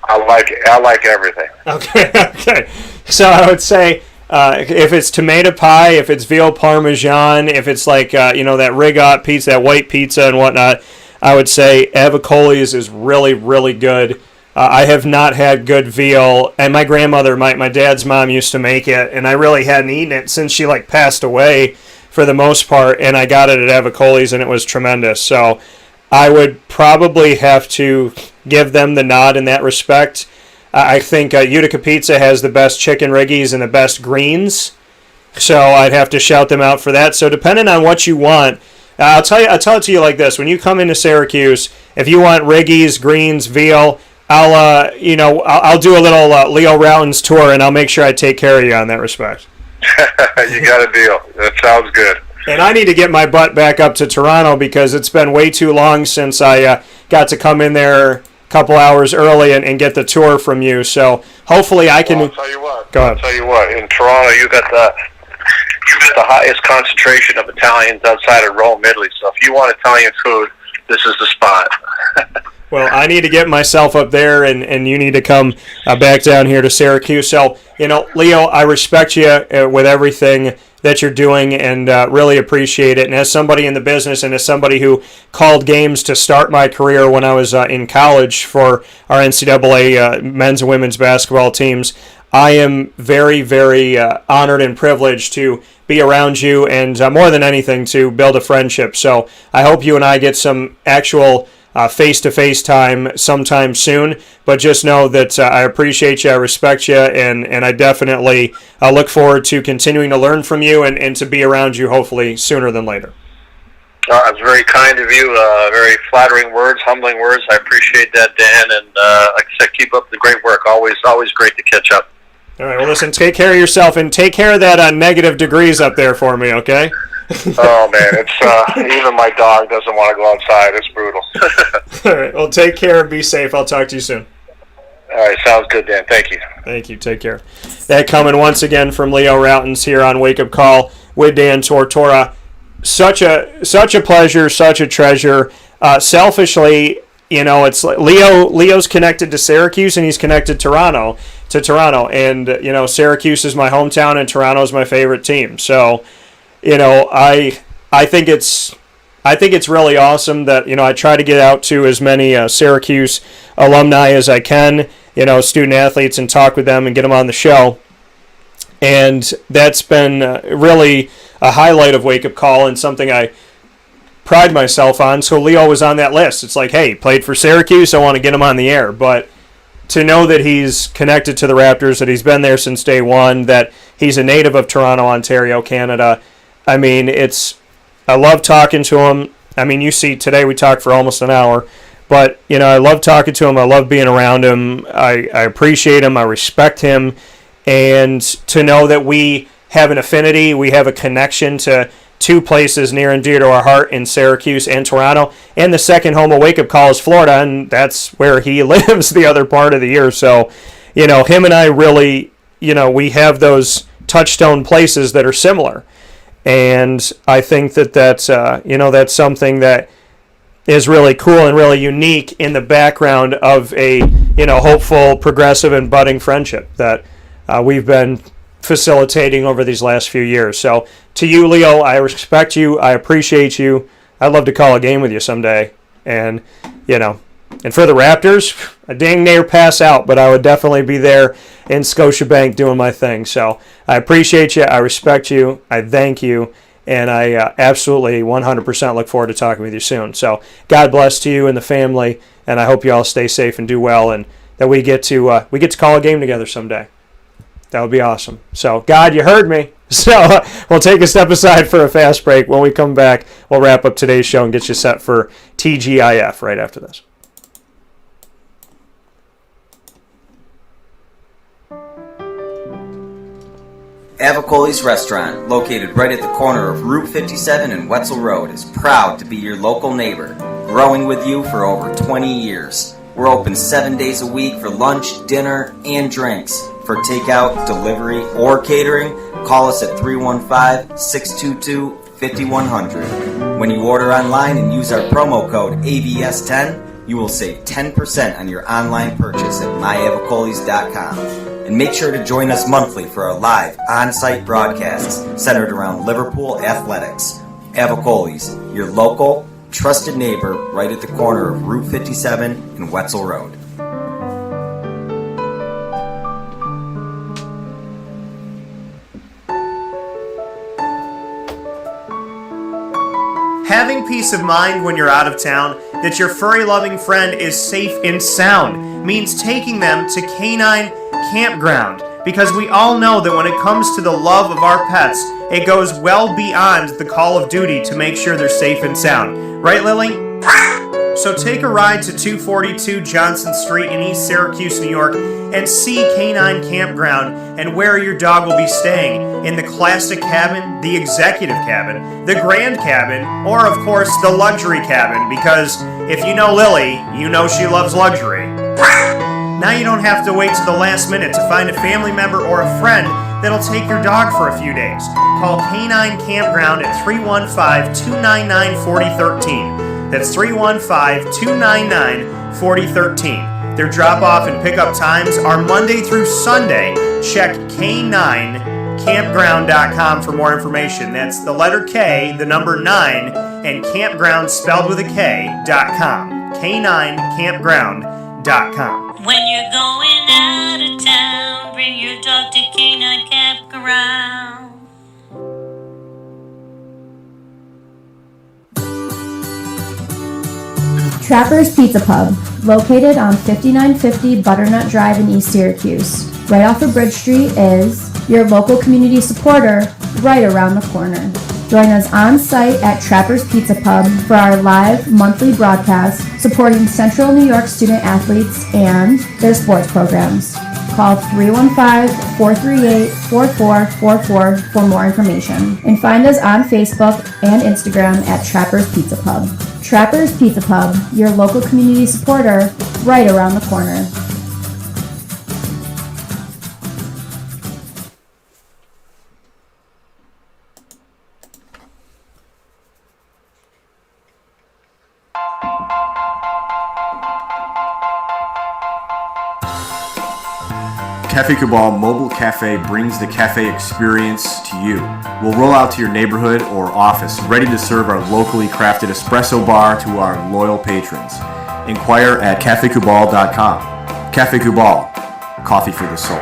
I like everything. Okay. So I would say if it's tomato pie, if it's veal parmesan, if it's like that rigot pizza, that white pizza and whatnot, I would say Avicoli's is really, really good. I have not had good veal, and my grandmother, my dad's mom, used to make it, and I really hadn't eaten it since she passed away for the most part, and I got it at Avicoli's, and it was tremendous. So I would probably have to give them the nod in that respect. I think Utica Pizza has the best chicken riggies and the best greens, so I'd have to shout them out for that. So depending on what you want, I'll tell it to you like this: when you come into Syracuse, if you want riggies, greens, veal, I'll do a little Leo Rautins tour, and I'll make sure I take care of you on that respect. You got a deal. That sounds good. And I need to get my butt back up to Toronto because it's been way too long since I got to come in there a couple hours early and get the tour from you. So hopefully I can. Well, I'll tell you what. Go ahead. I'll tell you what. In Toronto, you got the highest concentration of Italians outside of Rome, Italy. So if you want Italian food, this is the spot. Well, I need to get myself up there, and you need to come back down here to Syracuse. So, Leo, I respect you with everything that you're doing and really appreciate it. And as somebody in the business and as somebody who called games to start my career when I was in college for our NCAA men's and women's basketball teams, I am very, very honored and privileged to be around you and more than anything to build a friendship. So I hope you and I get some actual face-to-face time sometime soon, but just know that I appreciate you, I respect you, and I definitely look forward to continuing to learn from you and to be around you hopefully sooner than later. It's very kind of you, very flattering words, humbling words. I appreciate that, Dan, and like I said, keep up the great work. Always great to catch up. All right, well, listen, take care of yourself, and take care of that negative degrees up there for me, okay? Oh, man, it's even my dog doesn't want to go outside. It's brutal. All right, well, take care and be safe. I'll talk to you soon. All right, sounds good, Dan. Thank you. Thank you. Take care. That coming once again from Leo Rautins here on Wake Up Call with Dan Tortora. Such a pleasure, such a treasure. Selfishly, it's like Leo's connected to Syracuse and he's connected to Toronto, and Syracuse is my hometown and Toronto is my favorite team. So, I think it's really awesome that I try to get out to as many Syracuse alumni as I can, student athletes, and talk with them and get them on the show. And that's been really a highlight of Wake Up Call and something I pride myself on. So Leo was on that list. It's like, hey, he played for Syracuse, I want to get him on the air. But to know that he's connected to the Raptors, that he's been there since day one, that he's a native of Toronto, Ontario, Canada, I mean, I love talking to him. I mean, you see, today we talked for almost an hour. But, I love talking to him. I love being around him. I appreciate him. I respect him. And to know that we have an affinity, we have a connection to two places near and dear to our heart in Syracuse and Toronto. And the second home of Wake Up Call is Florida, and that's where he lives the other part of the year. So, him and I really, we have those touchstone places that are similar. And I think that's something that is really cool and really unique in the background of a, hopeful, progressive, and budding friendship that we've been facilitating over these last few years. So to you, Leo, I respect you. I appreciate you. I'd love to call a game with you someday. And, and for the Raptors, I dang near pass out, but I would definitely be there in Scotiabank doing my thing. So I appreciate you. I respect you. I thank you. And I absolutely 100% look forward to talking with you soon. So God bless to you and the family, and I hope you all stay safe and do well, and that we get to call a game together someday. That would be awesome. So, God, you heard me. So we'll take a step aside for a fast break. When we come back, we'll wrap up today's show and get you set for TGIF right after this. Avicoli's Restaurant, located right at the corner of Route 57 and Wetzel Road, is proud to be your local neighbor, growing with you for over 20 years. We're open 7 days a week for lunch, dinner, and drinks. For takeout, delivery, or catering, call us at 315-622-5100. When you order online and use our promo code AVS10, you will save 10% on your online purchase at myavicolis.com. And make sure to join us monthly for our live on-site broadcasts centered around Liverpool athletics. Avicoli's, your local, trusted neighbor right at the corner of Route 57 and Wetzel Road. Having peace of mind when you're out of town that your furry-loving friend is safe and sound means taking them to Canine Campground, because we all know that when it comes to the love of our pets, it goes well beyond the call of duty to make sure they're safe and sound. Right, Lily? So take a ride to 242 Johnson Street in East Syracuse, New York, and see Canine Campground and where your dog will be staying in the Classic Cabin, the Executive Cabin, the Grand Cabin, or of course the Luxury Cabin, because if you know Lily, you know she loves luxury. Now you don't have to wait to the last minute to find a family member or a friend that'll take your dog for a few days. Call Canine Campground at 315-299-4013. That's 315-299-4013. Their drop-off and pickup times are Monday through Sunday. Check K9campground.com for more information. That's the letter K, the number 9, and campground spelled with a K.com. K9campground.com. When you're going out of town, bring your dog to Canine Campground. Trapper's Pizza Pub, located on 5950 Butternut Drive in East Syracuse. Right off of Bridge Street is your local community supporter right around the corner. Join us on site at Trapper's Pizza Pub for our live monthly broadcast supporting Central New York student athletes and their sports programs. Call 315-438-4444 for more information. And find us on Facebook and Instagram at Trapper's Pizza Pub. Trapper's Pizza Pub, your local community supporter right around the corner. Cafe Cabal Mobile Cafe brings the cafe experience to you. We'll roll out to your neighborhood or office, ready to serve our locally crafted espresso bar to our loyal patrons. Inquire at cafecabal.com. Cafe Cabal, coffee for the soul.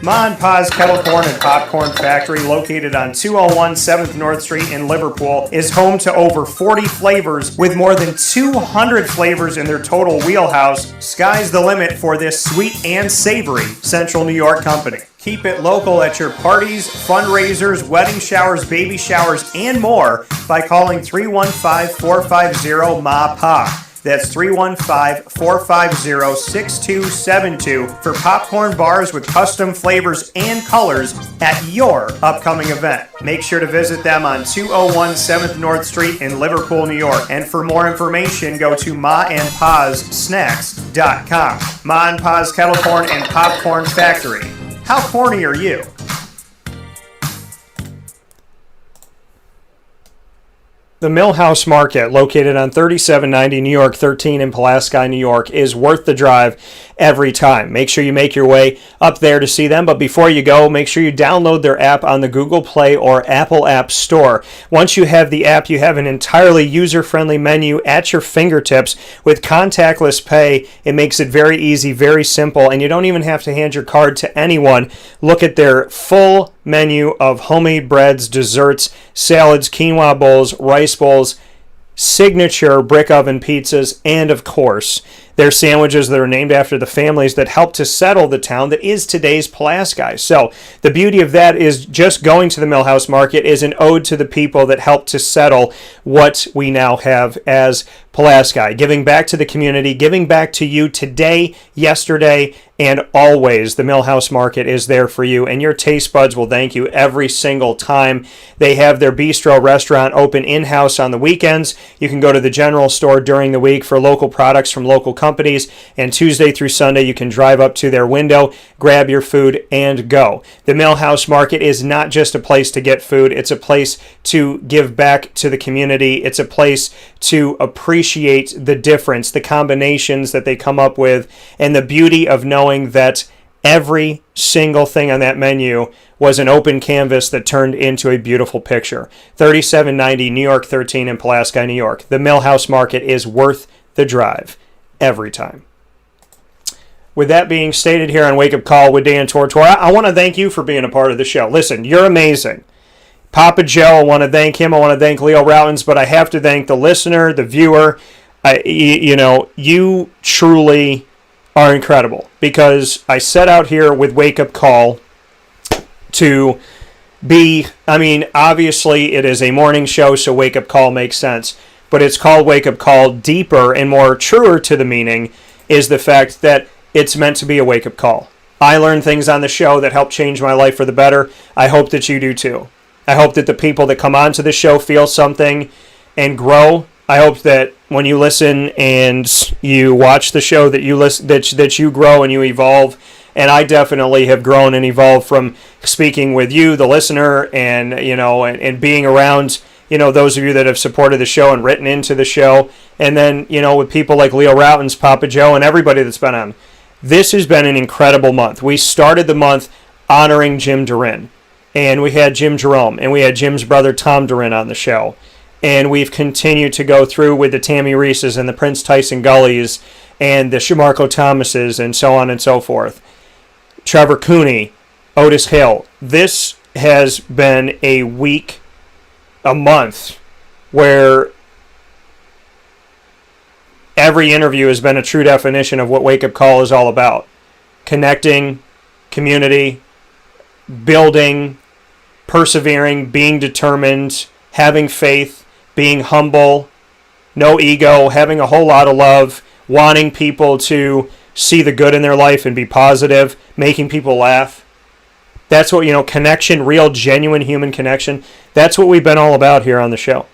Ma and Pa's Kettle Corn and Popcorn Factory, located on 201 7th North Street in Liverpool, is home to over 40 flavors with more than 200 flavors in their total wheelhouse. Sky's the limit for this sweet and savory Central New York company. Keep it local at your parties, fundraisers, wedding showers, baby showers, and more by calling 315-450-MA-PA. That's 315-450-6272 for popcorn bars with custom flavors and colors at your upcoming event. Make sure to visit them on 201 7th North Street in Liverpool, New York. And for more information, go to maandpassnacks.com. Ma and Pa's Kettle Corn and Popcorn Factory. How corny are you? The Millhouse Market, located on 3790 New York 13 in Pulaski, New York, is worth the drive every time. Make sure you make your way up there to see them, but before you go, make sure you download their app on the Google Play or Apple App Store. Once you have the app, you have an entirely user-friendly menu at your fingertips with contactless pay. It makes it very easy, very simple, and you don't even have to hand your card to anyone. Look at their full menu of homemade breads, desserts, salads, quinoa bowls, rice bowls, signature brick oven pizzas, and of course, their sandwiches that are named after the families that helped to settle the town that is today's Pulaski. So the beauty of that is just going to the Millhouse Market is an ode to the people that helped to settle what we now have as Pulaski. Giving back to the community, giving back to you today, yesterday, and always. The Millhouse Market is there for you, and your taste buds will thank you every single time. They have their bistro restaurant open in-house on the weekends. You can go to the general store during the week for local products from local companies, and Tuesday through Sunday you can drive up to their window, grab your food, and go. The Millhouse Market is not just a place to get food, it's a place to give back to the community. It's a place to appreciate the difference, the combinations that they come up with, and the beauty of knowing that every single thing on that menu was an open canvas that turned into a beautiful picture. 3790 New York 13 in Pulaski, New York. The Millhouse Market is worth the drive every time. With that being stated here on Wake Up Call with Dan Tortora, I want to thank you for being a part of the show. Listen, you're amazing. Papa Joe, I want to thank him. I want to thank Leo Rautins, but I have to thank the listener, the viewer. You truly are incredible, because I set out here with Wake Up Call to be, obviously it is a morning show, so Wake Up Call makes sense, but it's called Wake Up Call. Deeper and more truer to the meaning is the fact that it's meant to be a wake-up call. I learn things on the show that help change my life for the better. I hope that you do too. I hope that the people that come onto the show feel something and grow. I hope that when you listen and you watch the show that you grow and you evolve. And I definitely have grown and evolved from speaking with you, the listener, and and being around those of you that have supported the show and written into the show, and then with people like Leo Rautins, Papa Joe, and everybody that's been on. This has been an incredible month. We started the month honoring Jim Durin, and we had Jim Jerome, and we had Jim's brother Tom Durin on the show. And we've continued to go through with the Tammy Reeses and the Prince Tyson Gullys and the Shamarko Thomases and so on and so forth. Trevor Cooney, Otis Hill. This has been a month where every interview has been a true definition of what Wake Up Call is all about. Connecting, community, building, persevering, being determined, having faith, being humble, no ego, having a whole lot of love, wanting people to see the good in their life and be positive, making people laugh. That's what, connection, real, genuine human connection. That's what we've been all about here on the show.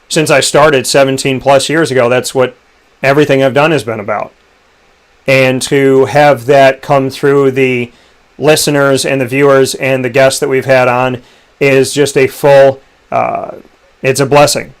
Since I started 17 plus years ago, that's what everything I've done has been about. And to have that come through the listeners and the viewers and the guests that we've had on is just a full, it's a blessing.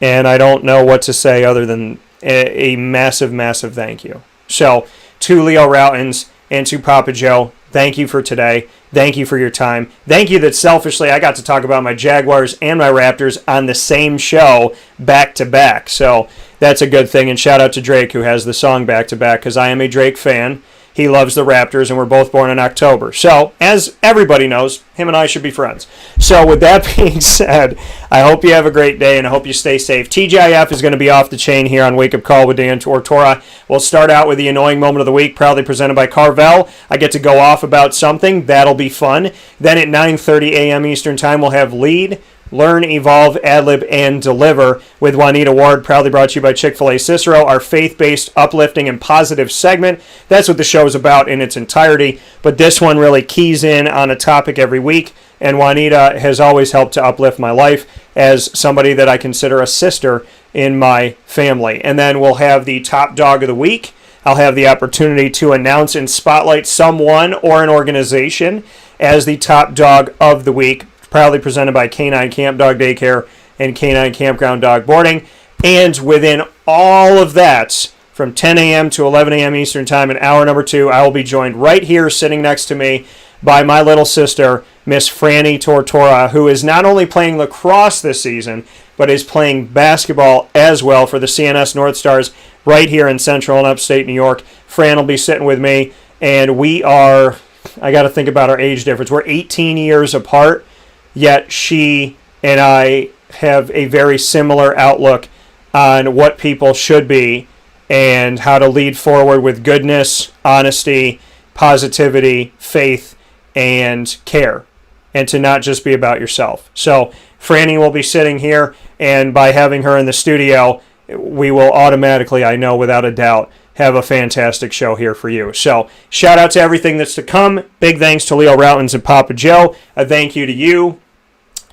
And I don't know what to say other than a massive, massive thank you. So, to Leo Rautins and to Papa Joe, thank you for today. Thank you for your time. Thank you that selfishly I got to talk about my Jaguars and my Raptors on the same show back to back. So that's a good thing. And shout out to Drake, who has the song back to back, because I am a Drake fan. He loves the Raptors, and we're both born in October. So, as everybody knows, him and I should be friends. So, with that being said, I hope you have a great day, and I hope you stay safe. TGIF is going to be off the chain here on Wake Up Call with Dan Tortora. We'll start out with the Annoying Moment of the Week, proudly presented by Carvel. I get to go off about something. That'll be fun. Then at 9:30 a.m. Eastern Time, we'll have Lead, Learn, Evolve, Adlib, and Deliver with Juanita Ward, proudly brought to you by Chick-fil-A Cicero, our faith-based, uplifting, and positive segment. That's what the show is about in its entirety, but this one really keys in on a topic every week, and Juanita has always helped to uplift my life as somebody that I consider a sister in my family. And then we'll have the Top Dog of the Week. I'll have the opportunity to announce and spotlight someone or an organization as the Top Dog of the Week, proudly presented by Canine Camp Dog Daycare and Canine Campground Dog Boarding. And within all of that, from 10 a.m. to 11 a.m. Eastern Time in hour number 2, I will be joined right here sitting next to me by my little sister, Miss Franny Tortora, who is not only playing lacrosse this season, but is playing basketball as well for the CNS North Stars right here in Central and Upstate New York. Fran will be sitting with me, and we are, I got to think about our age difference. We're 18 years apart. Yet she and I have a very similar outlook on what people should be and how to lead forward with goodness, honesty, positivity, faith, and care, and to not just be about yourself. So Franny will be sitting here, and by having her in the studio, we will automatically, I know without a doubt, have a fantastic show here for you. So shout out to everything that's to come. Big thanks to Leo Rautins and Papa Joe. A thank you to you.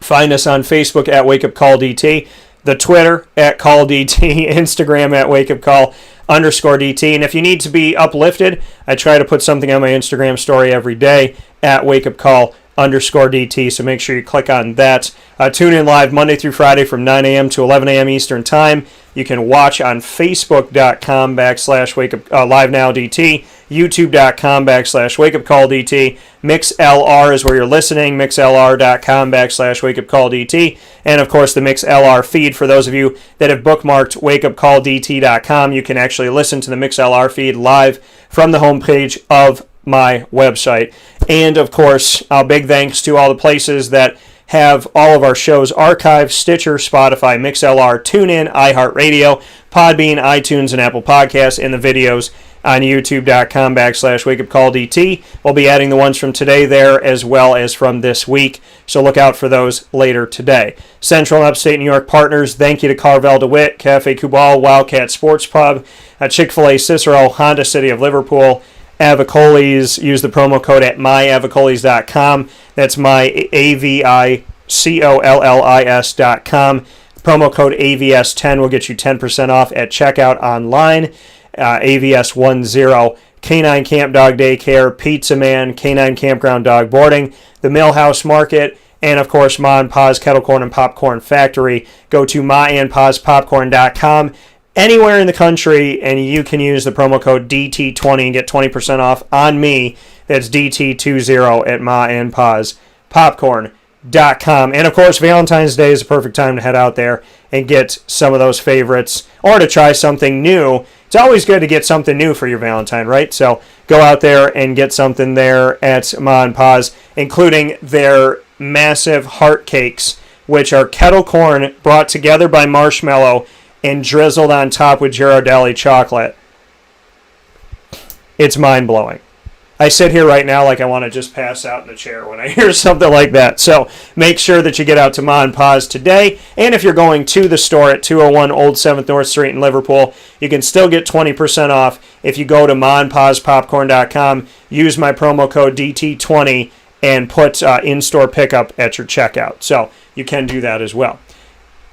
Find us on Facebook at Wake Up Call DT, the Twitter at Call DT, Instagram at Wake Up Call _DT. And if you need to be uplifted, I try to put something on my Instagram story every day at Wake Up Call _DT. So make sure you click on that. Tune in live Monday through Friday from 9 a.m. to 11 a.m. Eastern Time. You can watch on Facebook.com /LiveNowDT, YouTube.com /WakeUpCallDT, MixLR is where you're listening, MixLR.com /WakeUpCallDT, and of course the MixLR feed for those of you that have bookmarked WakeUpCallDT.com. You can actually listen to the MixLR feed live from the homepage of my website. And of course, big thanks to all the places that have all of our shows archived: Stitcher, Spotify, MixLR, TuneIn, iHeartRadio, Podbean, iTunes, and Apple Podcasts, and the videos on youtube.com/wakeupcalldt. We'll be adding the ones from today there as well as from this week, so look out for those later today. Central and Upstate New York partners, thank you to Carvel DeWitt, Cafe Kubal, Wildcat Sports Pub, Chick-fil-A Cicero, Honda City of Liverpool, Avicoli's. Use the promo code at myavicoli's.com. That's myavicoli's.com. Promo code AVS10 will get you 10% off at checkout online. AVS10, Canine Camp Dog Daycare, Pizza Man, Canine Campground Dog Boarding, the Millhouse Market, and of course Ma and Pa's Kettle Corn and Popcorn Factory. Go to maandpaspopcorn.com anywhere in the country, and you can use the promo code DT20 and get 20% off on me. That's DT20 at maandpaspopcorn.com. And of course, Valentine's Day is a perfect time to head out there and get some of those favorites or to try something new. It's always good to get something new for your Valentine, right? So go out there and get something there at Ma and Pa's, including their massive heart cakes, which are kettle corn brought together by marshmallow and drizzled on top with Ghirardelli chocolate. It's mind-blowing. I sit here right now like I want to just pass out in the chair when I hear something like that. So make sure that you get out to Ma and Pa's today. And if you're going to the store at 201 Old 7th North Street in Liverpool, you can still get 20% off if you go to maandpaspopcorn.com, use my promo code DT20, and put in-store pickup at your checkout. So you can do that as well.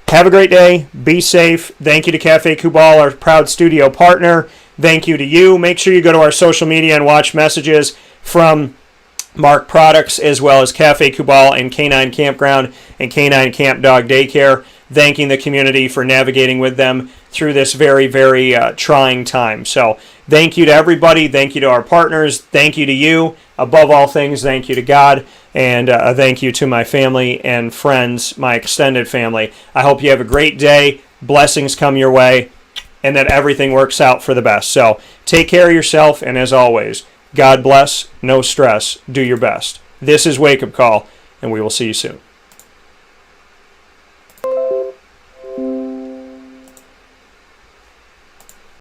Have a great day. Be safe. Thank you to Cafe Kubal, our proud studio partner. Thank you to you. Make sure you go to our social media and watch messages from Mark Products as well as Cafe Kubal and Canine Campground and Canine Camp Dog Daycare, thanking the community for navigating with them through this very, very trying time. So thank you to everybody. Thank you to our partners. Thank you to you. Above all things, thank you to God. And thank you to my family and friends, my extended family. I hope you have a great day. Blessings come your way, and that everything works out for the best. So take care of yourself, and as always, God bless, no stress, do your best. This is Wake Up Call, and we will see you soon.